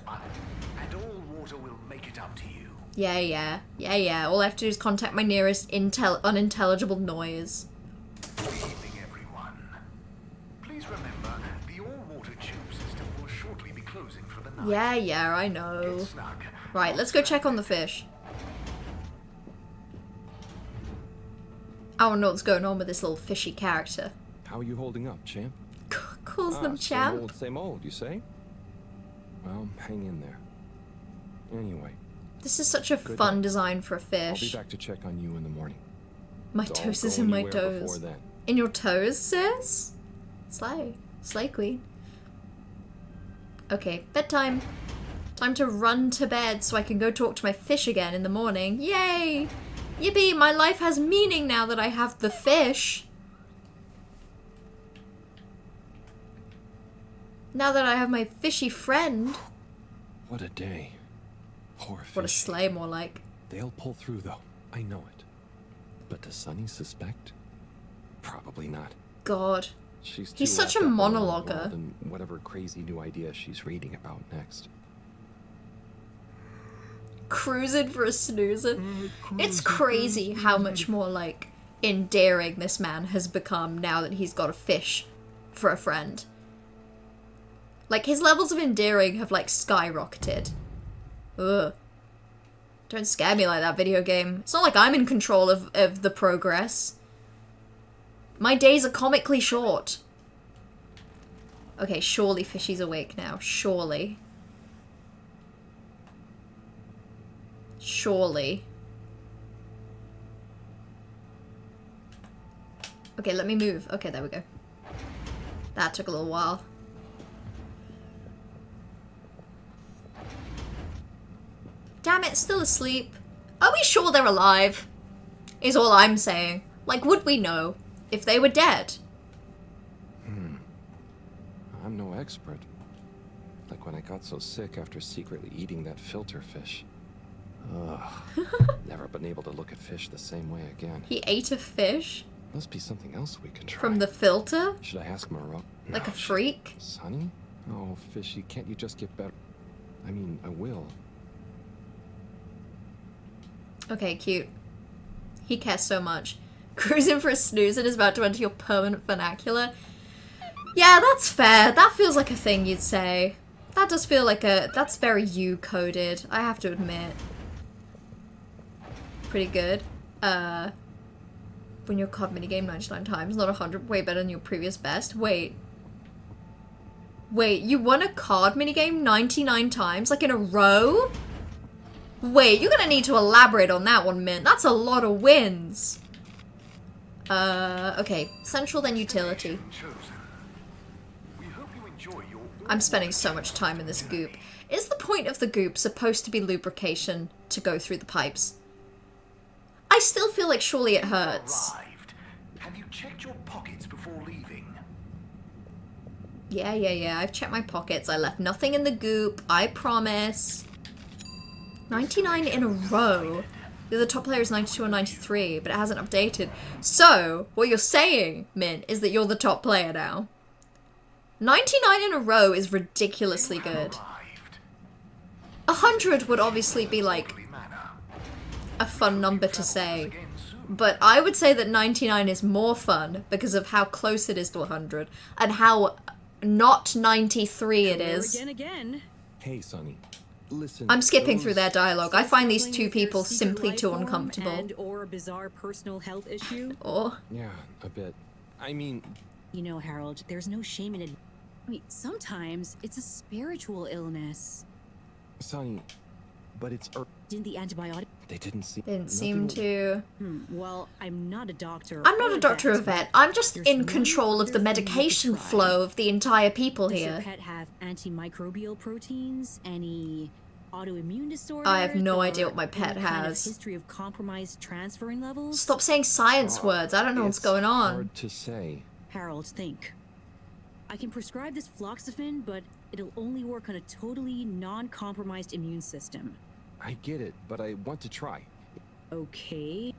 And all water will make it up to you. Yeah. All I have to do is contact my nearest unintelligible noise. closing for the night. Yeah, I know. Right, let's go check on the fish. I don't know what's going on with this little fishy character. How are you holding up, champ? Calls them champ. Same old, you say? Well, hang in there. Anyway. This is such a fun design for a fish. I'll be back to check on you in the morning. My toes is in my toes. In your toes, sis? Slay. Slay queen. Okay, bedtime. Time to run to bed so I can go talk to my fish again in the morning. Yay! Yippee, my life has meaning now that I have the fish. Now that I have my fishy friend. What a day. Poor fish. What a slay, more like. They'll pull through, though. I know it. But does Sunny suspect? Probably not. God. He's such a monologuer. And whatever crazy new idea she's reading about next. Cruising for a snoozing. It's crazy how much more, like, endearing this man has become now that he's got a fish for a friend. Like, his levels of endearing have, like, skyrocketed. Ugh. Don't scare me like that, video game. It's not like I'm in control of the progress. My days are comically short. Okay, surely Fishy's awake now. Surely. Surely. Okay, let me move. Okay, there we go. That took a little while. Damn it, still asleep. Are we sure they're alive? Is all I'm saying. Like, would we know if they were dead? I'm no expert. Like when I got so sick after secretly eating that filter fish. Ugh. Never been able to look at fish the same way again. He ate a fish? Must be something else we can try. From the filter? Should I ask Moreau? Like a freak? Sonny? Oh, Fishy, can't you just get better? I mean, I will. Okay, cute. He cares so much. Cruising for a snooze and is about to enter your permanent vernacular. Yeah, that's fair. That feels like a thing you'd say. That does feel like that's very you-coded, I have to admit. Pretty good. Win your card minigame 99 times, not 100. Way better than your previous best. Wait, you won a card minigame 99 times? Like in a row? Wait, you're gonna need to elaborate on that one, Mint. That's a lot of wins. Okay. Central, then utility. I'm spending so much time in this goop. Is the point of the goop supposed to be lubrication to go through the pipes? I still feel like surely it hurts. Have you checked your pockets before leaving? Yeah. I've checked my pockets. I left nothing in the goop. I promise. 99 in a row. The other top player is 92 or 93, but it hasn't updated. So, what you're saying, Min, is that you're the top player now. 99 in a row is ridiculously good. 100 would obviously be like a fun number to say, but I would say that 99 is more fun because of how close it is to 100 and how not 93 it is. Again. Hey, Sonny. Listen, I'm skipping through their dialogue. I find these two people simply too uncomfortable. And or a bizarre personal health issue. Or yeah, a bit. I mean, you know, Harold, there's no shame in it. I mean, sometimes it's a spiritual illness. Sonny, but it's Didn't the antibiotic? They didn't seem to. Well, I'm not a doctor. I'm not a doctor or vet. I'm just in control of the medication flow of the entire people Does here. your pet have antimicrobial proteins? Any autoimmune disorder? I have no idea what my pet kind of has. History of compromised transferring levels? Stop saying science words. I don't know what's going on. Hard to say. Harold, think. I can prescribe this floxifene, but it'll only work on a totally non-compromised immune system. I get it, but I want to try. Okay.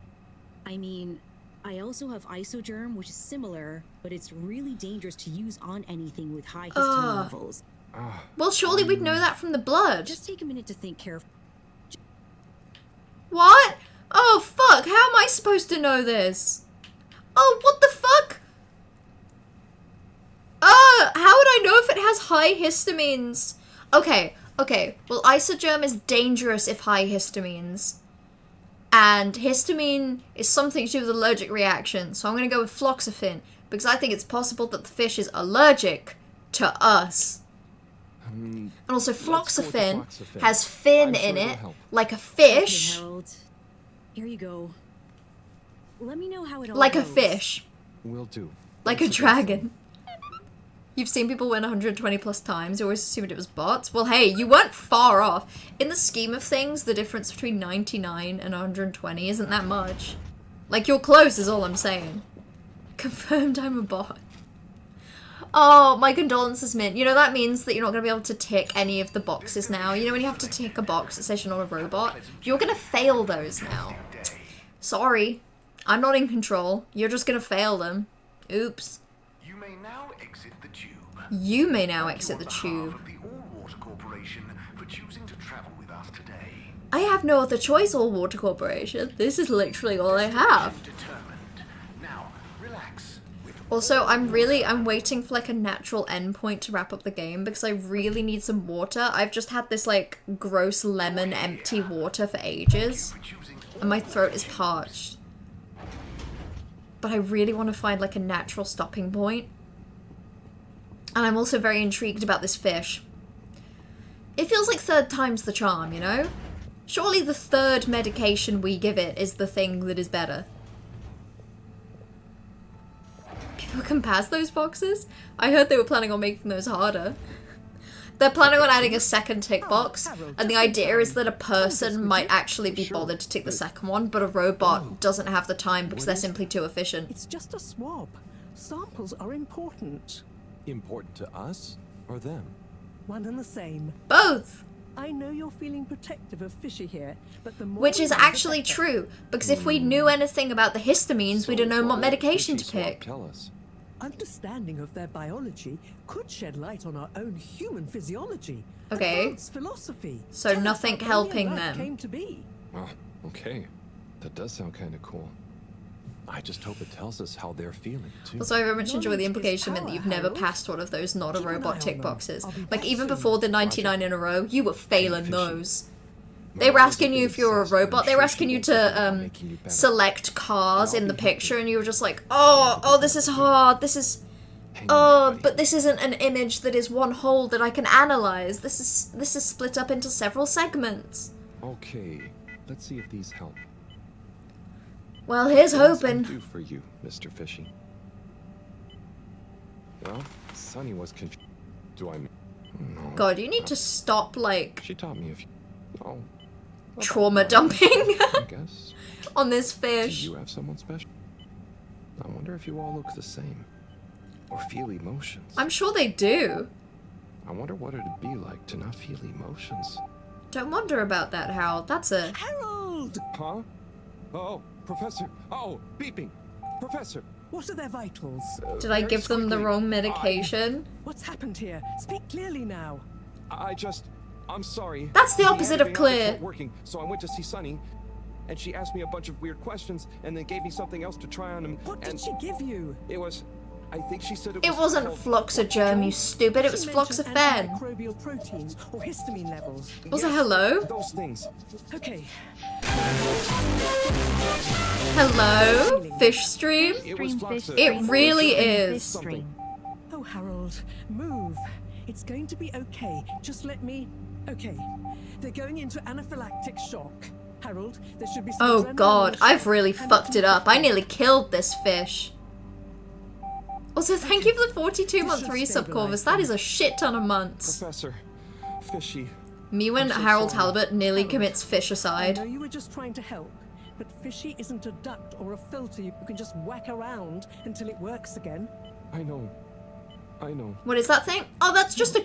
I mean, I also have isogerm, which is similar, but it's really dangerous to use on anything with high histamine levels. Well, surely we'd know that from the blood. Just take a minute to think carefully. What? Oh, fuck. How am I supposed to know this? Oh, what the fuck? How would I know if it has high histamines? Okay. Well, isogerm is dangerous if high histamines. And histamine is something to do with allergic reaction. So I'm going to go with floxafin. Because I think it's possible that the fish is allergic to us. And also floxafin has fin in it, like a fish. Okay, Harold. Here you go. Let me know how it all Like goes. a fish. Will do. Like a dragon. You've seen people win 120 plus times. You always assumed it was bots. Well, hey, you weren't far off. In the scheme of things, the difference between 99 and 120 isn't that much. Like, you're close is all I'm saying. Confirmed I'm a bot. Oh, my condolences, Mint. You know, that means that you're not going to be able to tick any of the boxes now. You know when you have to tick a box that says you're not a robot? You're going to fail those now. Sorry. I'm not in control. You're just going to fail them. Oops. You may now exit the tube. You may now exit the tube. The All-Water Corporation for choosing to travel with us today. I have no other choice, All Water Corporation. This is literally all I have. Now, relax. Also, I'm waiting for like a natural endpoint to wrap up the game because I really need some water. I've just had this like gross lemon empty water for ages and my throat is parched. But I really want to find like a natural stopping point. And I'm also very intrigued about this fish. It feels like third time's the charm, you know? Surely the third medication we give it is the thing that is better. People can pass those boxes? I heard they were planning on making those harder. They're planning on adding a second tick box, and the idea is that a person might actually be bothered to tick the second one, but a robot doesn't have the time because they're simply too efficient. It's just a swab. Samples are important. Important to us or them? One and the same. Both! I know you're feeling protective of Fishy here, but the more Which is we know, the actually better. true, because if we knew anything about the histamines, we'd have known what medication to pick. Tell us. Understanding of their biology could shed light on our own human physiology. Okay. Advanced philosophy. So Tell us nothing how helping alien life them. Came to be. Oh, okay. That does sound kind of cool. I just hope it tells us how they're feeling, too. Also, I very much enjoy the implication that you've never passed one of those not a robot tick boxes. Like, even before the 99 in a row, you were failing those. They were asking you if you were a robot. They were asking you to select cars in the picture, and you were just like, oh, this is hard. This is... Oh, but this isn't an image that is one whole that I can analyze. This is split up into several segments. Okay, let's see if these help. Well, here's What does I hoping. do for you, Mr. Fishy? Well, Sunny was confused. Do I? No. God, you need to stop, like, She taught me a few. Oh. trauma dumping I guess. on this Do fish. you have someone special? I wonder if you all look the same. Or feel emotions. I'm sure they do. I wonder what it'd be like to not feel emotions. Don't wonder about that, Harold. That's a... Harold! Huh? Oh, Professor. Oh, beeping. Professor. What are their vitals? Did I give them the wrong medication? What's happened here? Speak clearly now. I'm sorry. That's the opposite of antibiotics clear. weren't working, so I went to see Sunny, and she asked me a bunch of weird questions, and then gave me something else to try on him. What did she give you? It was... I think she said It wasn't floxagerm, you stupid. It was She mentioned floxafen. antimicrobial proteins or histamine levels. Was it hello? Those things. Okay. Hello? Fish stream? It really is. Oh, Harold, move. It's going to be okay. Just let me... Okay. They're going into anaphylactic shock. Harold, there should be some Oh adrenaline god, shock I've really and fucked it up. I nearly killed this fish. Also, thank you for the 42-month resub, Corvus. That is a shit ton of months. Professor. Fishy. Me when I'm so Harold sorry. Halibut nearly commits I fishicide. know you were just trying to help, but Fishy isn't a duct or a filter you can just whack around until it works again. I know. What is that thing? Oh, that's just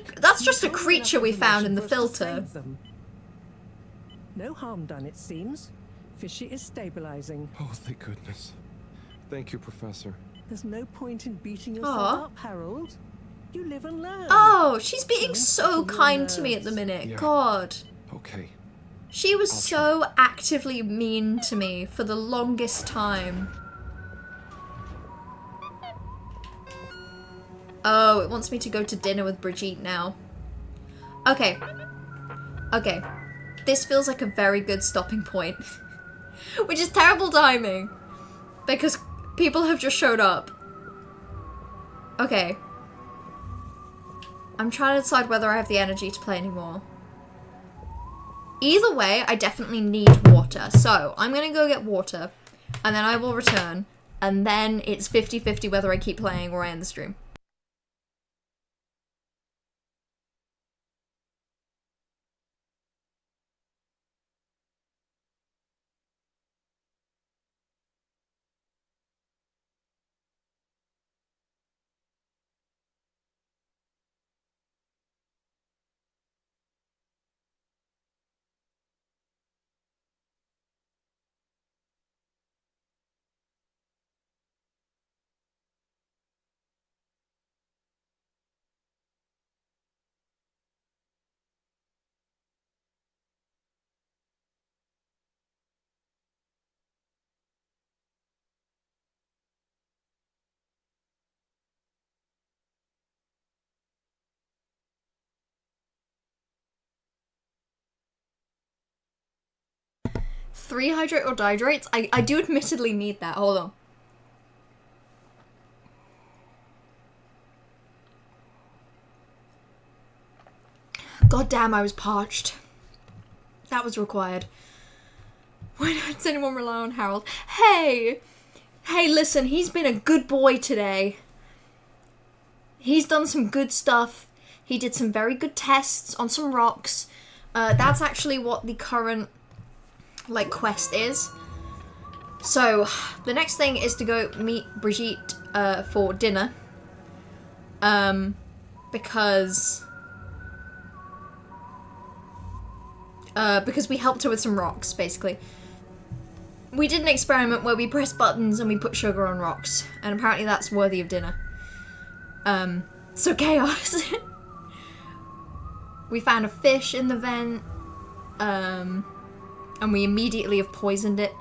a creature we found in the filter. No harm done, it seems. Fishy is stabilizing. Oh, thank goodness. Thank you, Professor. There's no point in beating yourself Aw. up, Harold. You live and learn. Oh, she's being so kind to me at the minute. Yeah. God. Okay. She was so actively mean to me for the longest time. Oh, it wants me to go to dinner with Brigitte now. Okay. Okay. This feels like a very good stopping point. Which is terrible timing. Because people have just showed up. Okay. I'm trying to decide whether I have the energy to play anymore. Either way, I definitely need water. So, I'm gonna go get water. And then I will return. And then it's 50-50 whether I keep playing or I end the stream. Three hydrate or dihydrates? I do admittedly need that. Hold on. God damn, I was parched. That was required. Why does anyone rely on Harold? Hey! Hey, listen, he's been a good boy today. He's done some good stuff. He did some very good tests on some rocks. That's actually what the current, like, quest is. So, the next thing is to go meet Brigitte for dinner. Because we helped her with some rocks, basically. We did an experiment where we pressed buttons and we put sugar on rocks, and apparently that's worthy of dinner. So chaos. We found a fish in the vent, and we immediately have poisoned it.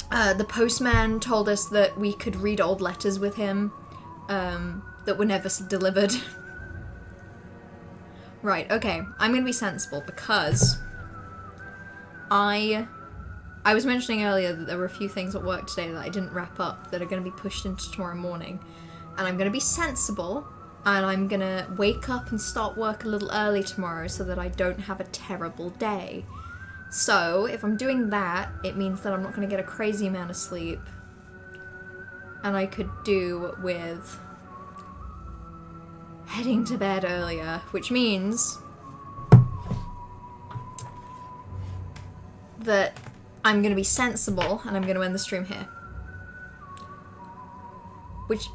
The postman told us that we could read old letters with him, that were never delivered. Right, okay, I'm gonna be sensible because I was mentioning earlier that there were a few things at work today that I didn't wrap up that are gonna be pushed into tomorrow morning. And I'm gonna be sensible, and I'm gonna wake up and start work a little early tomorrow so that I don't have a terrible day. So, if I'm doing that, it means that I'm not gonna get a crazy amount of sleep. And I could do with heading to bed earlier, which means that I'm gonna be sensible and I'm gonna end the stream here. Which,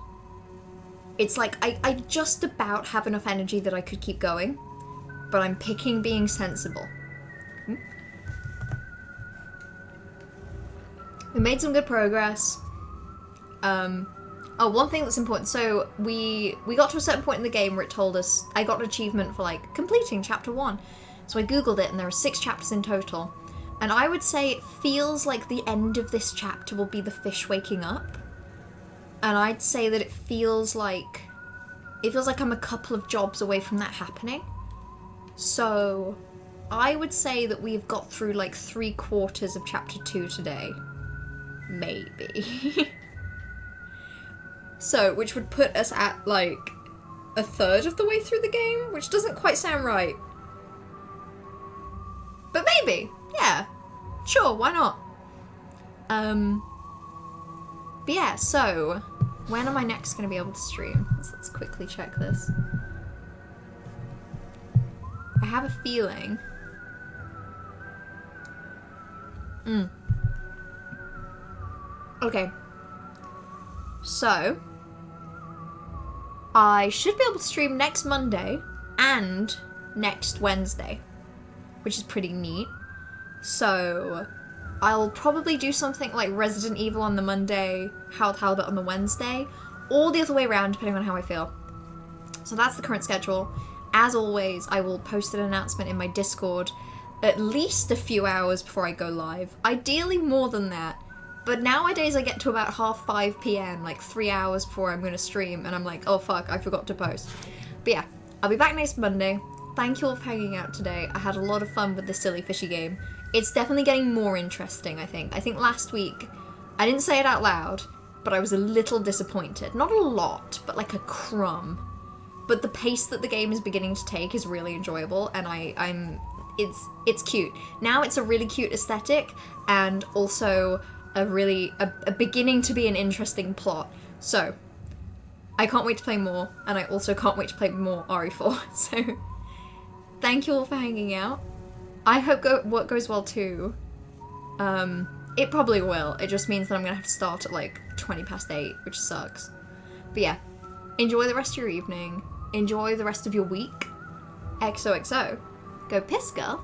it's like, I just about have enough energy that I could keep going, but I'm picking being sensible. We made some good progress. Oh, one thing that's important. So we got to a certain point in the game where it told us, I got an achievement for like completing chapter 1. So I googled it and there are 6 chapters in total. And I would say it feels like the end of this chapter will be the fish waking up. And I'd say that it feels like I'm a couple of jobs away from that happening. So I would say that we've got through like 3/4 of chapter 2 today. Maybe. So, which would put us at like 1/3 of the way through the game, which doesn't quite sound right. But maybe, yeah. Sure, why not? But yeah, so when am I next going to be able to stream? Let's quickly check this. I have a feeling. Okay. So, I should be able to stream next Monday and next Wednesday, which is pretty neat. So, I'll probably do something like Resident Evil on the Monday, HALIBUT on the Wednesday, or the other way around, depending on how I feel. So that's the current schedule. As always, I will post an announcement in my Discord at least a few hours before I go live. Ideally more than that. But nowadays I get to about 5 PM, like 3 hours before I'm going to stream, and I'm like, oh fuck, I forgot to post. But yeah, I'll be back next Monday. Thank you all for hanging out today. I had a lot of fun with this silly fishy game. It's definitely getting more interesting, I think. I think last week, I didn't say it out loud, but I was a little disappointed. Not a lot, but like a crumb. But the pace that the game is beginning to take is really enjoyable, and it's cute. Now it's a really cute aesthetic, and also a beginning to be an interesting plot. So, I can't wait to play more, and I also can't wait to play more RE4. So, thank you all for hanging out. I hope what goes well too. It probably will. It just means that I'm gonna have to start at like 8:20, which sucks. But yeah, enjoy the rest of your evening. Enjoy the rest of your week. XOXO. Go piss, girl.